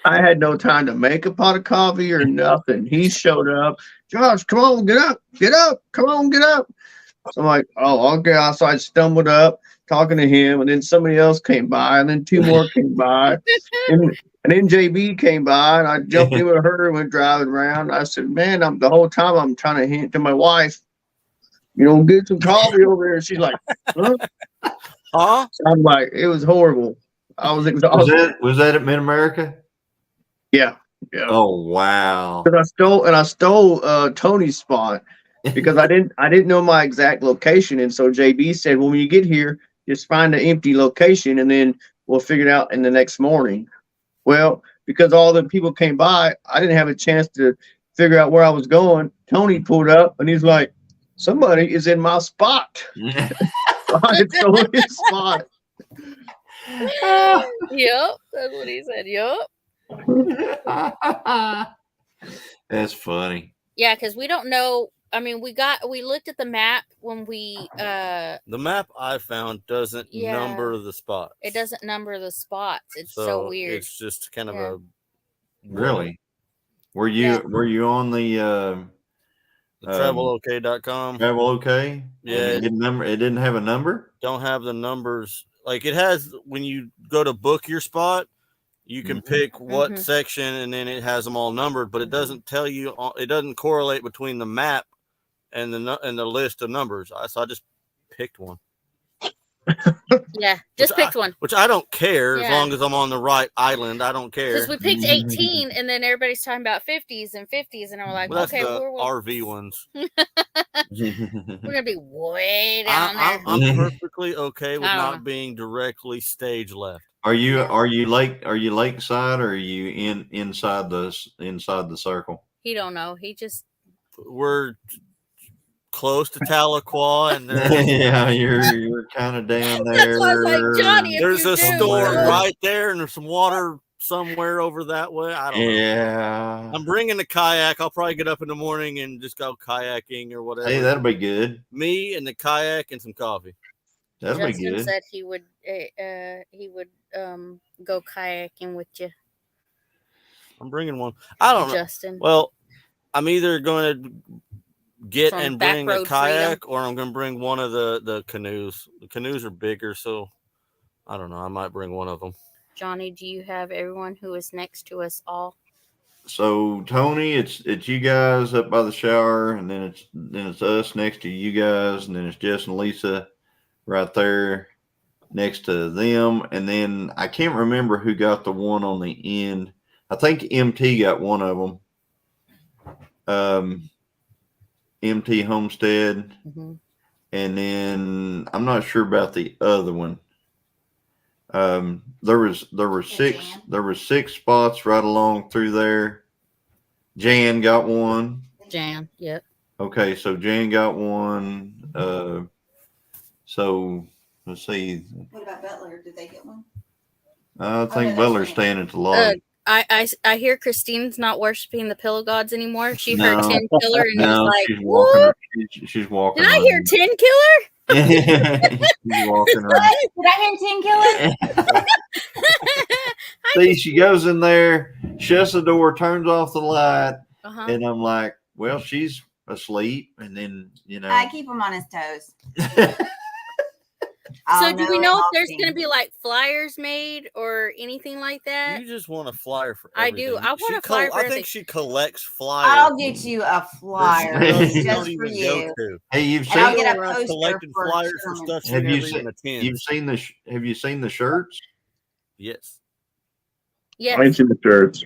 I had no time to make a pot of coffee or nothing. He showed up. Josh, come on, get up, come on, get up. So I'm like, oh, okay. So I stumbled up talking to him, and then somebody else came by, and then two more came by, and then JB came by, and I jumped in with her and went driving around. I said, man, the whole time I'm trying to hint to my wife, get some coffee over here. She's like, huh? Huh? So I'm like, it was horrible. I was exhausted. Was that at Mid America? Yeah. Oh wow! Because I stole Tony's spot because I didn't know my exact location, and so JB said, well, when you get here, just find an empty location, and then we'll figure it out in the next morning. Well, because all the people came by, I didn't have a chance to figure out where I was going. Tony pulled up, and he's like, somebody is in my spot. I stole his spot. Yep, that's what he said. Yep. That's funny. Yeah, because we don't know. I mean, we looked at the map when we the map I found doesn't number the spots. It doesn't number the spots. It's so weird. It's just kind of a really. Were you on the travelok.com? Travel OK? Yeah. It didn't have a number? Don't have the numbers. Like it has when you go to book your spot, you can pick what section, and then it has them all numbered, but it doesn't tell you. It doesn't correlate between the map and the list of numbers. So I just picked one. Yeah, just picked one. Which I don't care as long as I'm on the right island. I don't care. Because we picked 18, and then everybody's talking about 50s, and we're like, well, okay, we're RV ones. We're gonna be way down there. I'm perfectly okay with not being directly stage left. Are you lakeside, or are you inside the circle? He don't know. He just we're close to Tahlequah, and yeah, you're kind of down there. That's why I was like, Johnny, there's a store right there, and there's some water somewhere over that way. I don't know. Yeah, I'm bringing the kayak. I'll probably get up in the morning and just go kayaking or whatever. Hey, that'll be good. Me and the kayak and some coffee. That'll Justin be good. said he would go kayaking with you. I'm bringing one. I don't know. Justin. Well, I'm either going to get From and bring a kayak, freedom. or I'm going to bring one of the canoes. The canoes are bigger, so I don't know. I might bring one of them. Johnny, do you have everyone who is next to us all? So Tony, it's you guys up by the shower, and then it's us next to you guys, and then it's Jess and Lisa right there next to them, and then I can't remember who got the one on the end. I think MT got one of them. MT Homestead, and then I'm not sure about the other one. There were six spots right along through there. Jan got one. Jan, yep. Okay, so Jan got one. So let's see. What about Butler? Did they get one? I think Butler's staying at the lodge. I hear Christine's not worshiping the pillow gods anymore. She heard 10 killer and no, was like, she's walking. She's walking. Did I hear 10 killer? She's walking around. Did I hear 10 killer? See, she goes in there, shuts the door, turns off the light, and I'm like, well, she's asleep. And then, I keep him on his toes. So do we know if there's going to be like flyers made or anything like that? You just want a flyer for I everything. do. I want a flyer for I everything. think she collects flyers. I'll get you a flyer just for you. Hey, you've And I'll seen get a poster collecting for flyers for Sherman. stuff she have never you even attends. have you seen the shirts? Yes. Yes. I ain't seen the shirts.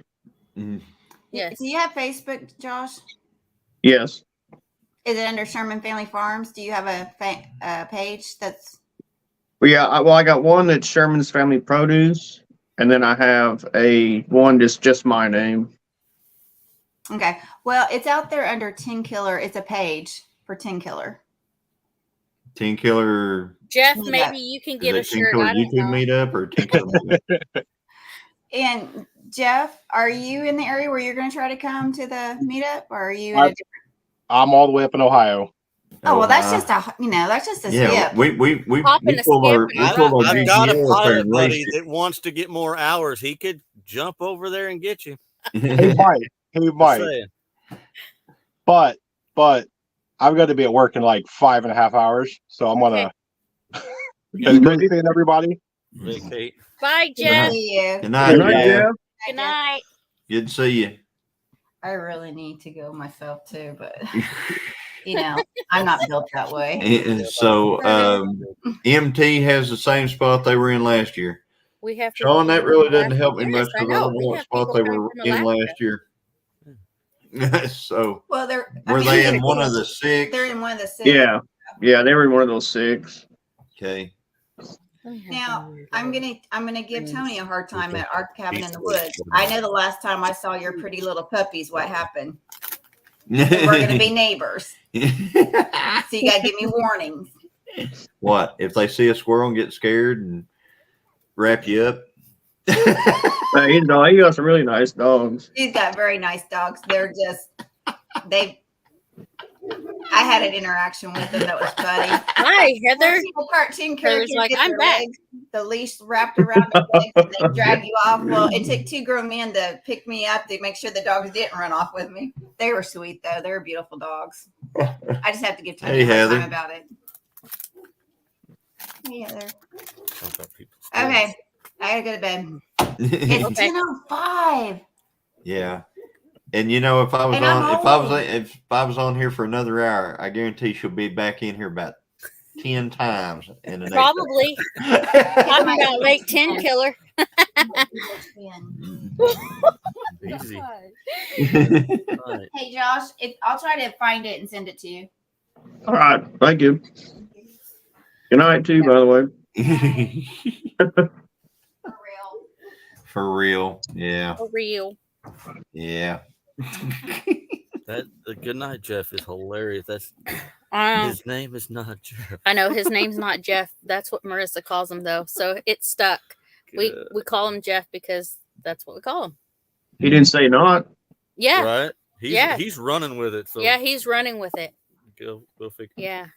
Yes. Do you have Facebook, Josh? Yes. Is it under Sherman Family Farms? Do you have a page that's? Well, yeah. I got one that's Sherman's Family Produce, and then I have one that's just my name. Okay. Well, it's out there under 10 Killer. It's a page for 10 Killer. 10 Killer. Jeff, Meetup. maybe you can get a 10 shirt. Killer I don't YouTube know. meetup or 10 Killer meetup? And Jeff, are you in the area where you're going to try to come to the meetup, or are you in a different? I'm all the way up in Ohio. Oh well, that's Ohio. just a Yeah, skip. we Hop in a pull our skip and we pull our I've got a GTO up there pilot and buddy race that wants to get more hours. He could jump over there and get you. He it. might. He Just might. saying. But I'm going to be at work in like 5.5 hours, so I'm gonna. It's good seeing everybody. Vacate. Bye, Good to Jeff. see you. Good night, Good night, Jeff. Jeff. Good night. Good to see you. I really need to go myself too, but I'm not built that way. And so MT has the same spot they were in last year. We have to. Sean, that really doesn't help me much Yes, I because I know. don't know We what have spot people they coming were from in Alaska. last year. So Well, were they in one of the 6? They're in one of the 6. Yeah. Yeah, they were in one of those 6. Okay. Now I'm gonna give Tony a hard time at our cabin in the woods. I know the last time I saw your pretty little puppies, what happened? We're gonna be neighbors, so you gotta give me warnings. What if they see a squirrel and get scared and wrap you up? He got some really nice dogs. He's got very nice dogs. They're just I had an interaction with them that was funny. Hi, Heather. Cartoon characters like, get I'm their back. legs, the leash wrapped around their legs, and they drag you off. Well, it took 2 grown men to pick me up to make sure the dogs didn't run off with me. They were sweet though. They were beautiful dogs. I just have to give Tony Hey, a hard Heather. time about it. Hey, Heather. Okay, I gotta go to bed. It's Okay. 10:05. Yeah. And if I was And I'm on, old. if I was on here for another hour, I guarantee she'll be back in here about 10 times in the next. Probably. Talking about Lake 10 killer. Easy. Right. Hey Josh, I'll try to find it and send it to you. All right. Thank you. Good night, too, by the way. For real. Yeah. For real. Yeah. That the good night, Jeff, is hilarious. That's Um, his name is not Jeff. I know his name's not Jeff. That's what Marissa calls him, though. So it's stuck. We call him Jeff because that's what we call him. He didn't say not. Yeah. Right? Yeah. He's running with it. So Yeah, he's running with it. go figure. Yeah.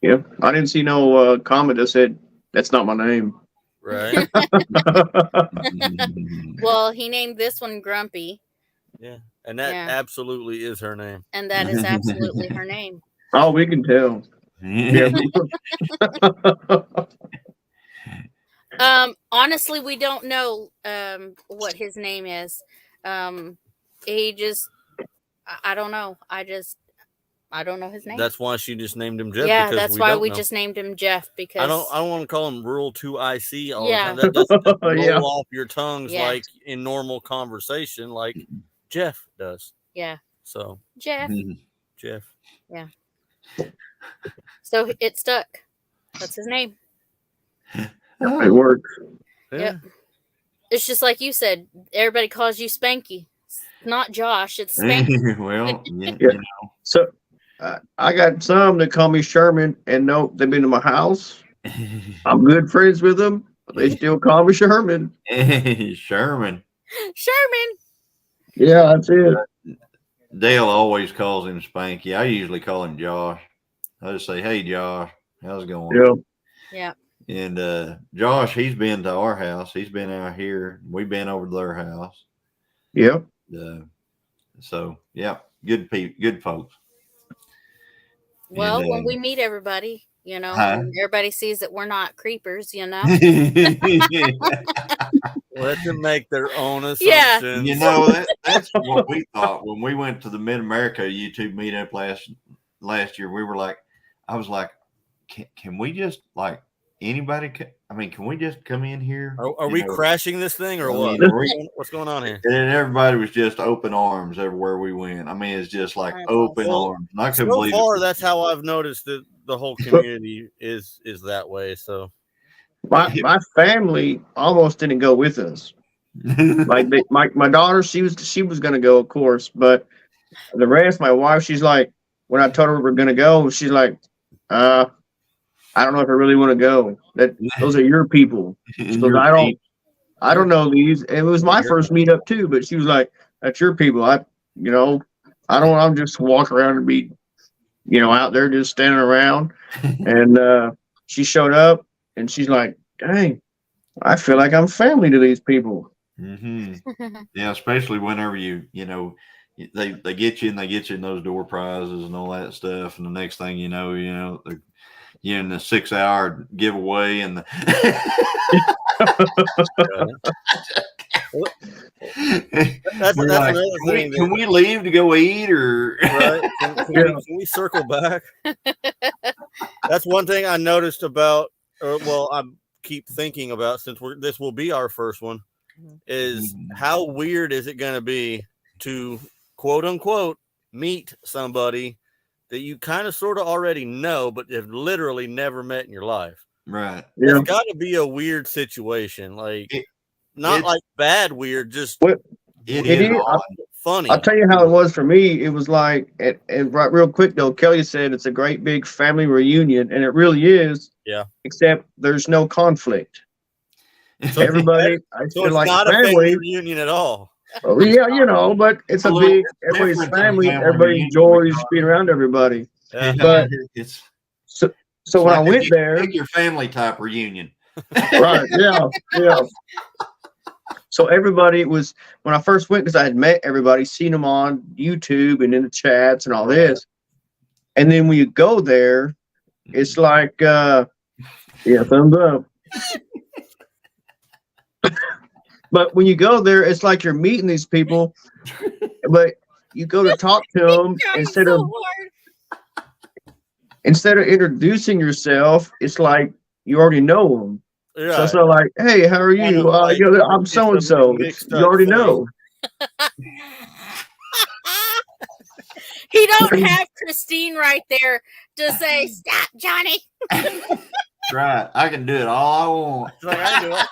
Yeah. I didn't see no comment that said, that's not my name. Right? Well, he named this one Grumpy, Yeah. And that Yeah. absolutely is her name. and that is absolutely her name. Oh, we can tell. Yeah. Honestly, we don't know what his name is. He just I don't know. I don't know his name. That's why she just named him Jeff. Yeah, because that's why don't we know. just named him Jeff because I don't want to call him Rural 2IC all Yeah. the time. That doesn't roll Yeah. off your tongues Yeah. like in normal conversation, like Jeff does. Yeah, So Jeff. Jeff. So it stuck. That's his name. It worked. Yeah. Yep. It's just like you said. Everybody calls you Spanky. It's not Josh. It's Spanky. Well, Yeah. So I got some that call me Sherman, and no, they've been to my house. I'm good friends with them. But they still call me Sherman. Sherman. Sherman. Yeah, that's it. Dale always calls him Spanky. I usually call him Josh. I just say, "Hey, Josh, how's it going?" Yeah. Yeah. And Josh, he's been to our house. He's been out here. We've been over to their house. Yep. So yeah, good folks. Well, And, when we meet everybody, Huh? everybody sees that we're not creepers, Let them make their own Yeah. assumptions. That's what we thought when we went to the Mid America YouTube meetup last year. We were like, I was like, can we just like anybody? Can we just come in here? Are we crashing this thing or I what? mean, What's going on here? And everybody was just open arms everywhere we went. I mean, it's just like open Well, arms. And I couldn't So believe far, it. that's how I've noticed that the whole community is that way. So My family almost didn't go with us. Like my daughter, she was gonna go, of course, but the rest, my wife, she's like, when I told her we were gonna go, she's like, I don't know if I really want to go. Those are your people. She goes, I don't know these. It was my first meetup too, but she was like, that's your people. I'm just walk around and be out there just standing around. And she showed up, and she's like, "Dang, I feel like I'm family to these people." Yeah, especially whenever they get you and they get you in those door prizes and all that stuff, and the next thing you know, you're in the 6-hour giveaway and the that's like, another thing. Can we leave to go eat or right? Can we circle back? That's one thing I noticed about, I keep thinking about, since this will be our first one, is how weird is it going to be to quote unquote meet somebody that you kind of sort of already know, but have literally never met in your life. Right. It's got to be a weird situation. Like, not like bad weird, just it is funny. I'll tell you how it was for me. It was like, and right real quick though, Kelly said it's a great big family reunion, and it really is. Yeah. Except there's no conflict. So everybody, I so feel it's like not a family reunion at all. Oh, yeah, but it's a big, everybody's family. Everybody enjoys being around everybody. Yeah. But it's so when I went there, your family type reunion. Right? Yeah. So everybody was, when I first went, because I had met everybody, seen them on YouTube and in the chats and all this, and then when you go there, it's like, thumbs up. But when you go there, it's like you're meeting these people, but you go to talk to them instead of introducing yourself, it's like you already know them. Yeah. So it's not like, "Hey, how are you? I'm so and so." You already know. He don't have Christine right there to say, "Stop, Johnny." That's right. I can do it all I want. Like, I do it.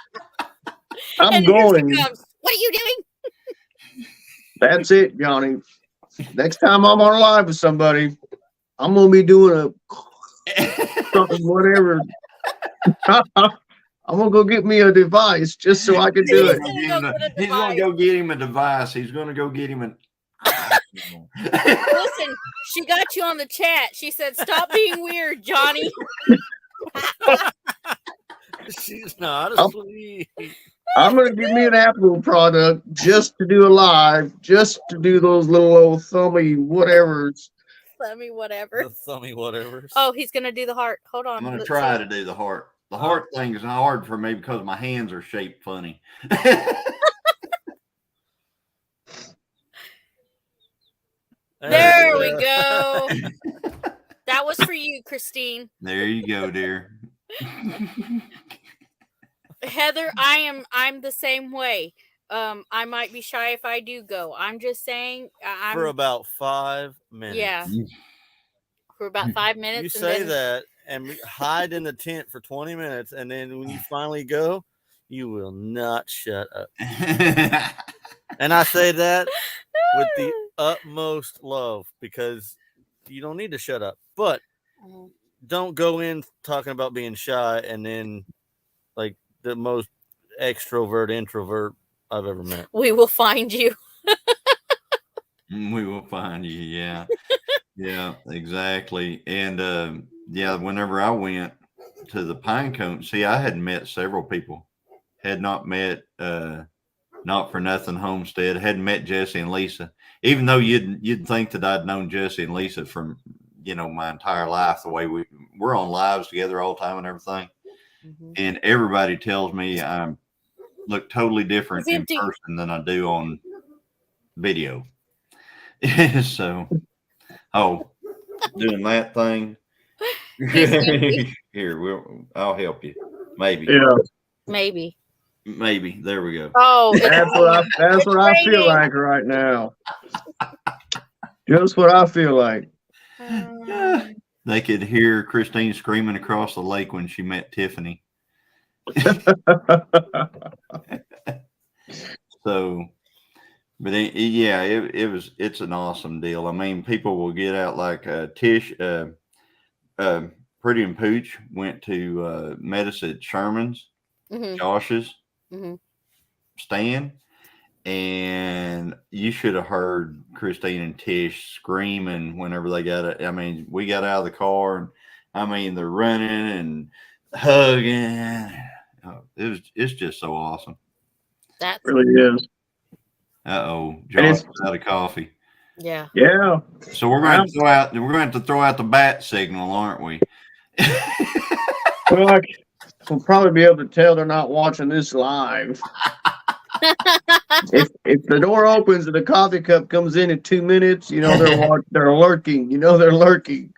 I'm going. What are you doing? That's it, Johnny. Next time I'm on live with somebody, I'm gonna be doing something, whatever. I'm gonna go get me a device just so I can do it. He's gonna go get him a device. He's gonna go get him a. Listen, she got you on the chat. She said, "Stop being weird, Johnny." She's not asleep. I'm gonna give me an Apple product just to do a live, just to do those little old thummy whatevers. Thummy whatever. The thummy whatever. Oh, he's gonna do the heart. Hold on. I'm gonna try to do the heart. The heart thing is hard for me because my hands are shaped funny. There we go. That was for you, Christine. There you go, dear. Heather, I'm the same way. I might be shy if I do go. I'm just saying. For about 5 minutes. Yeah. For about 5 minutes. You say that and hide in the tent for 20 minutes, and then when you finally go, you will not shut up. And I say that with the utmost love, because you don't need to shut up. But don't go in talking about being shy and then like the most extrovert introvert I've ever met. We will find you. We will find you. Yeah. Yeah, exactly. And whenever I went to the Pinecone, see, I had met several people. Had not met Not For Nothing Homestead. Hadn't met Jesse and Lisa. Even though you'd think that I'd known Jesse and Lisa from my entire life, the way we're on lives together all the time and everything. Mm-hmm. And everybody tells me I look totally different in person than I do on video. So, doing that thing. Here, I'll help you. Maybe. Yeah. Maybe. There we go. Oh, that's what I feel like right now. Just what I feel like. They could hear Christine screaming across the lake when she met Tiffany. So, but it's an awesome deal. I mean, people will get out like Tish, Pretty and Pooch went to Medicine at Sherman's, Josh's, Stan, And you should have heard Christine and Tish screaming whenever they got it. I mean, we got out of the car, and I mean, they're running and hugging. It's just so awesome. That really is. Josh is out of coffee. Yeah. Yeah. So we're going to throw out the bat signal, aren't we? Well, we'll probably be able to tell they're not watching this live. if the door opens and the coffee cup comes in 2 minutes, you know they're lurking. You know they're lurking.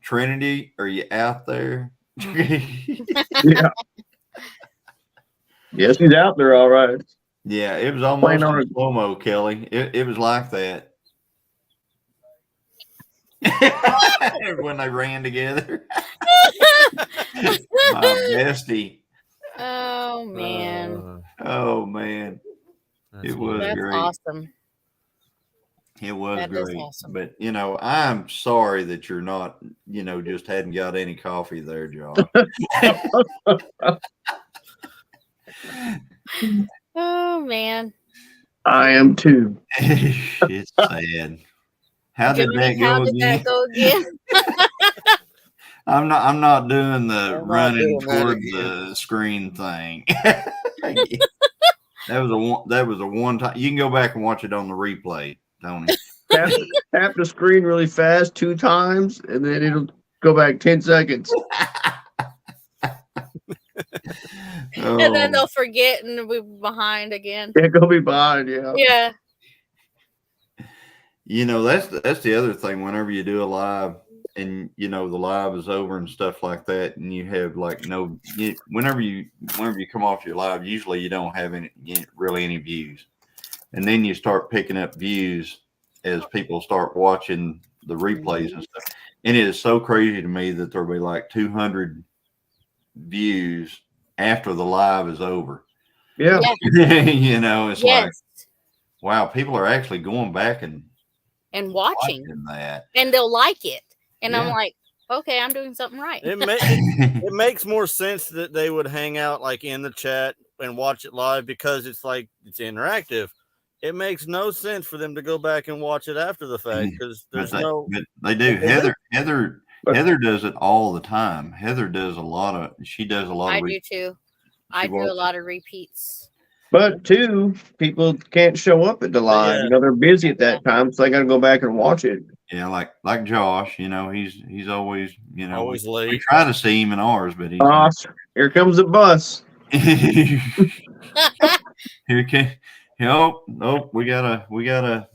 Trinity, are you out there? Yeah. Yes, he's out there, all right. Yeah, it was almost like slow-mo, Kelly. It was like that. When they ran together. My bestie. Oh man. Oh man. It was great. Awesome. It was great. Awesome. But I'm sorry that you're not, just hadn't got any coffee there, Josh. Oh man. I am too. It's sad. How did that go again? I'm not doing the running toward the screen thing. That was a one time. You can go back and watch it on the replay, Tony. Tap the screen really fast 2 times, and then it'll go back 10 seconds. And then they'll forget and we'll be behind again. Yeah, go be behind. Yeah. Yeah. That's the other thing. Whenever you do a live, and the live is over and stuff like that, and you have whenever you come off your live, usually you don't have really any views, and then you start picking up views as people start watching the replays and stuff. And it is so crazy to me that there'll be like 200 views after the live is over. Yeah. It's like, wow, people are actually going back and watching that, and they'll like it. And I'm like, okay, I'm doing something right. It makes more sense that they would hang out like in the chat and watch it live because it's interactive. It makes no sense for them to go back and watch it after the fact because there's but they do. Heather does it all the time. Heather does a lot of. She does a lot. I do too. I do a lot of repeats. But too, people can't show up at the live. They're busy at that time, so they got to go back and watch it. Yeah, like Josh. He's always always late. We try to see him in ours, but here comes the bus. Here came. Nope. We got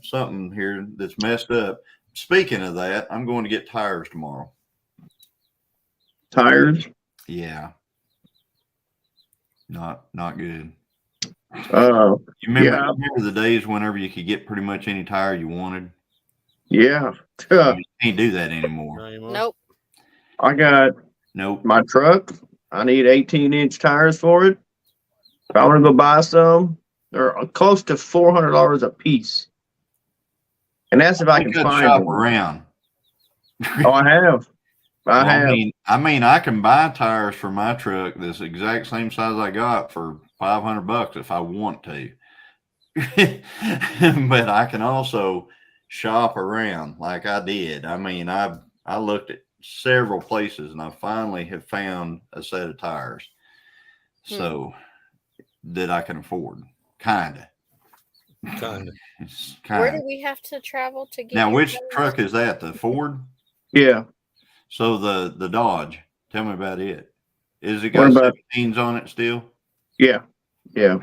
something here that's messed up. Speaking of that, I'm going to get tires tomorrow. Tires? Yeah. Not good. Oh. You remember the days whenever you could get pretty much any tire you wanted? Yeah. You can't do that anymore. Nope. I got my truck. I need 18-inch tires for it. If I want to go buy some, they're close to $400 a piece. And that's if I can find shop them. Around. Oh, I have. I mean, I can buy tires for my truck this exact same size I got for $500 if I want to. But I can also shop around like I did. I mean, I looked at several places and I finally have found a set of tires so that I can afford. Kinda. Where do we have to travel to get? Now, which truck is that? The Ford? Yeah. So the Dodge. Tell me about it. Is it got 17s on it still? Yeah. Yeah.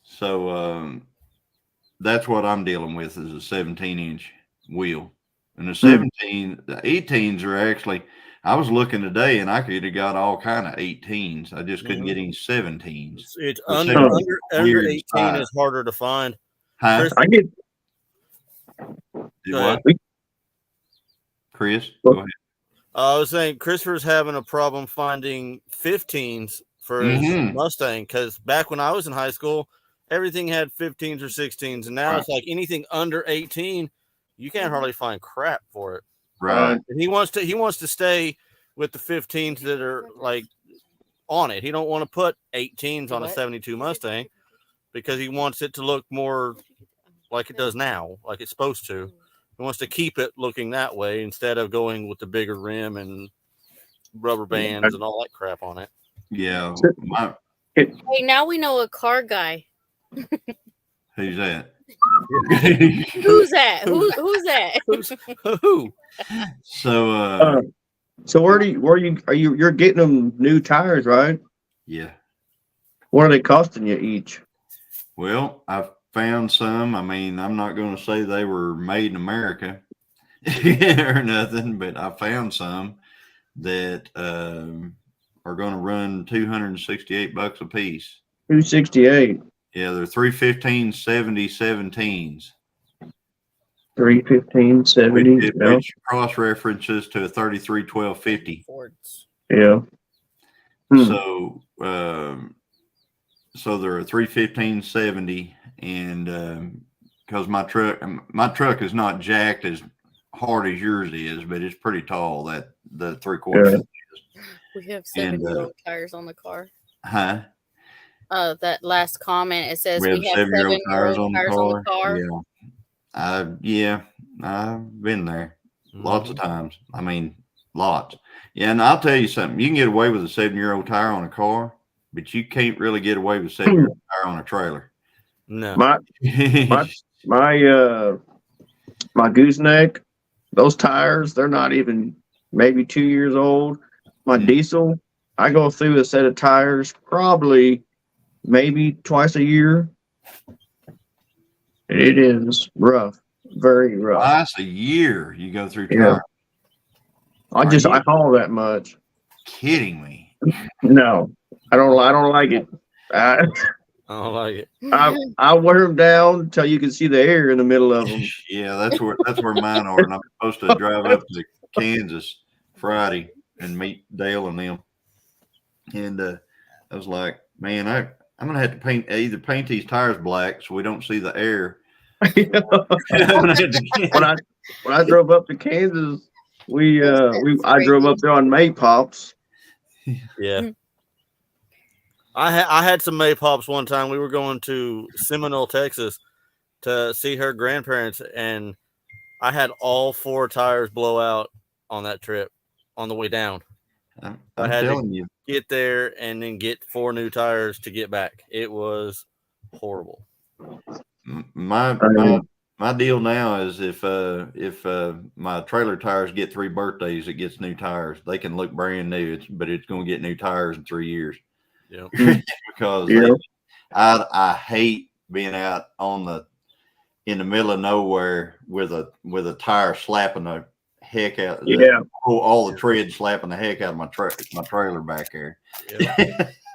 So that's what I'm dealing with is a 17-inch wheel. And the 18s are actually, I was looking today and I could have got all kind of 18s. I just couldn't get any 17s. It's under 18 is harder to find. Huh? I get. What? Chris, go ahead. I was saying Christopher's having a problem finding 15s for his Mustang because back when I was in high school, everything had 15s or 16s, and now it's like anything under 18, you can't hardly find crap for it. Right. And he wants to stay with the 15s that are like on it. He don't want to put 18s on a 72 Mustang. because he wants it to look more like it does now, like it's supposed to. He wants to keep it looking that way instead of going with the bigger rim and rubber bands and all that crap on it. Yeah. Hey, now we know a car guy. Who's that? Who's that? Who's that? Who? So you're getting them new tires, right? Yeah. What are they costing you each? Well, I found some. I mean, I'm not going to say they were made in America or nothing, but I found some that are going to run $268 a piece. 268. Yeah, they're 315/70 17s. 315/70, which cross references to a 33/12/50. Yeah. So so they're a 315/70, and because my truck is not jacked as hard as yours is, but it's pretty tall. That the 3/4 is. We have 7-year-old tires on the car. Huh? That last comment, it says we have 7-year-old tires on the car. Yeah. I've been there lots of times. I mean, lots. Yeah, and I'll tell you something. You can get away with a 7-year-old tire on a car, but you can't really get away with a 7-year-old tire on a trailer. No. My gooseneck, those tires, they're not even maybe 2 years old. My diesel, I go through a set of tires probably maybe twice a year. It is rough, very rough. Twice a year you go through tires. I haul that much. Kidding me? No, I don't like it. I don't like it. I wear them down until you can see the air in the middle of them. Yeah, that's where mine are, and I'm supposed to drive up to Kansas Friday and meet Dale and them. And I was like, man, I'm gonna have to either paint these tires black so we don't see the air. When I drove up to Kansas, I drove up there on May Pops. Yeah. I had some May Pops one time. We were going to Seminole, Texas to see her grandparents, and I had all 4 tires blow out on that trip on the way down. I had to get there and then get 4 new tires to get back. It was horrible. My deal now is if my trailer tires get 3 birthdays, it gets new tires. They can look brand new, but it's going to get new tires in 3 years. Yeah. Because I hate being out in the middle of nowhere with a tire slapping the heck out. All the tread slapping the heck out of my trailer back there.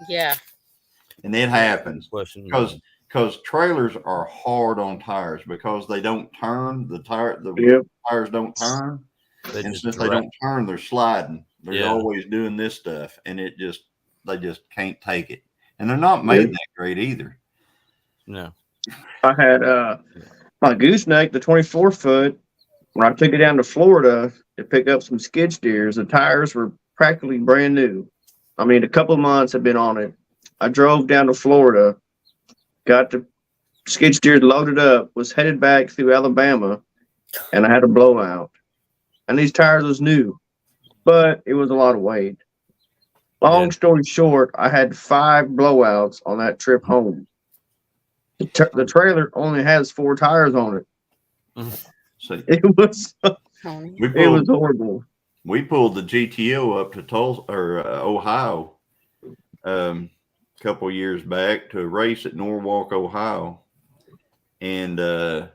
Yeah. And it happens because trailers are hard on tires because they don't turn. The tires don't turn, and since they don't turn, they're sliding. They're always doing this stuff, and they just can't take it. And they're not made that great either. No. I had my gooseneck, the 24-foot. When I took it down to Florida to pick up some skid steers, the tires were practically brand new. I mean, a couple of months had been on it. I drove down to Florida, got the skid steers loaded up, was headed back through Alabama, and I had a blowout. And these tires was new, but it was a lot of weight. Long story short, I had 5 blowouts on that trip home. The trailer only has 4 tires on it. So it was horrible. We pulled the GTO up to Tulsa or Ohio a couple years back to a race at Norwalk, Ohio, and I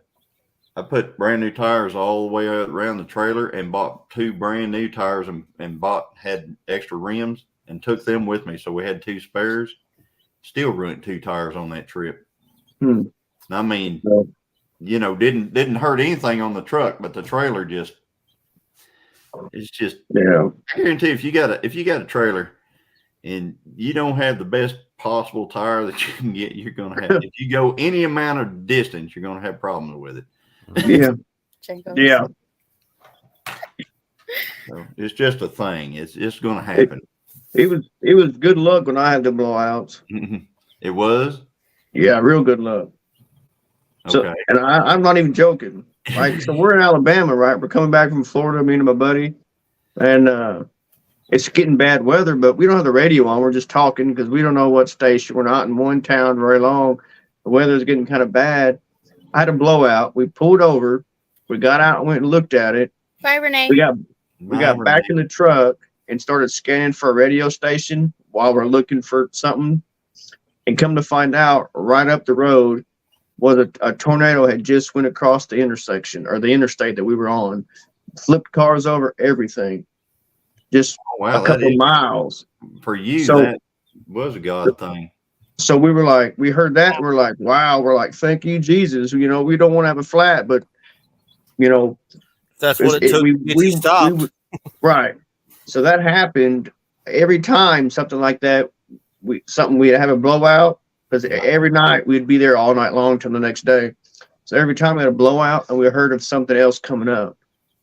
put brand new tires all the way around the trailer and bought 2 brand new tires and had extra rims and took them with me, so we had 2 spares. Still ruined 2 tires on that trip. I mean, didn't hurt anything on the truck, but the trailer it's just. I guarantee if you got a trailer and you don't have the best possible tire that you can get, you're gonna have. If you go any amount of distance, you're gonna have problems with it. Yeah. So it's just a thing. It's gonna happen. It was good luck when I had the blowouts. It was. Yeah, real good luck. So, Okay. and I'm not even joking, right? So we're in Alabama, right? We're coming back from Florida, me and my buddy, and it's getting bad weather, but we don't have the radio on. We're just talking because we don't know what station. We're not in one town very long. The weather's getting kind of bad. I had a blowout. We pulled over. We got out and went and looked at it. Bye, Renee. We got back in the truck and started scanning for a radio station while we're looking for something. And come to find out, right up the road was a tornado had just went across the intersection or the interstate that we were on, flipped cars over, everything. Just a couple miles. For you, So- that was a God thing. So we were like, we heard that, and we're like, wow, we're like, thank you, Jesus. You know, we don't want to have a flat, but you know, That's what it took to get you stopped. Right. So that happened every time something like that. We'd have a blowout because every night we'd be there all night long till the next day. So every time we had a blowout and we heard of something else coming up,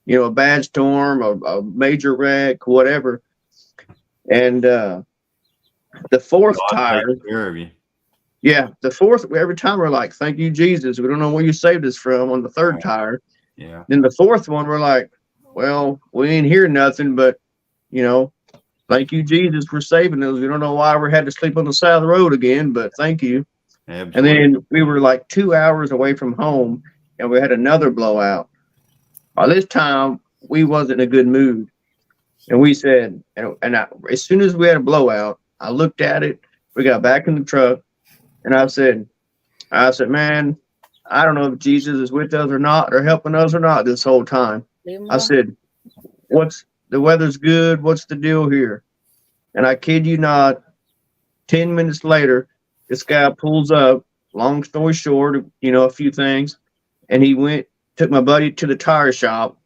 you know, a bad storm, a major wreck, whatever. And the fourth God tire, takes care of you. yeah, the fourth, every time we're like, thank you, Jesus. We don't know where you saved us from on the third tire. Yeah. Then the fourth one, we're like, well, we ain't hear nothing, but, you know, thank you, Jesus, for saving us. We don't know why we had to sleep on the side of the road again, but thank you. Absolutely. And then we were like 2 hours away from home, and we had another blowout. By this time, we wasn't in a good mood. And we said, as soon as we had a blowout, I looked at it. We got back in the truck, and I said, man, I don't know if Jesus is with us or not, or helping us or not this whole time. I said, the weather's good. What's the deal here? And I kid you not, 10 minutes later, this guy pulls up, long story short, you know, a few things. And he took my buddy to the tire shop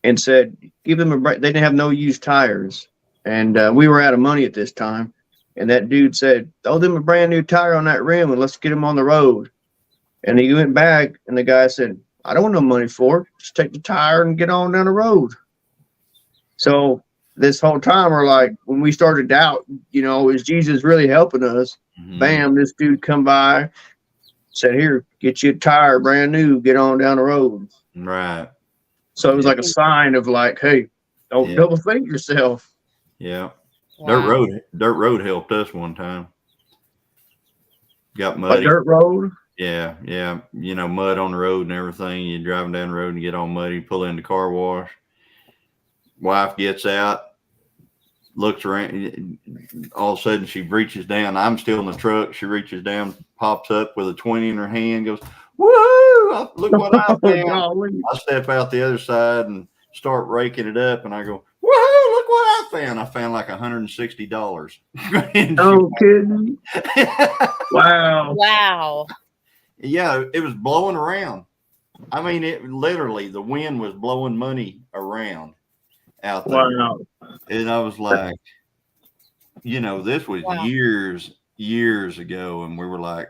and said, give them a break. They didn't have no used tires. And we were out of money at this time. And that dude said, throw them a brand new tire on that rim and let's get them on the road. And he went back and the guy said, I don't want no money for it. Just take the tire and get on down the road. So this whole time we're like, when we started to doubt, you know, is Jesus really helping us? Mhm. Bam, this dude come by, said, here, get you a tire, brand new, get on down the road. Right. So it was like a sign of like, hey, don't Yeah. double think yourself. Yeah. Wow. Dirt road helped us one time. Got A muddy. dirt road. Yeah, yeah. You know, mud on the road and everything. You're driving down the road and get all muddy, pull in the car wash. Wife gets out, looks around. All of a sudden, she reaches down. I'm still in the truck. She reaches down, pops up with a 20 in her hand, goes, woo! Look what I found. I step out the other side and start raking it up, and I go, woohoo! Look what I found. I found like $160. No kidding. Wow. Wow. Yeah, it was blowing around. I mean, it literally, the wind was blowing money around out there. Wow. And I was like, you know, this was Wow. years ago. And we were like,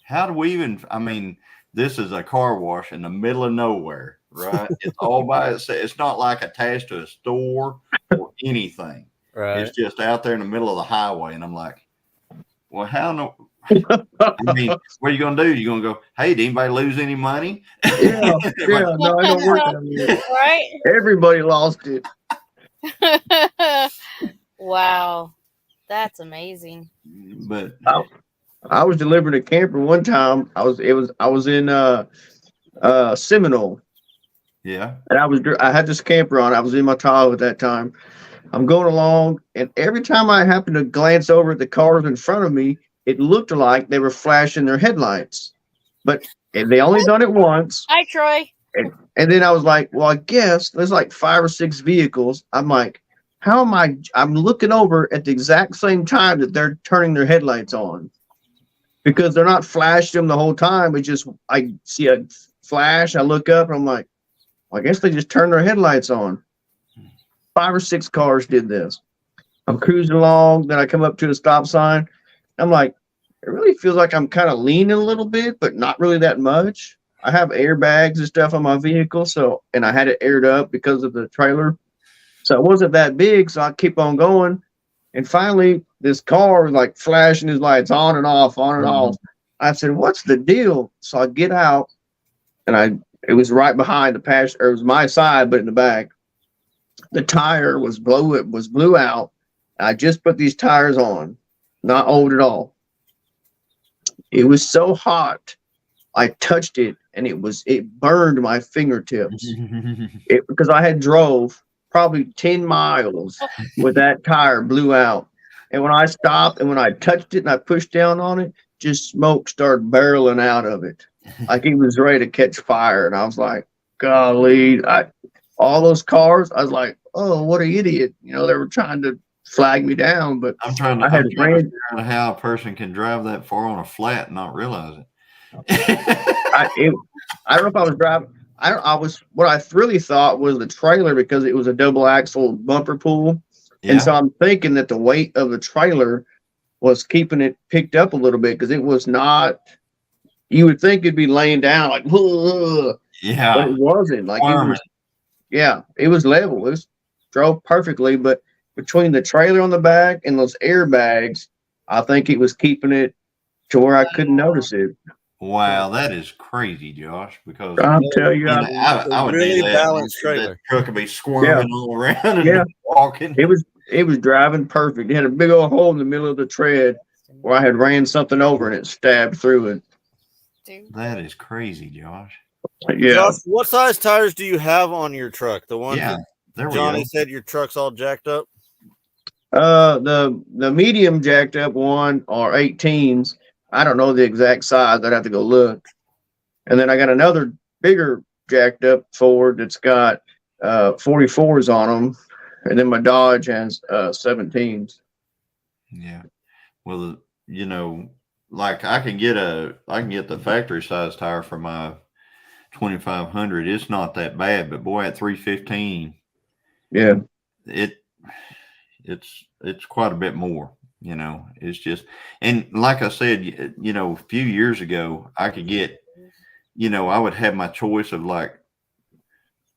how do we even, I mean, this is a car wash in the middle of nowhere, right? It's all by itself. It's not like attached to a store or anything. Right. It's just out there in the middle of the highway. And I'm like, well, how no? I mean, what are you going to do? You're going to go, hey, did anybody lose any money? Yeah, yeah. No, I don't work that way. Right? Everybody lost it. Wow. That's amazing. But I was delivering a camper one time. I was in Seminole, yeah. and I had this camper on. I was in my Tahoe at that time. I'm going along, and every time I happened to glance over at the cars in front of me, it looked like they were flashing their headlights. But they only done it once. Hi, Troy. And then I was like, well, I guess there's like 5 or 6 vehicles. I'm like, how am I? I'm looking over at the exact same time that they're turning their headlights on, because they're not flashing them the whole time. It's just, I see a flash. I look up and I'm like, well, I guess they just turned their headlights on. 5 or 6 cars did this. I'm cruising along. Then I come up to a stop sign. I'm like, it really feels like I'm kind of leaning a little bit, but not really that much. I have airbags and stuff on my vehicle, and I had it aired up because of the trailer. So it wasn't that big, so I keep on going. And finally, this car was like flashing his lights on and off, on and off. I said, what's the deal? So I get out, and it was right behind the passenger, or it was my side, but in the back. The tire was blew out. I just put these tires on, not old at all. It was so hot. I touched it and it burned my fingertips. Because I had drove probably 10 miles with that tire blew out. And when I stopped and when I touched it and I pushed down on it, just smoke started barreling out of it. Like it was ready to catch fire. And I was like, golly, all those cars, I was like, oh, what an idiot. You know, they were trying to flag me down, but I'm trying to figure out how a person can drive that far on a flat and not realize it. I don't know if I was driving. What I really thought was the trailer, because it was a double axle bumper pull. Yeah. And so I'm thinking that the weight of the trailer was keeping it picked up a little bit, because it was not, you would think it'd be laying down like, yeah, but it wasn't. Like it was level. It drove perfectly, but between the trailer on the back and those airbags, I think it was keeping it to where I couldn't notice it. Wow, that is crazy, Josh. Because I'll tell you, I would really do that. balanced trailer. That truck would be squirming all around and walking. It was driving perfect. It had a big old hole in the middle of the tread where I had ran something over and it stabbed through it. That is crazy, Josh. Yeah. Josh, what size tires do you have on your truck? The one that Johnny said your truck's all jacked up? The medium jacked up one are 18s. I don't know the exact size. I'd have to go look. And then I got another bigger jacked up Ford that's got 44s on them. And then my Dodge has 17s. Yeah. Well, you know, like I can get the factory size tire for my 2500. It's not that bad, but boy, at 315, yeah, it's quite a bit more. You know, it's just, and like I said, you know, a few years ago, I could get, you know, I would have my choice of like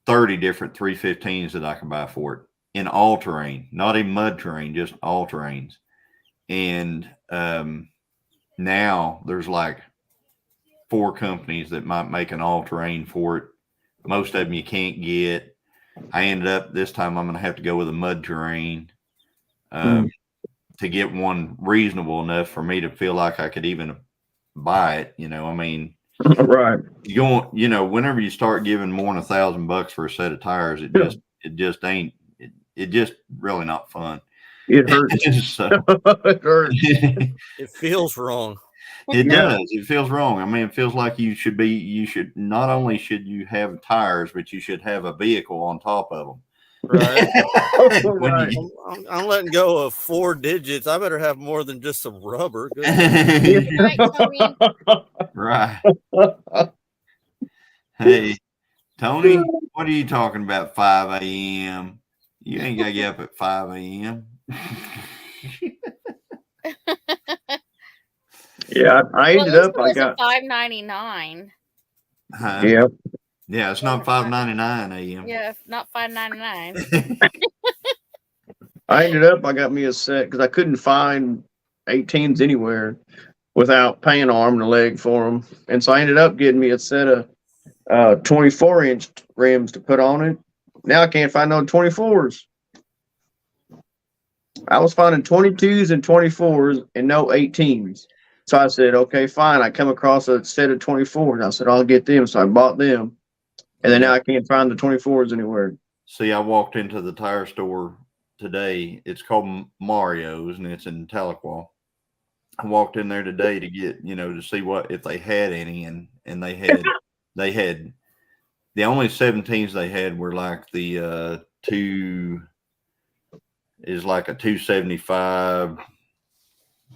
30 different 315s that I can buy for it in all terrain, not in mud terrain, just all terrains. And now there's like 4 companies that might make an all terrain for it. Most of them you can't get. I ended up this time I'm going to have to go with a mud terrain to get one reasonable enough for me to feel like I could even buy it. You know, I mean, right. You know, whenever you start giving more than $1,000 for a set of tires, it just ain't. It just really not fun. It hurts. So, it hurts. It feels wrong. It does. It feels wrong. I mean, it feels like you should not only should you have tires, but you should have a vehicle on top of them. Right. Right. I'm letting go of 4 digits. I better have more than just some rubber. Right. Hey, Tony, what are you talking about? 5 a.m. You ain't gotta get up at 5 a.m. Yeah, I ended up. I got $5.99. Huh? Yeah. Yeah, it's not $5.99 a.m. Yeah, not $5.99. I ended up. I got me a set because I couldn't find 18s anywhere without paying an arm and a leg for them, and so I ended up getting me a set of 24-inch rims to put on it. Now I can't find no 24s. I was finding 22s and 24s and no 18s. So I said, okay, fine. I come across a set of 24s. I said, I'll get them. So I bought them. And then now I can't find the 24s anywhere. See, I walked into the tire store today. It's called Mario's and it's in Tahlequah. I walked in there today to get, you know, to see what, if they had any. And they had, the only 17s they had were like the 275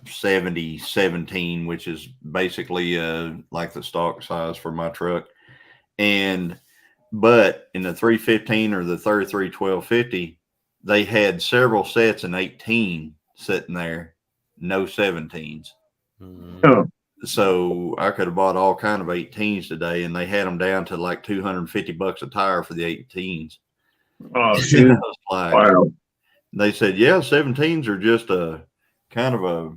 70 17, which is basically like the stock size for my truck. But in the 315 or the 33 1250, they had several sets in 18 sitting there, no 17s. Oh. So I could have bought all kind of 18s today, and they had them down to like $250 a tire for the 18s. Oh, shoot. Wow. They said, yeah, 17s are just a kind of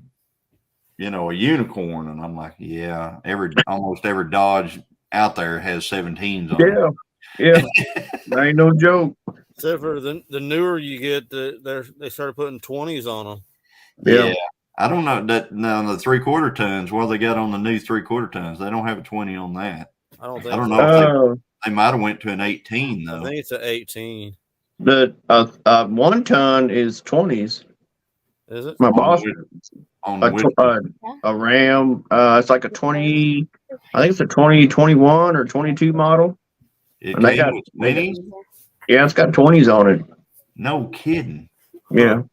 you know, a unicorn. And I'm like, yeah, almost every Dodge out there has 17s on it. Yeah. That ain't no joke. Except for the newer you get, they started putting 20s on them. Yeah. I don't know that now the 3/4 tons. What they got on the new 3/4 tons? They don't have a 20 on that. I don't think. I don't know if they might have went to an 18 though. I think it's an 18. The 1 ton is 20s. Is it? My boss on a Ram. It's like a 20. I think it's a 2021 or 22 model. It and they came got with minis? Yeah, it's got 20s on it. No kidding. Yeah.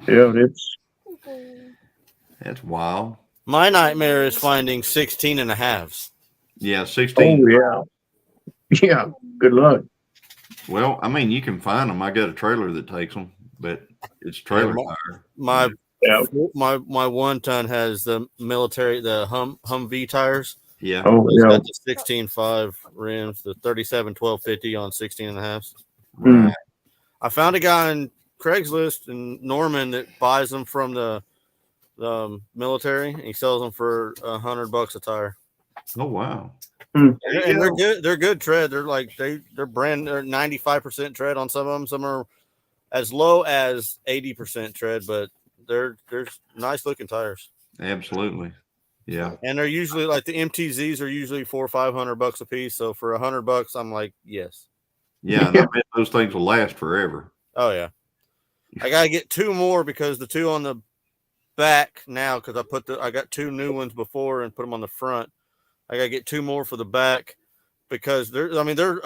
Yeah, That's wild. My nightmare is finding 16 and a halves. Yeah, 16. Oh, yeah. Yeah. Good luck. Well, I mean, you can find them. I got a trailer that takes them, but it's trailer tire. My 1 ton has the military, the Humvee tires. Yeah. Oh, it's yeah. got the 16.5 rims, the 37 1250 on 16 and a half. Right. I found a guy on Craigslist in Norman that buys them from the military, and he sells them for $100 a tire. Oh wow! And they're good. They're good tread. They're like they're 95% tread on some of them. Some are as low as 80% tread, but they're nice looking tires. Absolutely, yeah. And they're usually like the MTZs are usually $400 or $500 a piece. So for $100, I'm like, yes. Yeah, and I bet those things will last forever. Oh yeah. I gotta get 2 more because the 2 on the back now, because I got 2 new ones before and put them on the front. I gotta get 2 more for the back because they're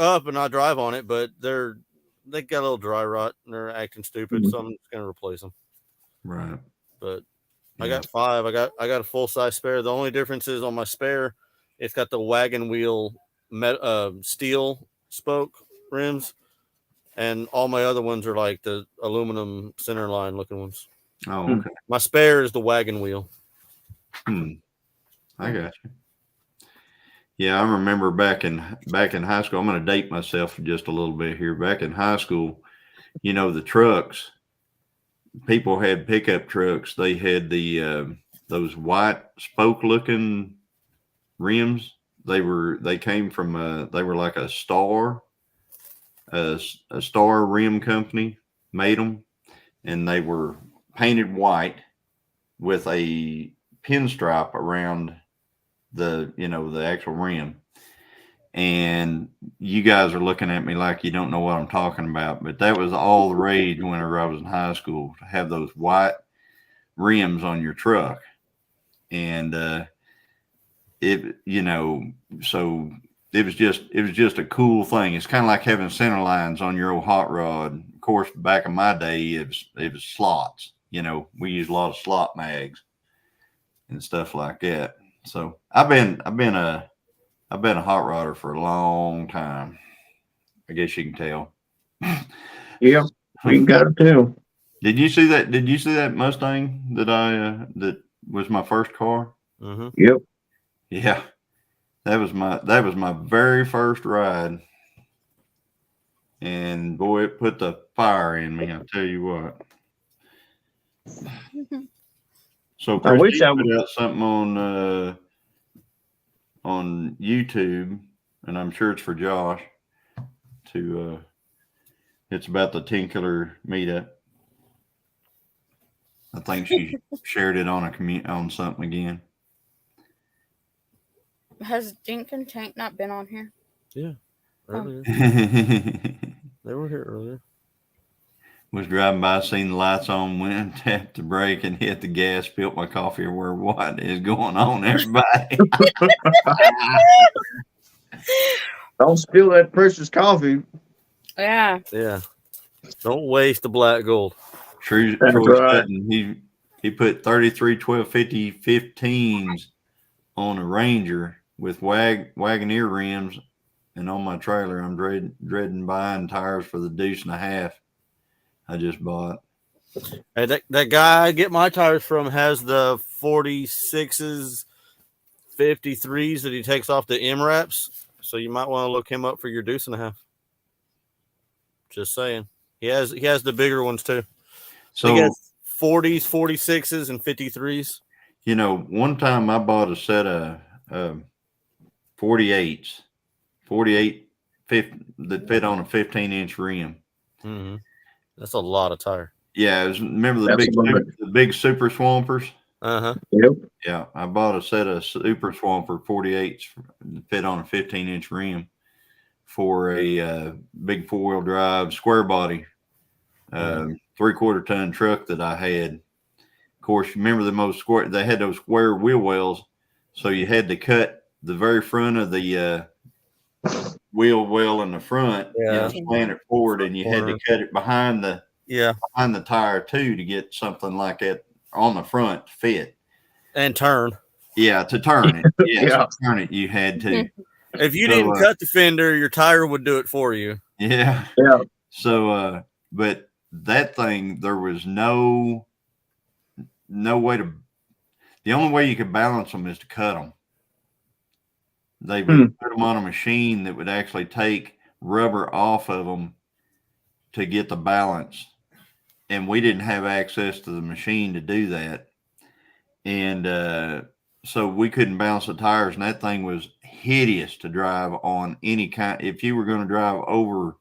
up and I drive on it, but they got a little dry rot and they're acting stupid, so I'm just gonna replace them. Right. But I got 5. I got a full size spare. The only difference is on my spare, it's got the wagon wheel steel spoke rims. And all my other ones are like the aluminum center line looking ones. Oh, okay. My spare is the wagon wheel. I got you. Yeah, I remember back in high school. I'm going to date myself just a little bit here. Back in high school, you know, the trucks. People had pickup trucks. They had the those white spoke looking rims. They came from they were like a Star. A Star rim company made them, and they were painted white with a pinstripe around the actual rim. And you guys are looking at me like you don't know what I'm talking about, but that was all the rage whenever I was in high school, to have those white rims on your truck. And so it was just a cool thing. It's kind of like having center lines on your old hot rod. Of course, back in my day, it was slots. You know, we used a lot of slot mags and stuff like that. So I've been a hot rodder for a long time. I guess you can tell. Yeah, we got it too. Did you see that? Did you see that Mustang that that was my first car? Mm-hmm. Yep. Yeah. That was my very first ride, and boy, it put the fire in me. I'll tell you what. So, Chris, I wish you I put would out something on YouTube, and I'm sure it's for Josh. It's about the 10 Killer meetup. I think she shared it on on something again. Has Dink and Tank not been on here? Yeah, earlier. They were here earlier. Was driving by, seen the lights on, went, tapped the brake, and hit the gas, spilled my coffee everywhere. What is going on, everybody? Don't spill that precious coffee. Yeah. Yeah. Don't waste the black gold. Troy right. Sutton, he put 33 1250 15s on a Ranger with Wagoneer rims, and on my trailer, I'm dreading buying tires for the deuce and a half I just bought. Hey, that guy I get my tires from has the 46s, 53s that he takes off the M wraps. So you might want to look him up for your deuce and a half. Just saying. He has the bigger ones too. So he has 40s, 46s, and 53s. You know, one time I bought a set of 48s, 50, that fit on a 15-inch rim. Mm-hmm. That's a lot of tire. Yeah, remember the big Super Swampers? Uh-huh. Yep. Yeah, I bought a set of Super Swamper 48s that fit on a 15-inch rim for a big 4-wheel drive square body 3/4 ton truck that I had. Of course, remember they had those square wheel wells, so you had to cut the very front of the wheel well in the front, slant it forward, and you had to cut it behind the tire too to get something like that on the front to fit and turn. Yeah, to turn it. To turn it, you had to. If you didn't cut the fender, your tire would do it for you. Yeah. So, but that thing, there was no way to. The only way you could balance them is to cut them. They would put them on a machine that would actually take rubber off of them to get the balance. And we didn't have access to the machine to do that. And so we couldn't balance the tires, and that thing was hideous to drive on any kind. If you were going to drive over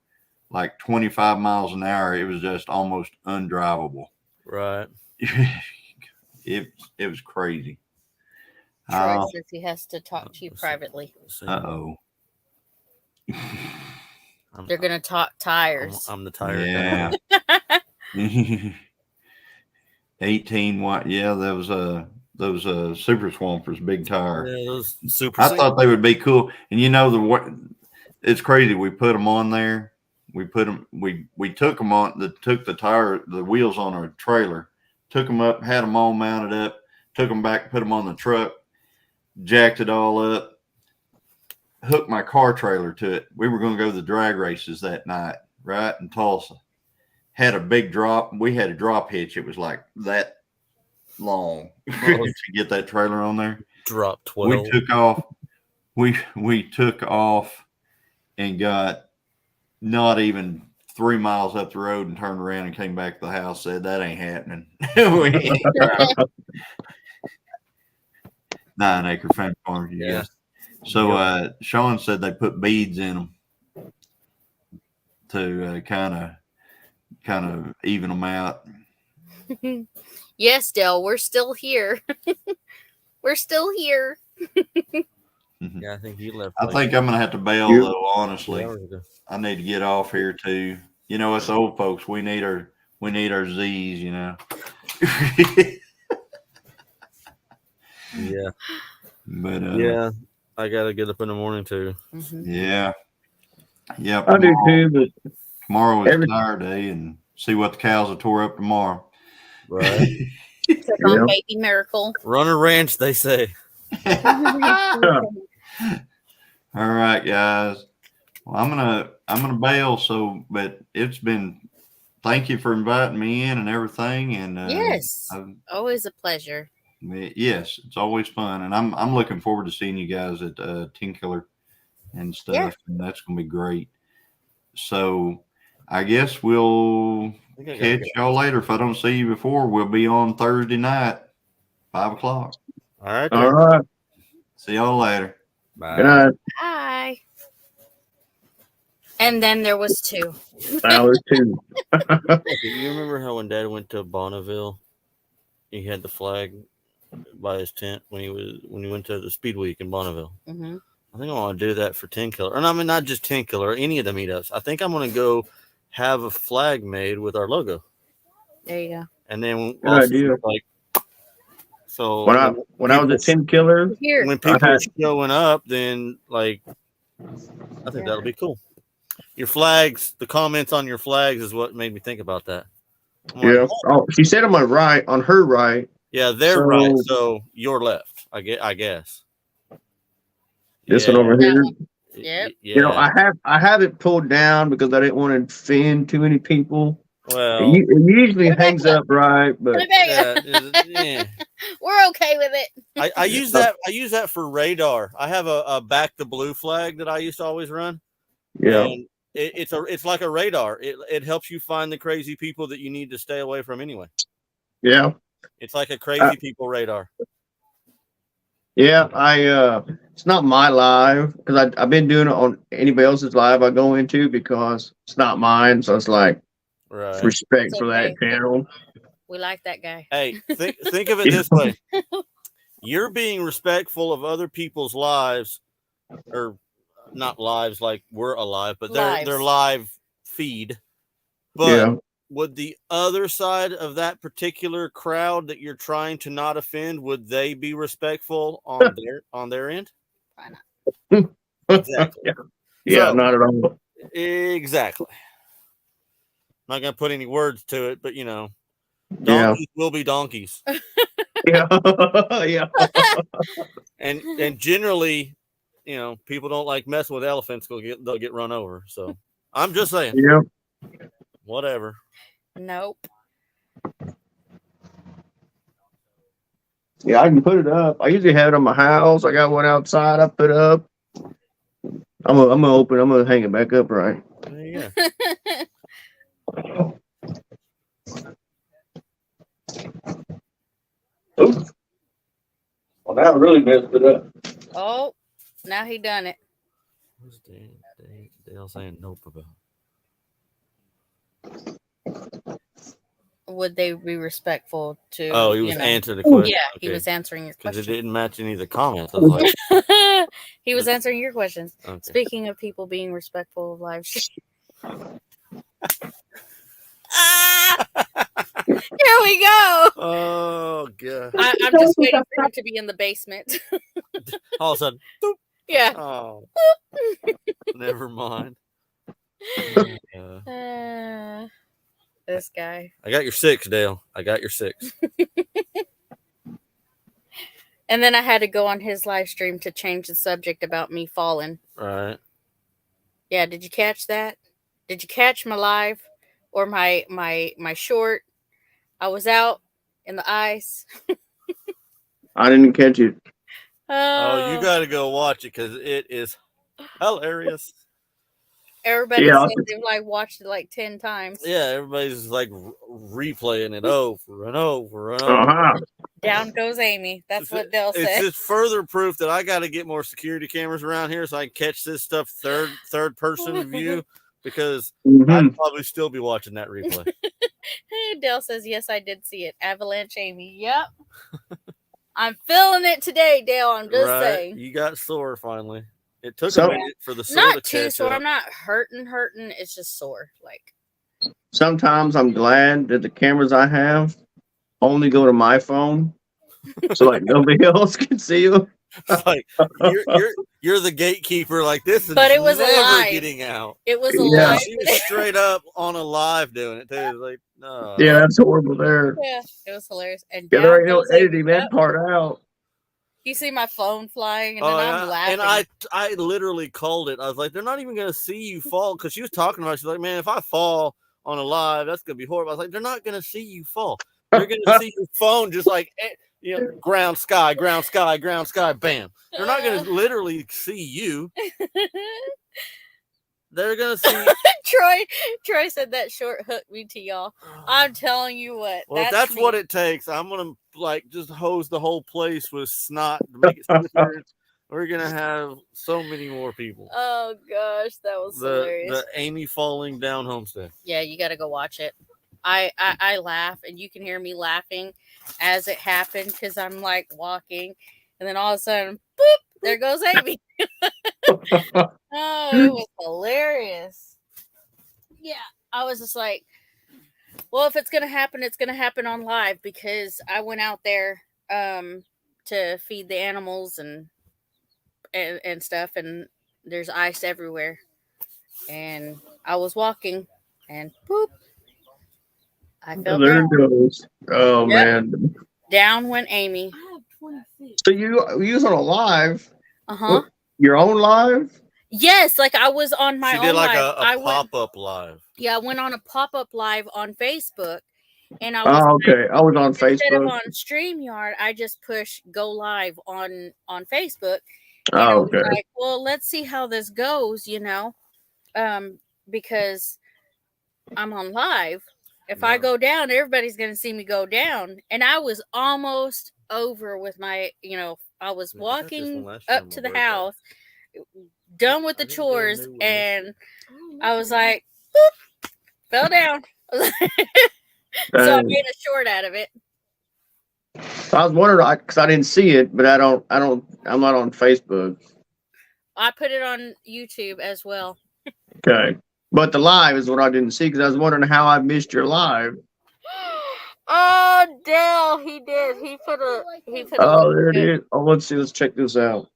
like 25 miles an hour, it was just almost undrivable. Right. It was crazy. Troy says he has to talk to you privately. Uh-oh. They're going to talk tires. I'm the tire. Yeah. 18 watt. Yeah, those Super Swampers, big tire. Yeah, those Super. I thought they would be cool. And you know, it's crazy. We put them on there. We put them. We took them on. Took the wheels on our trailer. Took them up. Had them all mounted up. Took them back. Put them on the truck. Jacked it all up. Hooked my car trailer to it. We were going to go to the drag races that night, right in Tulsa. Had a big drop. We had a drop hitch. It was like that long to get that trailer on there. Drop 12. We took off. We took off and got not even 3 miles up the road and turned around and came back to the house. Said that ain't happening. 9 acre family farm. Yeah. So Sean said they put beads in them to kind of even them out. Yes, Dale, we're still here. We're still here. Yeah, I think he left. I think I'm gonna have to bail though. Honestly, I need to get off here too. You know, us old folks, we need our Z's. You know. Yeah. But yeah, I gotta get up in the morning too. Yeah. Yep. I do too, but tomorrow is Saturday, and see what the cows are tore up tomorrow. Right. Took on Baby Miracle. Runner Ranch, they say. All right, guys. Well, I'm gonna bail. So, but it's been. Thank you for inviting me in and everything. And yes, always a pleasure. Yes, it's always fun, and I'm looking forward to seeing you guys at Tin Killer and stuff, and that's gonna be great. So, I guess we'll catch y'all later. If I don't see you before, we'll be on Thursday night, 5 o'clock. All right. All right. See y'all later. Bye. Good night. Bye. And then there was 2. That was 2. You remember how when Dad went to Bonneville, he had the flag by his tent when he went to the Speed Week in Bonneville? Mm-hmm. I think I want to do that for Tin Killer, and I mean not just Tin Killer, any of the meetups. I think I'm going to go have a flag made with our logo. There you go. And then Good idea. Like, so when I was a Tin Killer, when people are showing up, then like I think that'll be cool. Your flags, the comments on your flags is what made me think about that. Yeah. Oh, she said on my right, on her right. Yeah, they're right. So your left, I guess. This one over here. Yep. Yeah. You know, I have it pulled down because I didn't want to offend too many people. Well, it usually hangs up right, but yeah. We're okay with it. I use that. I use that for radar. I have a back the blue flag that I used to always run. Yeah. And it's like a radar. It helps you find the crazy people that you need to stay away from anyway. Yeah. It's like a crazy people radar. Yeah, it's not my live because I've been doing it on anybody else's live I go into because it's not mine. So it's like Right. respect It's for okay. that channel. We like that guy. Hey, think of it this way. You're being respectful of other people's lives, or not lives like we're alive, but their live feed. But Yeah. would the other side of that particular crowd that you're trying to not offend, would they be respectful on their end? Why not? Exactly. Yeah, So, not at all. Exactly. I'm not gonna put any words to it, but Yeah. donkeys will be donkeys. Yeah. Yeah. And generally, people don't like messing with elephants because they'll get run over. So I'm just saying. Yeah. Whatever. Nope. Yeah, I can put it up. I usually have it on my house. I got one outside I put up. I'm gonna hang it back up right. There you go. Oops. Well, that really messed it up. Oh, now he done it. What's Dale saying nope about? Would they be respectful to? Oh, he was answering the question. Yeah, he was answering your because question. it didn't match any of the comments. I was like, He was answering your questions. Okay. Speaking of people being respectful of live stream. Here we go. Oh god! I'm just waiting for him to be in the basement. All of a sudden, boop. Yeah. Oh, never mind. This guy. I got your 6, Dale. I got your 6. And then I had to go on his live stream to change the subject about me falling. Right. Yeah, did you catch that? Did you catch my live or my short? I was out in the ice. I didn't catch it. Oh, you got to go watch it because it is hilarious. Everybody said they've watched it 10 times. Yeah, everybody's replaying it over and over and over. Uh-huh. Down goes Amy. That's what they'll say. It's just further proof that I got to get more security cameras around here so I can catch this stuff third person view because I'd probably still be watching that replay. Dale says, yes, I did see it. Avalanche Amy. Yep. I'm feeling it today, Dale. I'm just saying. You got sore finally. It took a minute for the sore not to too catch sore. up. I'm not hurting. It's just sore. Sometimes I'm glad that the cameras I have only go to my phone, so nobody else can see them. You're the gatekeeper. This is but it was never alive. Getting out. It was alive. She was straight up on a live doing it too. No. Yeah, that's horrible there. Yeah, it was hilarious. And there ain't no editing that part out. You see my phone flying, and then I'm laughing. And I literally called it. I was like, they're not even going to see you fall because she was talking about it. She's like, man, if I fall on a live, that's going to be horrible. I was like, they're not going to see you fall. They're going to see your phone just ground, sky, bam. They're not going to literally see you. They're going to see. Troy said that short hooked me to y'all. I'm telling you what. Well, if that's what it takes, I'm going to just hose the whole place with snot to make it slippery. We're going to have so many more people. Oh, gosh. That was hilarious. The Amy falling down homestead. Yeah, you got to go watch it. I laugh, and you can hear me laughing as it happened because I'm walking, and then all of a sudden, boop, there goes Amy. Oh, it was hilarious. Yeah, I was just like, well, if it's going to happen, it's going to happen on live because I went out there to feed the animals and stuff, and there's ice everywhere. And I was walking, and boop, I fell there down. it goes. Oh, man. Down went Amy. So you was on a live? Uh-huh. Your own live? Yes, I was on my own live. She did a pop-up live. Yeah, I went on a pop-up live on Facebook. And I was I was on Facebook. Instead of on StreamYard, I just push go live on Facebook. And I was like, well, let's see how this goes, because I'm on live. If I go down, everybody's going to see me go down. And I was almost over with my, I was walking up to the house, done with the chores, and I was like, boop, fell down. So I made a short out of it. I was wondering, because I didn't see it, but I'm not on Facebook. I put it on YouTube as well. Okay. But the live is what I didn't see, because I was wondering how I missed your live. Oh, Dale, he did. He put a. Oh, there it is. Oh, let's see. Let's check this out.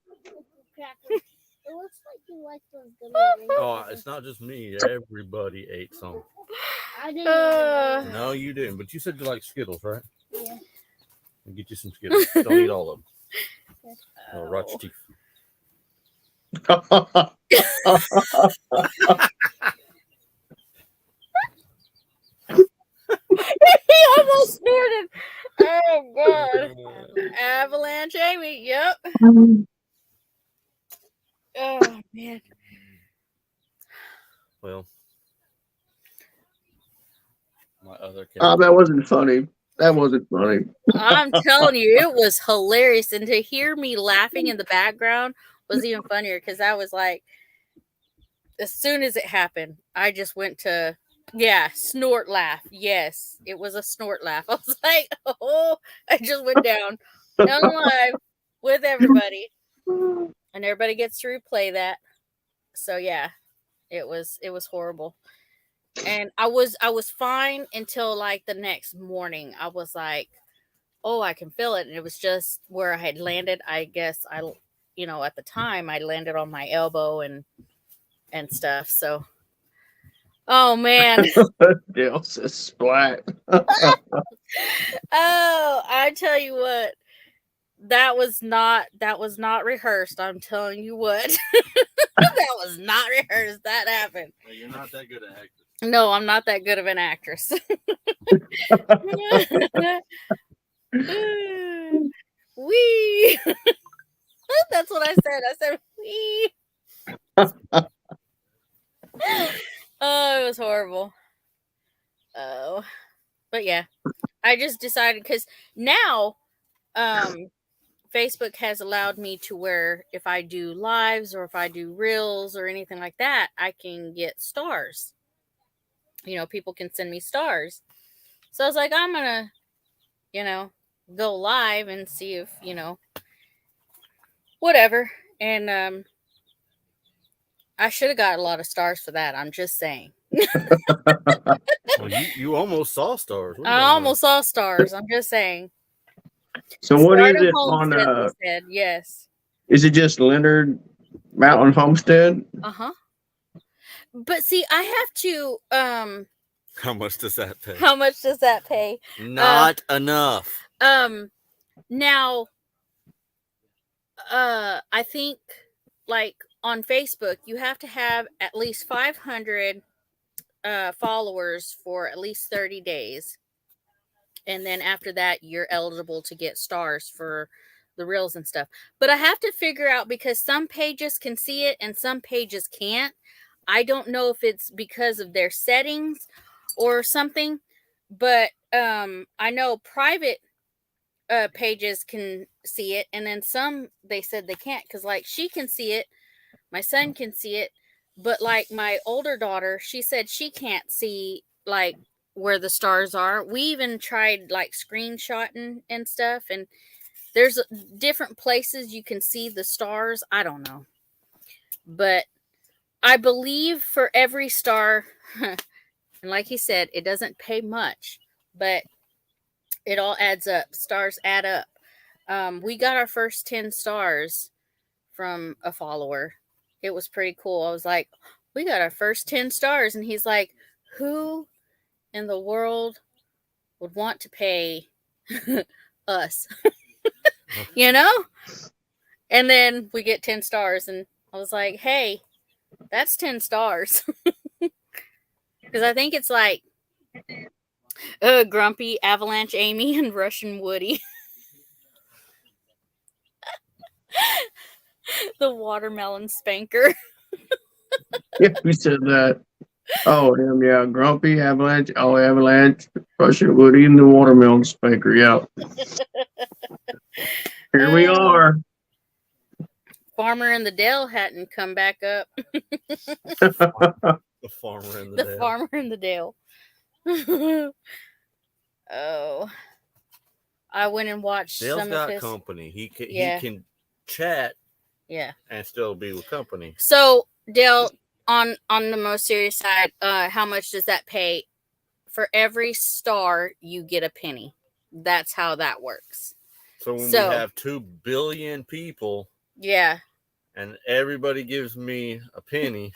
It looks like you like those gummy bears. Oh, it's not just me. Everybody ate some. I didn't. No, you didn't. But you said you like Skittles, right? Yeah. I'll get you some Skittles. Don't eat all of them. Oh, rot your teeth. He almost snorted. Oh, God. Avalanche Amy. Yep. Oh, man. Well, my other cat. Oh, that wasn't funny. That wasn't funny. I'm telling you, it was hilarious. And to hear me laughing in the background was even funnier, because I was like, as soon as it happened, I just went to, snort laugh. Yes, it was a snort laugh. I was like, oh, I just went down live with everybody. And everybody gets to replay that. So yeah, it was horrible. And I was fine until like the next morning. I was like, oh, I can feel it. And it was just where I had landed. I guess at the time I landed on my elbow and stuff. So, oh man. Dale says splat. Oh, I tell you what, that was not rehearsed. I'm telling you what. That was not rehearsed. That happened. Well, you're not that good at acting. No, I'm not that good of an actress. Wee. That's what I said. I said wee. Oh, it was horrible. Oh, but yeah, I just decided, because now, Facebook has allowed me to where if I do lives or if I do reels or anything like that, I can get stars. People can send me stars. So I was like, I'm going to, go live and see if, whatever. And I should have got a lot of stars for that. I'm just saying. Well, you almost saw stars. I almost saw stars. I'm just saying. So what is it on? Yes. Is it just Leonard Mountain Homestead? But see, I have to. How much does that pay? How much does that pay? Not enough. Now, I think like on Facebook, you have to have at least 500 followers for at least 30 days. And then after that, you're eligible to get stars for the reels and stuff. But I have to figure out, because some pages can see it and some pages can't. I don't know if it's because of their settings or something. But I know private pages can see it. And then some, they said they can't. Because like she can see it. My son can see it. But like my older daughter, she said she can't see like where the stars are. We even tried like screenshotting and stuff, and there's different places you can see the stars. I don't know, but I believe for every star, and like he said, it doesn't pay much, but it all adds up. Stars add up. We got our first 10 stars from a follower. It was pretty cool. I was like, we got our first 10 stars. And he's like, who in the world would want to pay us? And then we get 10 stars. And I was like, hey, that's 10 stars. Because I think it's like Grumpy, Avalanche Amy, and Russian Woody. The watermelon spanker. Yeah, we said that. Oh, him, yeah. Grumpy, Avalanche. Oh, Avalanche. Crusher, Woody, and the Watermelon Spanker. Yeah. Here we are. Farmer in the Dale hadn't come back up. The farmer in the, The farmer in the Dale. Oh, I went and watched Dale's some got of his company. He Yeah. can chat Yeah. and still be with company. So Dale, on the most serious side, how much does that pay? For every star, you get a penny. That's how that works. So when So- we have 2 billion people Yeah. and everybody gives me a penny,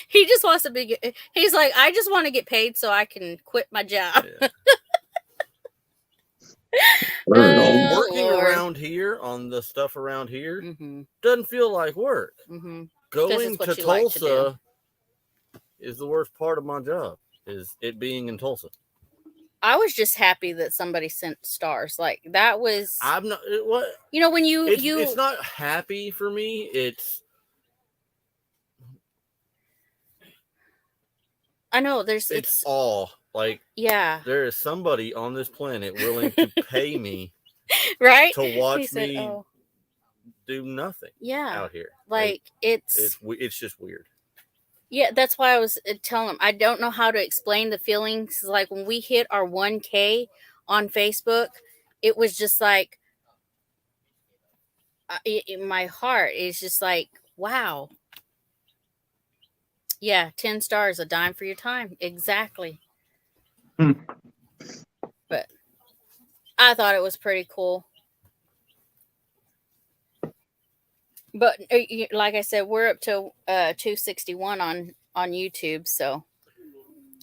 He just wants to be. He's like, I just want to get paid so I can quit my job. yeah. Oh, Working Lord. around here on the stuff around here Mm-hmm. doesn't feel like work. Mm-hmm. Going it's what to you like to Tulsa is the worst part of my job. Is it being in Tulsa? I was just happy that somebody sent stars. Like that was, I'm not. What? you know, when you It's not happy for me. It's I know there's it's awe. Like yeah, there is somebody on this planet willing to pay me right. to He watch said, me "Oh, do nothing yeah." out here. Like it's just weird. yeah, that's why I was telling him I don't know how to explain the feelings. Like when we hit our 1K on Facebook, it was just like in my heart is just like, wow. Yeah, 10 stars, a dime for your time. Exactly. Hmm. But I thought it was pretty cool. But like I said, we're up to 261 on YouTube, so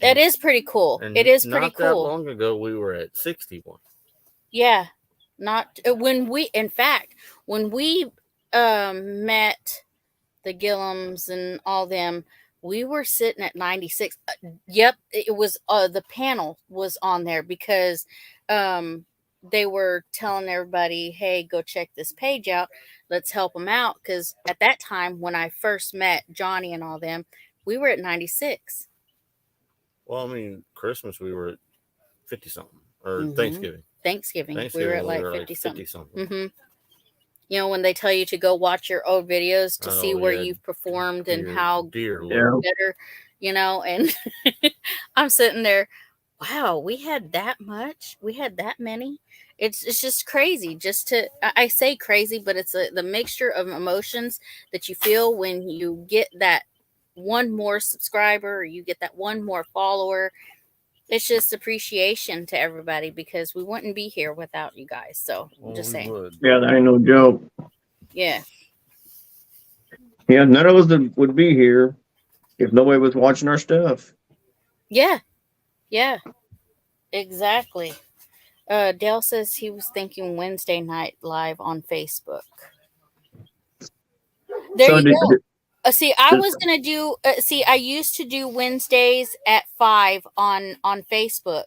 it is pretty cool. And It is pretty not that cool. long ago, we were at 61. Yeah, not when we. In fact, when we met the Gillums and all them, we were sitting at 96. Yep, it was the panel was on there because they were telling everybody, "Hey, go check this page out. Let's help them out." Because at that time, when I first met Johnny and all them, we were at 96. Well, I mean, Christmas we were at 50 something, or Mhm. Thanksgiving. We were at like we 50 something. 50 something. Mm-hmm. You know, when they tell you to go watch your old videos to see Oh, where yeah. you've performed and how Dear Yeah. Lord. better, you know, and I'm sitting there, wow, we had that much, we had that many. It's just crazy. Just to I say crazy, but it's the mixture of emotions that you feel when you get that one more subscriber or you get that one more follower. It's just appreciation to everybody because we wouldn't be here without you guys. So I'm Well, just we saying, would. Yeah, that ain't no joke. yeah. Yeah, none of us would be here if nobody was watching our stuff. Yeah. Yeah. Exactly. Dale says he was thinking Wednesday night live on Facebook. There So you go. See, I did- was gonna do. I used to do Wednesdays at 5 on Facebook,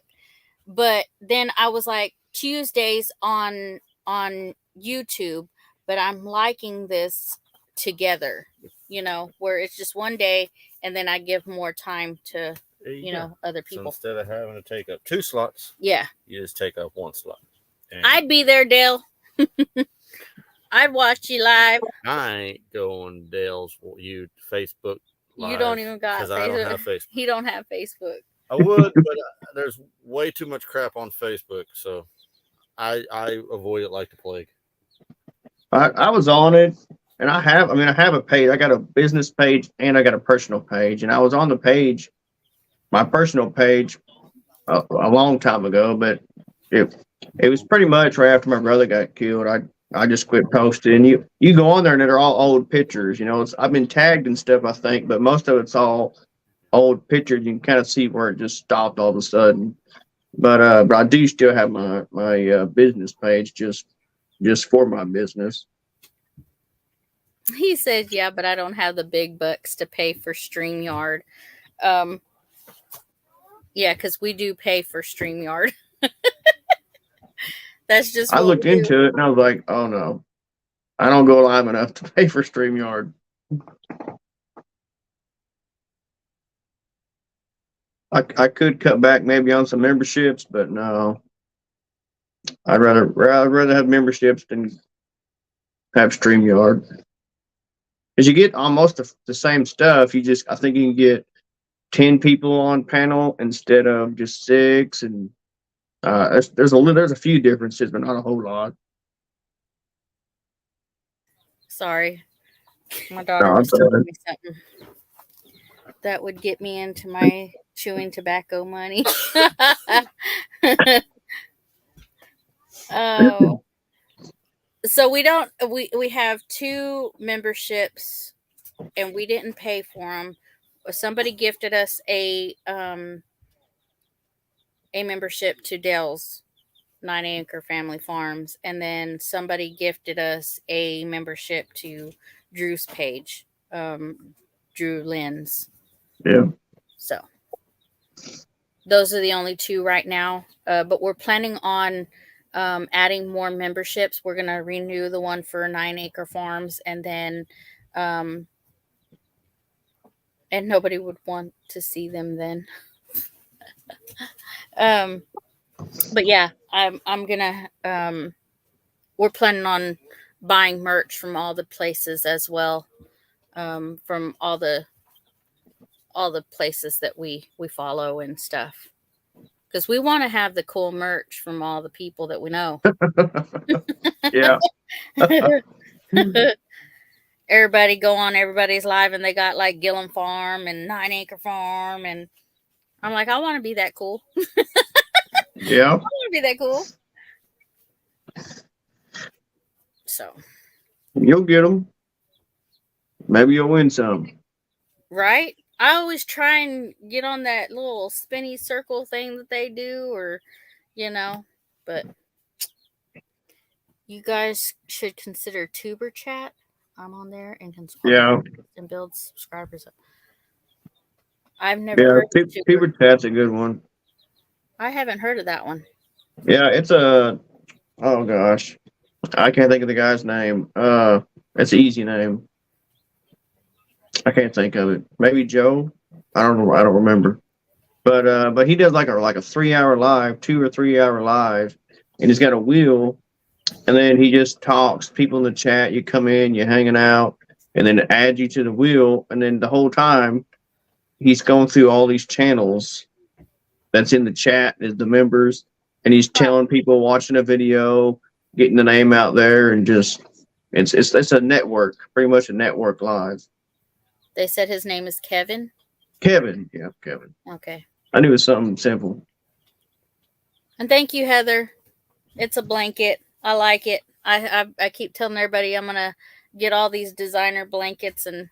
but then I was like Tuesdays on YouTube. But I'm liking this together, you know, where it's just one day, and then I give more time to There you go. know other So people. instead of having to take up 2 slots, Yeah, you just take up 1 slot. And I'd be there, Dale. I'd watch you live. I ain't going Dale's Facebook. You don't even got because I don't have Facebook. He don't have Facebook. I would, but there's way too much crap on Facebook, so I avoid it like the plague. I was on it, and I have a page. I got a business page and I got a personal page, and I was on the page, my personal page, a long time ago, but it was pretty much right after my brother got killed. I just quit posting. You go on there and they're all old pictures. You know, I've been tagged and stuff, I think, but most of it's all old pictures. You can kind of see where it just stopped all of a sudden. But I do still have my business page just for my business. He said, "Yeah, but I don't have the big bucks to pay for StreamYard." Yeah, because we do pay for StreamYard. That's just. I what looked we do. into it and I was like, oh no, I don't go live enough to pay for StreamYard. I could cut back maybe on some memberships, but no. I'd rather have memberships than have StreamYard. Because you get almost the same stuff. I think you can get 10 people on panel instead of just 6, and there's a few differences, but not a whole lot. Sorry, my daughter was telling me something that would get me into my chewing tobacco money. Oh, so we have 2 memberships, and we didn't pay for them. Somebody gifted us a membership to Dell's 9 Acre Family Farms, and then somebody gifted us a membership to Drew's page, Drew Lynn's. Yeah. So those are the only 2 right now, but we're planning on adding more memberships. We're going to renew the one for 9 Acre Farms, and then and nobody would want to see them then. But yeah, I'm gonna we're planning on buying merch from all the places as well, from all the places that we follow and stuff, because we want to have the cool merch from all the people that we know. Yeah. Everybody go on everybody's live, and they got like Gillum Farm and 9 Acre Farm, and I'm like, I want to be that cool. Yeah. I want to be that cool. So you'll get them. Maybe you'll win some. Right? I always try and get on that little spinny circle thing that they do, or but you guys should consider Tuber Chat. I'm on there and can and build subscribers up. I've never heard of Tuber Chat's a good one. I haven't heard of that one. Yeah, it's oh gosh, I can't think of the guy's name. It's an easy name. I can't think of it. Maybe Joe. I don't know. I don't remember. But he does like a 3-hour live, 2 or 3 hour live, and he's got a wheel, and then he just talks. People in the chat, you come in, you're hanging out, and then it adds you to the wheel, and then the whole time he's going through all these channels that's in the chat is the members, and he's telling people watching a video, getting the name out there, and just it's a network, pretty much a network live. They said his name is Kevin. Kevin, yeah, Kevin. Okay. I knew it was something simple. And thank you, Heather. It's a blanket. I like it. I keep telling everybody I'm gonna get all these designer blankets and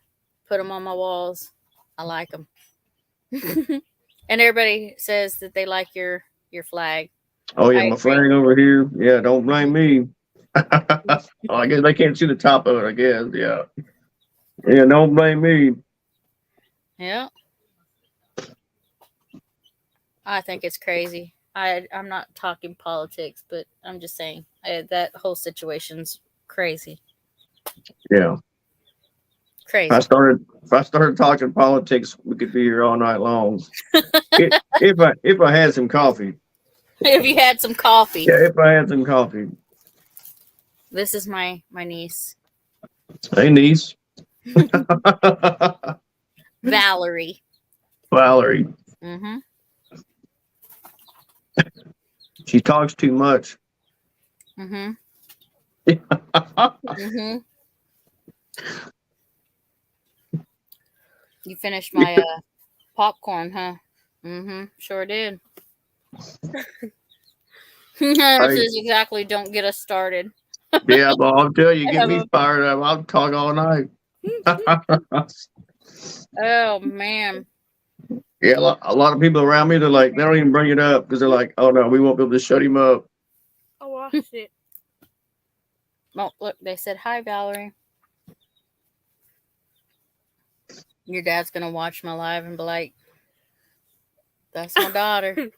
put them on my walls. I like them. And everybody says that they like your flag. Oh yeah, my flag over here. Yeah, don't blame me. I guess they can't see the top of it. I guess. Yeah. Yeah, don't blame me. Yeah. I think it's crazy. I'm not talking politics, but I'm just saying that whole situation's crazy. Yeah. Crazy. If I started talking politics, we could be here all night long. if I had some coffee. If you had some coffee. Yeah, if I had some coffee. This is my niece. Hey, niece. Valerie. Valerie. Mm-hmm. She talks too much. Mm-hmm. Mm-hmm. You finished my popcorn, huh? Mm-hmm. Sure did. This is exactly don't get us started. Yeah, but I'll tell you, get me fired up. I'll talk all night. Oh man. Yeah, a lot of people around me, they're like, they don't even bring it up because they're like, oh no, we won't be able to shut him up. I watched it. Oh, look, they said hi, Valerie. Your dad's gonna watch my live and be like, "That's my daughter."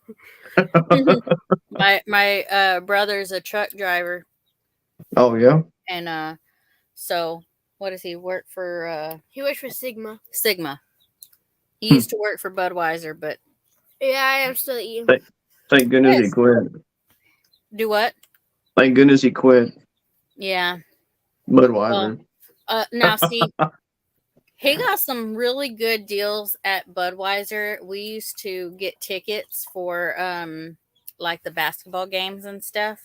my brother's a truck driver. Oh yeah. And so what does he work for? He works for Sigma. Sigma. He used to work for Budweiser, but Yeah, I am still eating. Thank goodness he Yes. quit. Do what? Thank goodness he quit. Yeah. Budweiser. Now see, he got some really good deals at Budweiser. We used to get tickets for like the basketball games and stuff.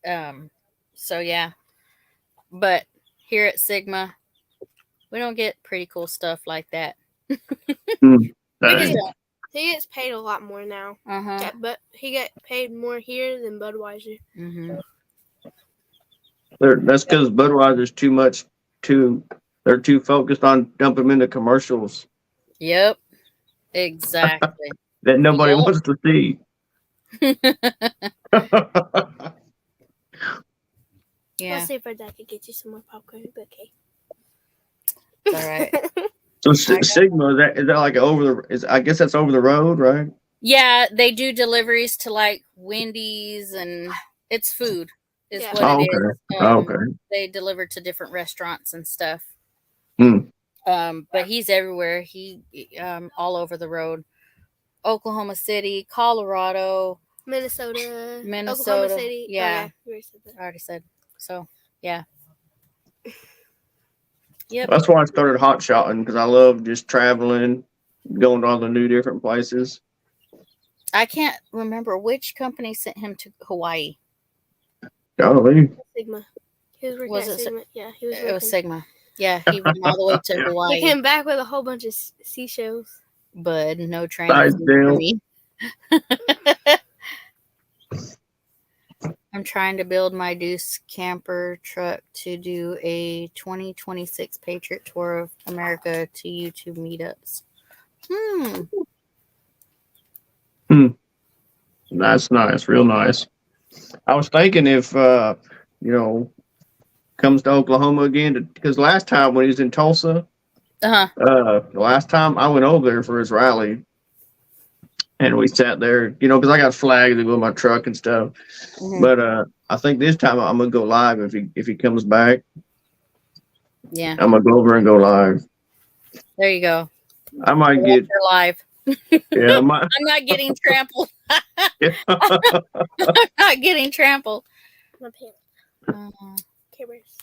So yeah. But here at Sigma, we don't get pretty cool stuff like that. Mm, We dang. just don't. He gets paid a lot more now. Uh-huh. Yeah, but he got paid more here than Budweiser. Mm-hmm. That's because Budweiser's too much. They're too focused on dumping them into commercials Yep. Exactly. that nobody Yep. wants to see. Yeah. Let's see if our dad could get you some more popcorn. But okay. It's all right. So Sigma is that like I guess that's over the road, right? Yeah, they do deliveries to like Wendy's, and it's food is Yeah. what Oh, it okay. is. Okay. They deliver to different restaurants and stuff. Hmm. But he's everywhere. He all over the road. Oklahoma City, Colorado, Minnesota, Minnesota. Oklahoma City. Yeah. You already said that. I already said. So yeah. Yep. That's why I started hot shotting, because I love just traveling, going to all the new different places. I can't remember which company sent him to Hawaii. Golly. Sigma. He was working Was at it Sigma. Yeah, he was It working. was Sigma. Yeah, he went all the way to He Hawaii. came back with a whole bunch of seashells. Bud, no training Nice for deal. me. I'm trying to build my Deuce camper truck to do a 2026 Patriot Tour of America to YouTube meetups. That's nice, real nice. I was thinking if comes to Oklahoma again, because last time when he was in Tulsa, the last time I went over there for his rally, and we sat there, because I got flags to go in my truck and stuff. Mhm. But I think this time I'm gonna go live if he comes back. Yeah, I'm gonna go over and go live. there you go. I might get You're live. yeah. I might, I'm not getting trampled. yeah. I'm not getting trampled. My pants. Uh, Cameras.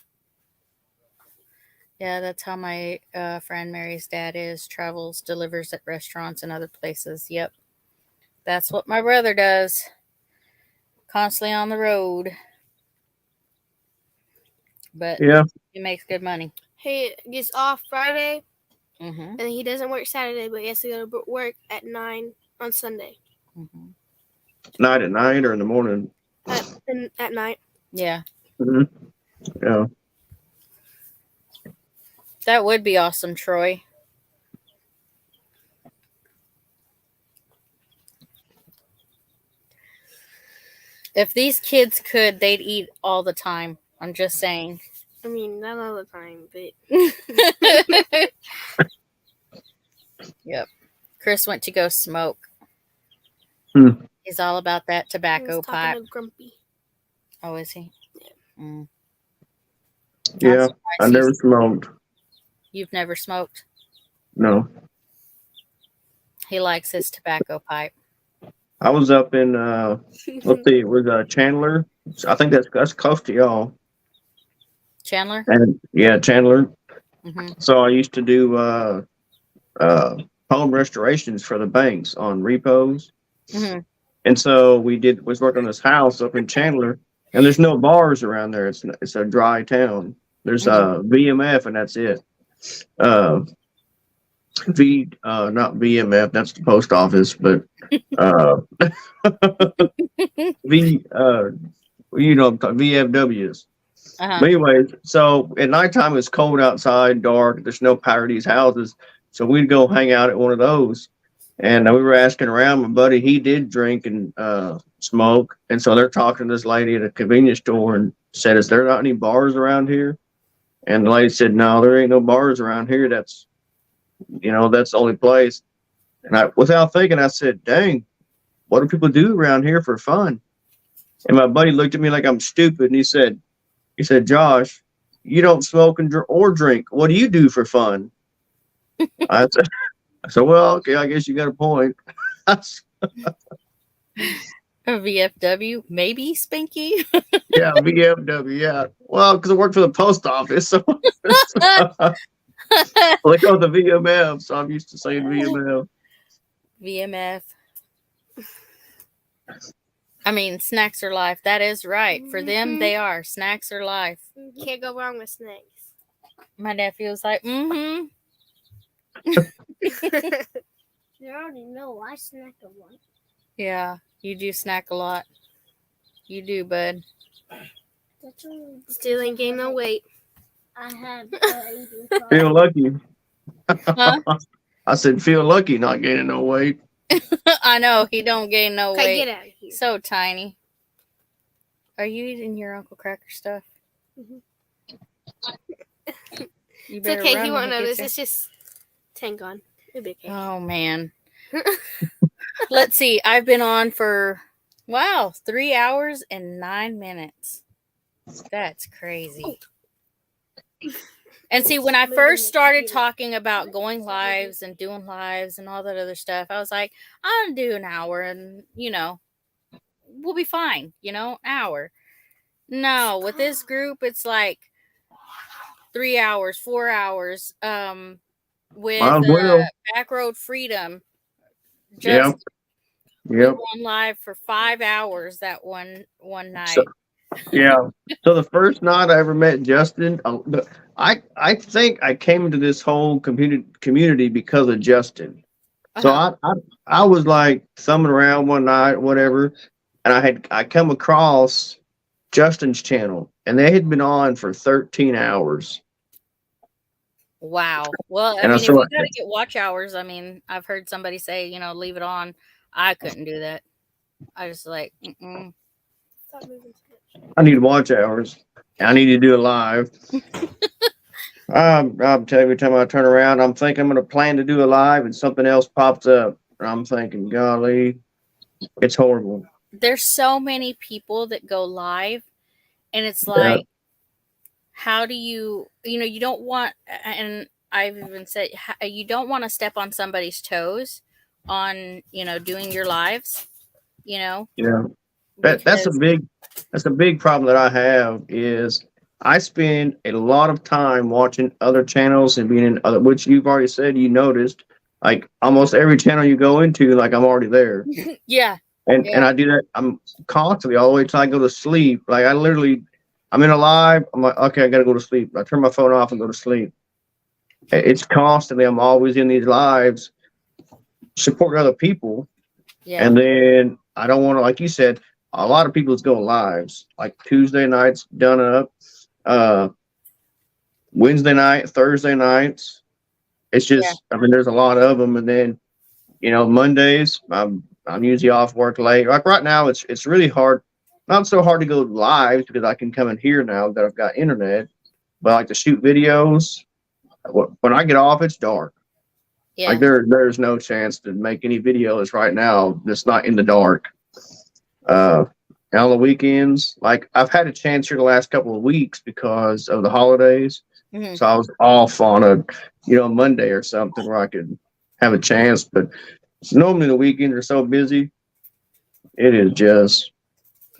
yeah, that's how my friend Mary's dad is. Travels, delivers at restaurants and other places. Yep. That's what my brother does. Constantly on the road. But Yeah. he makes good money. He gets off Friday, Mm-hmm. and he doesn't work Saturday, but he has to go to work at 9 on Sunday. Mm-hmm. Night at night or in the morning. At night. Yeah, Mhm. Yeah. that would be awesome, Troy. If these kids could, they'd eat all the time. I'm just saying. I mean, not all the time, but Yep. Chris went to go smoke. Hmm. He's all about that he tobacco was pipe. talking to Grumpy. Oh, is he? Mm. Yeah. surprised I he's- never smoked. You've never smoked? No. He likes his tobacco pipe. I was up in let's see, it was Chandler. I think that's close to y'all. Chandler? And yeah, Chandler. Mm-hmm. So I used to do home restorations for the banks on repos. Mm-hmm. And so was working on this house up in Chandler, and there's no bars around there. It's a dry town. There's VMF, and that's it. Not VMF, that's the post office, but VFWs. Uh-huh. But anyway, so at nighttime it's cold outside, dark. There's no power to these houses, so we'd go hang out at one of those. And we were asking around. My buddy, he did drink and smoke, and so they're talking to this lady at a convenience store and said, "Is there not any bars around here?" And the lady said, "No, there ain't no bars around here. That's the only place." And I, without thinking, I said, "Dang, what do people do around here for fun?" And my buddy looked at me like I'm stupid, and he said, "Josh, you don't smoke or drink. What do you do for fun?" I I said, well, okay, I guess you got a point. A VFW, maybe Spanky. Yeah, VFW, yeah. Well, because I work for the post office, so they call it the VMF, so I'm used to saying VMF. VMF. I mean, snacks are life. That is right. For them, they are. Snacks are life. Can't go wrong with snacks. My nephew was like, You already know I snack a lot. Yeah, you do snack a lot. You do, bud. Still ain't gained no weight. I have Feel lucky. Huh? I said, feel lucky not gaining no weight. I know, he don't gain no Okay, weight. get out of here. So tiny. Are you eating your Uncle Cracker stuff? Mhm. You It's better okay. run He when won't gets notice. here. It's just tank on. It'll be okay. Oh, man. Let's see. I've been on for, 3 hours and 9 minutes. That's crazy. And see, when I first started talking about going lives and doing lives and all that other stuff, I was like, I'll do an hour and, we'll be fine, an hour. No, with this group, it's like 3 hours, 4 hours. With Back Road Freedom, just we went live for 5 hours that one night. So the first night I ever met Justin, I think I came to this whole community because of Justin. So I was like thumbing around one night, whatever, and I come across Justin's channel, and they had been on for 13 hours. Wow. Well, I mean, if you got to get watch hours, I mean, I've heard somebody say, leave it on. I couldn't do that. I just like, I need watch hours. I need to do it live. I'm telling you, every time I turn around, I'm thinking I'm going to plan to do a live, and something else pops up. And I'm thinking, golly, it's horrible. There's so many people that go live, and it's like, how do you don't want, and I've even said, you don't want to step on somebody's toes on, doing your lives, Yeah. That's a big problem that I have is I spend a lot of time watching other channels and being in other, which you've already said you noticed, like almost every channel you go into, like I'm already there. Yeah. And I do that. I'm constantly all the way till I go to sleep. Like I'm in a live. I'm like, okay, I got to go to sleep. I turn my phone off and go to sleep. It's constantly, I'm always in these lives supporting other people. Yeah. And then I don't want to, like you said, a lot of people go lives, like Tuesday nights done up, Wednesday night, Thursday nights. It's just, I mean, there's a lot of them. And then, Mondays, I'm usually off work late. Like right now, it's really hard. Not so hard to go live because I can come in here now that I've got internet, but I like to shoot videos. When I get off, it's dark. Yeah. Like there's no chance to make any videos right now that's not in the dark. And on the weekends, like I've had a chance here the last couple of weeks because of the holidays. Mm-hmm. So I was off on a, Monday or something where I could have a chance. But normally the weekends are so busy. It is just,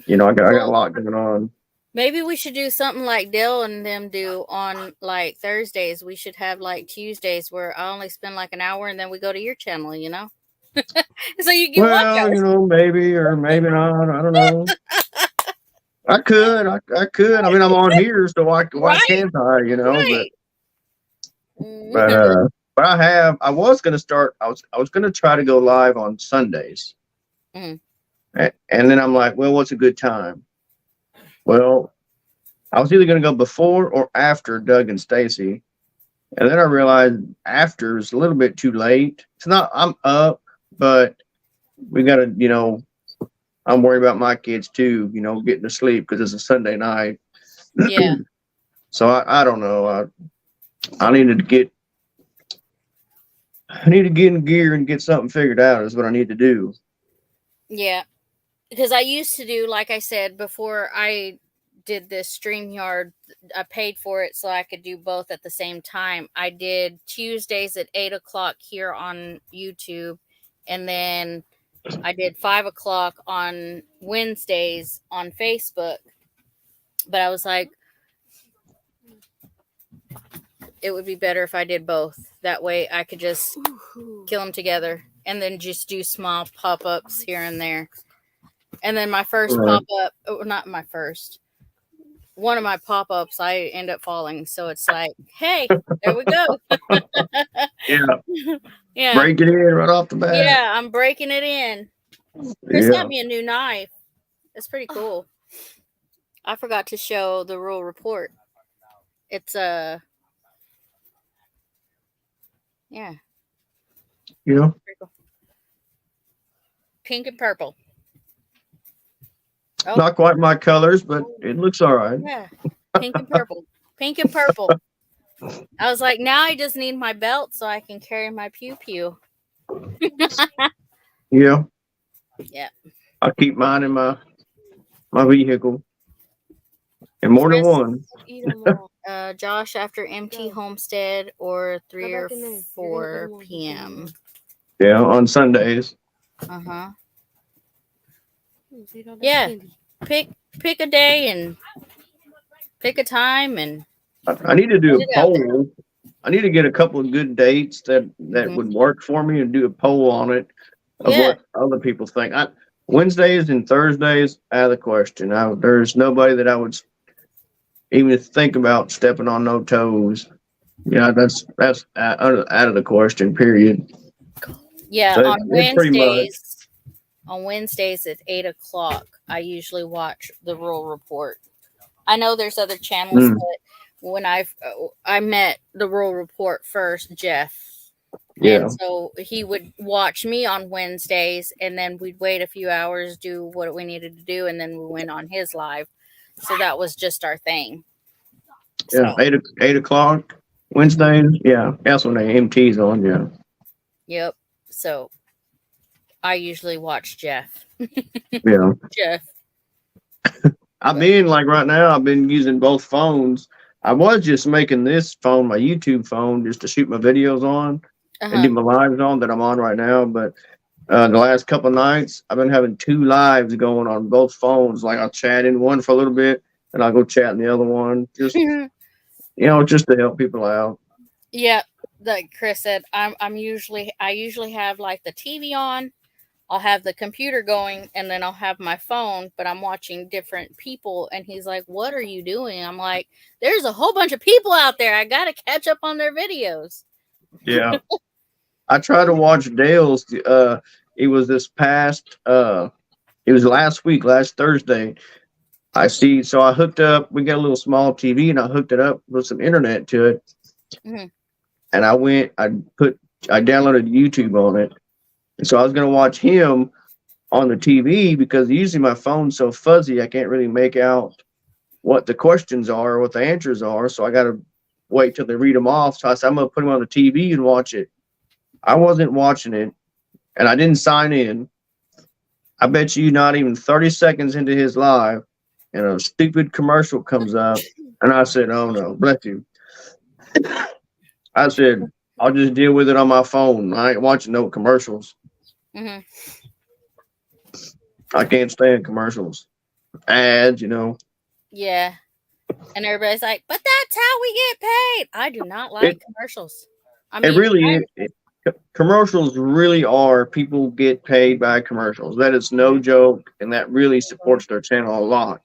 I got a lot going on. Maybe we should do something like Dale and them do on like Thursdays. We should have like Tuesdays where I only spend like an hour and then we go to your channel, So you get watch hours. Maybe or maybe not. I don't know. I could. I mean, I'm on here, so why can't I? Right. But I was going to start. I was going to try to go live on Sundays, and then I'm like, well, what's a good time? Well, I was either going to go before or after Doug and Stacy, and then I realized after is a little bit too late. It's not. I'm up, but we got to, I'm worried about my kids too, getting to sleep because it's a Sunday night. Yeah. So I don't know. I need to get in gear and get something figured out is what I need to do. Yeah. Because I used to do, like I said, before I did this StreamYard. I paid for it so I could do both at the same time. I did Tuesdays at 8:00 here on YouTube, and then I did 5:00 on Wednesdays on Facebook. But I was like, it would be better if I did both. That way I could just kill them together and then just do small pop-ups here and there. And then my first pop-up, not my first, one of my pop-ups, I end up falling. So it's like, hey, there we go. Yeah. Yeah. Break it in right off the bat. Yeah, I'm breaking it in. Chris got me a new knife. It's pretty cool. I forgot to show the rural report. It's yeah. Yeah. Pretty cool. Pink and purple. Oh. Not quite my colors, but it looks all right. Yeah. Pink and purple. Pink and purple. I was like, now I just need my belt so I can carry my pew pew. Yeah. Yeah. I keep mine in my vehicle. And more than one. Josh, after MT Homestead or 3 or 4 p.m. Yeah, on Sundays. Uh-huh. Yeah. Pick a day and pick a time, and I need to do a poll. I need to get a couple of good dates that would work for me and do a poll on it of what other people think. Wednesdays and Thursdays, out of the question. There's nobody that I would even think about stepping on no toes. Yeah, that's out of the question. Period. Yeah, So on Wednesdays at 8:00, I usually watch the Rural Report. I know there's other channels, but when I met the Rural Report first, Jeff. Yeah. And so he would watch me on Wednesdays, and then we'd wait a few hours, do what we needed to do, and then we went on his live. So that was just our thing. Yeah, 8:00 Wednesdays. Yeah, that's when the MT's on. Yeah. Yep. So I usually watch Jeff. Yeah. Jeff. I've been using both phones. I was just making this phone my YouTube phone just to shoot my videos on and do my lives on that I'm on right now. But the last couple of nights, I've been having 2 lives going on both phones. Like I'll chat in one for a little bit and I'll go chat in the other one. Just just to help people out. Yeah, like Chris said, I usually have like the TV on. I'll have the computer going, and then I'll have my phone, but I'm watching different people. And he's like, "What are you doing?" I'm like, "There's a whole bunch of people out there. I got to catch up on their videos." Yeah. I tried to watch Dale's. It was last week, last Thursday. So I hooked up, we got a little small TV, and I hooked it up with some internet to it. Mm-hmm. And I downloaded YouTube on it. And so I was going to watch him on the TV because usually my phone's so fuzzy, I can't really make out what the questions are, or what the answers are. So I got to wait till they read them off. So I said, I'm going to put him on the TV and watch it. I wasn't watching it, and I didn't sign in. I bet you not even 30 seconds into his live, and a stupid commercial comes up, and I said, "Oh no, bless you." I said, "I'll just deal with it on my phone. I ain't watching no commercials." Mm-hmm. I can't stand commercials, ads, Yeah, and everybody's like, "But that's how we get paid." I do not like commercials. I mean, it really is. Commercials really are. People get paid by commercials. That is no joke, and that really supports their channel a lot.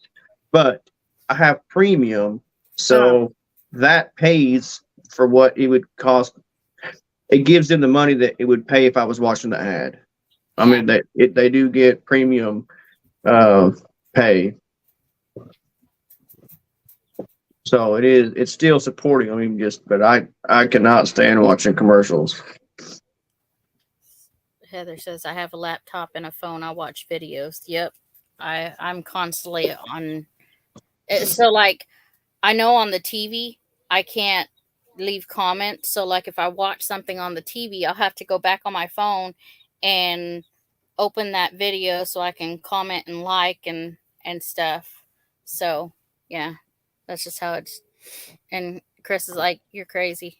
But I have premium, so that pays for what it would cost. It gives them the money that it would pay if I was watching the ad. I mean, they do get premium pay. So it's still supporting. I mean, but I cannot stand watching commercials. Heather says, "I have a laptop and a phone. I watch videos." Yep. I'm constantly on. So like, I know on the TV, I can't leave comments. So like, if I watch something on the TV, I'll have to go back on my phone and open that video so I can comment and like and stuff. So Yeah, that's just how it's. And Chris is like, "You're crazy."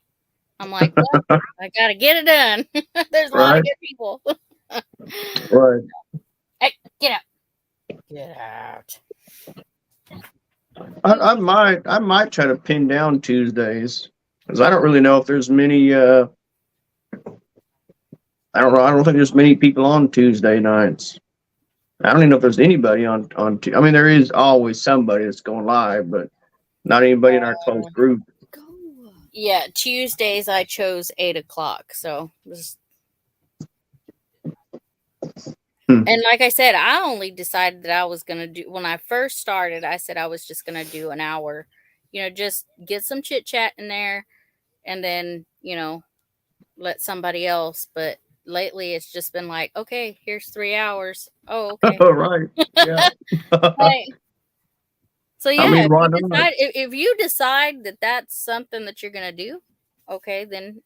I'm like, "Well, I gotta get it done." There's a lot of Right. good people. Right. Hey, get out! Get out! I might try to pin down Tuesdays because I don't really know if there's many. I don't know. I don't think there's many people on Tuesday nights. I don't even know if there's anybody on. I mean, there is always somebody that's going live, but not anybody in our close group. Yeah, Tuesdays I chose 8 o'clock. So, and like I said, I only decided that I was gonna do when I first started. I said I was just gonna do an hour. Just get some chit chat in there, and then let somebody else. But lately, it's just been like, okay, here's 3 hours. Oh, okay. Right. Yeah. Right. So yeah, I mean, why if not? you decide that that's something that you're gonna do, okay, then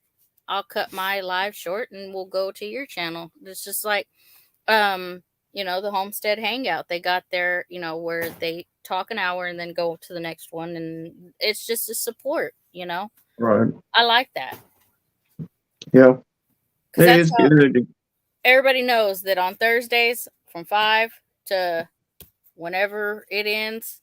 I'll cut my live short and we'll go to your channel. It's just like, the Homestead Hangout. They got their, where they talk an hour and then go to the next one, and it's just a support. Right. I like that. Yeah. Because It is good. Everybody knows that on Thursdays from 5 to whenever it ends.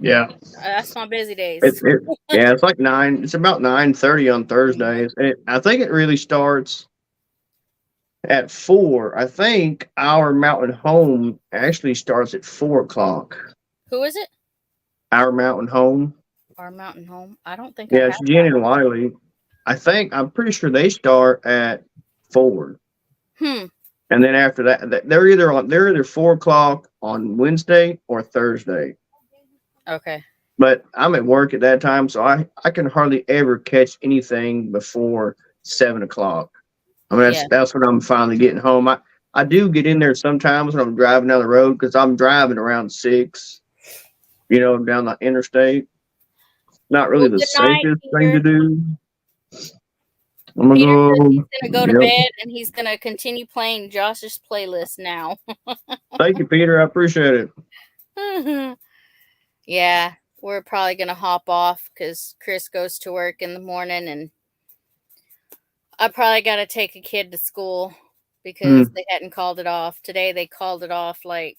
Yeah. That's my busy days. Yeah, it's like 9. It's about 9:30 on Thursdays. And I think it really starts at 4. I think our Mountain Home actually starts at 4 o'clock. Who is it? Our Mountain Home. Our Mountain Home. I don't think. Yeah, it's Jen and Wiley. I'm pretty sure they start at 4. And then after that, they're either 4 o'clock on Wednesday or Thursday. Okay. But I'm at work at that time, so I can hardly ever catch anything before 7 o'clock. I mean, that's when I'm finally getting home. I do get in there sometimes when I'm driving down the road because I'm driving around 6, down the interstate. Not really the safest thing to do. I'm gonna Peter says he's gonna go to bed and he's gonna continue playing Josh's playlist now. Thank you, Peter. I appreciate it. Yeah, we're probably gonna hop off because Chris goes to work in the morning, and I probably gotta take a kid to school because they hadn't called it off today. They called it off like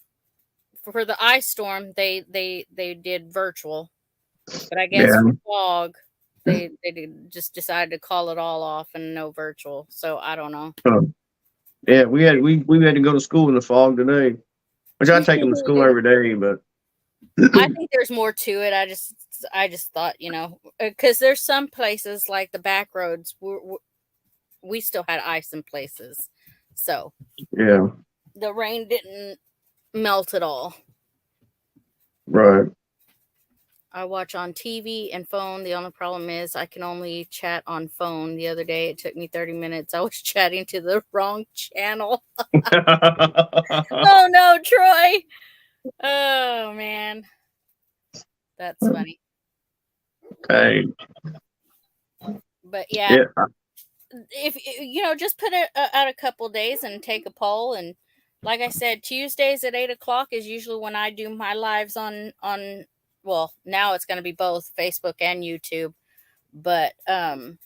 for the ice storm. They did virtual, but I guess for fog. They just decided to call it all off and no virtual. So I don't know. Yeah, we had to go to school in the fog today, which I take them to school every day. But I think there's more to it. I just thought, because there's some places like the back roads we still had ice in places. So yeah, the rain didn't melt at all. Right. I watch on TV and phone. The only problem is I can only chat on phone. The other day, it took me 30 minutes. I was chatting to the wrong channel. Oh, no, Troy. Oh, man. That's funny. Okay. But, yeah. If just put it out a couple days and take a poll. And like I said, Tuesdays at 8 o'clock is usually when I do my lives on well, now it's going to be both Facebook and YouTube, but, I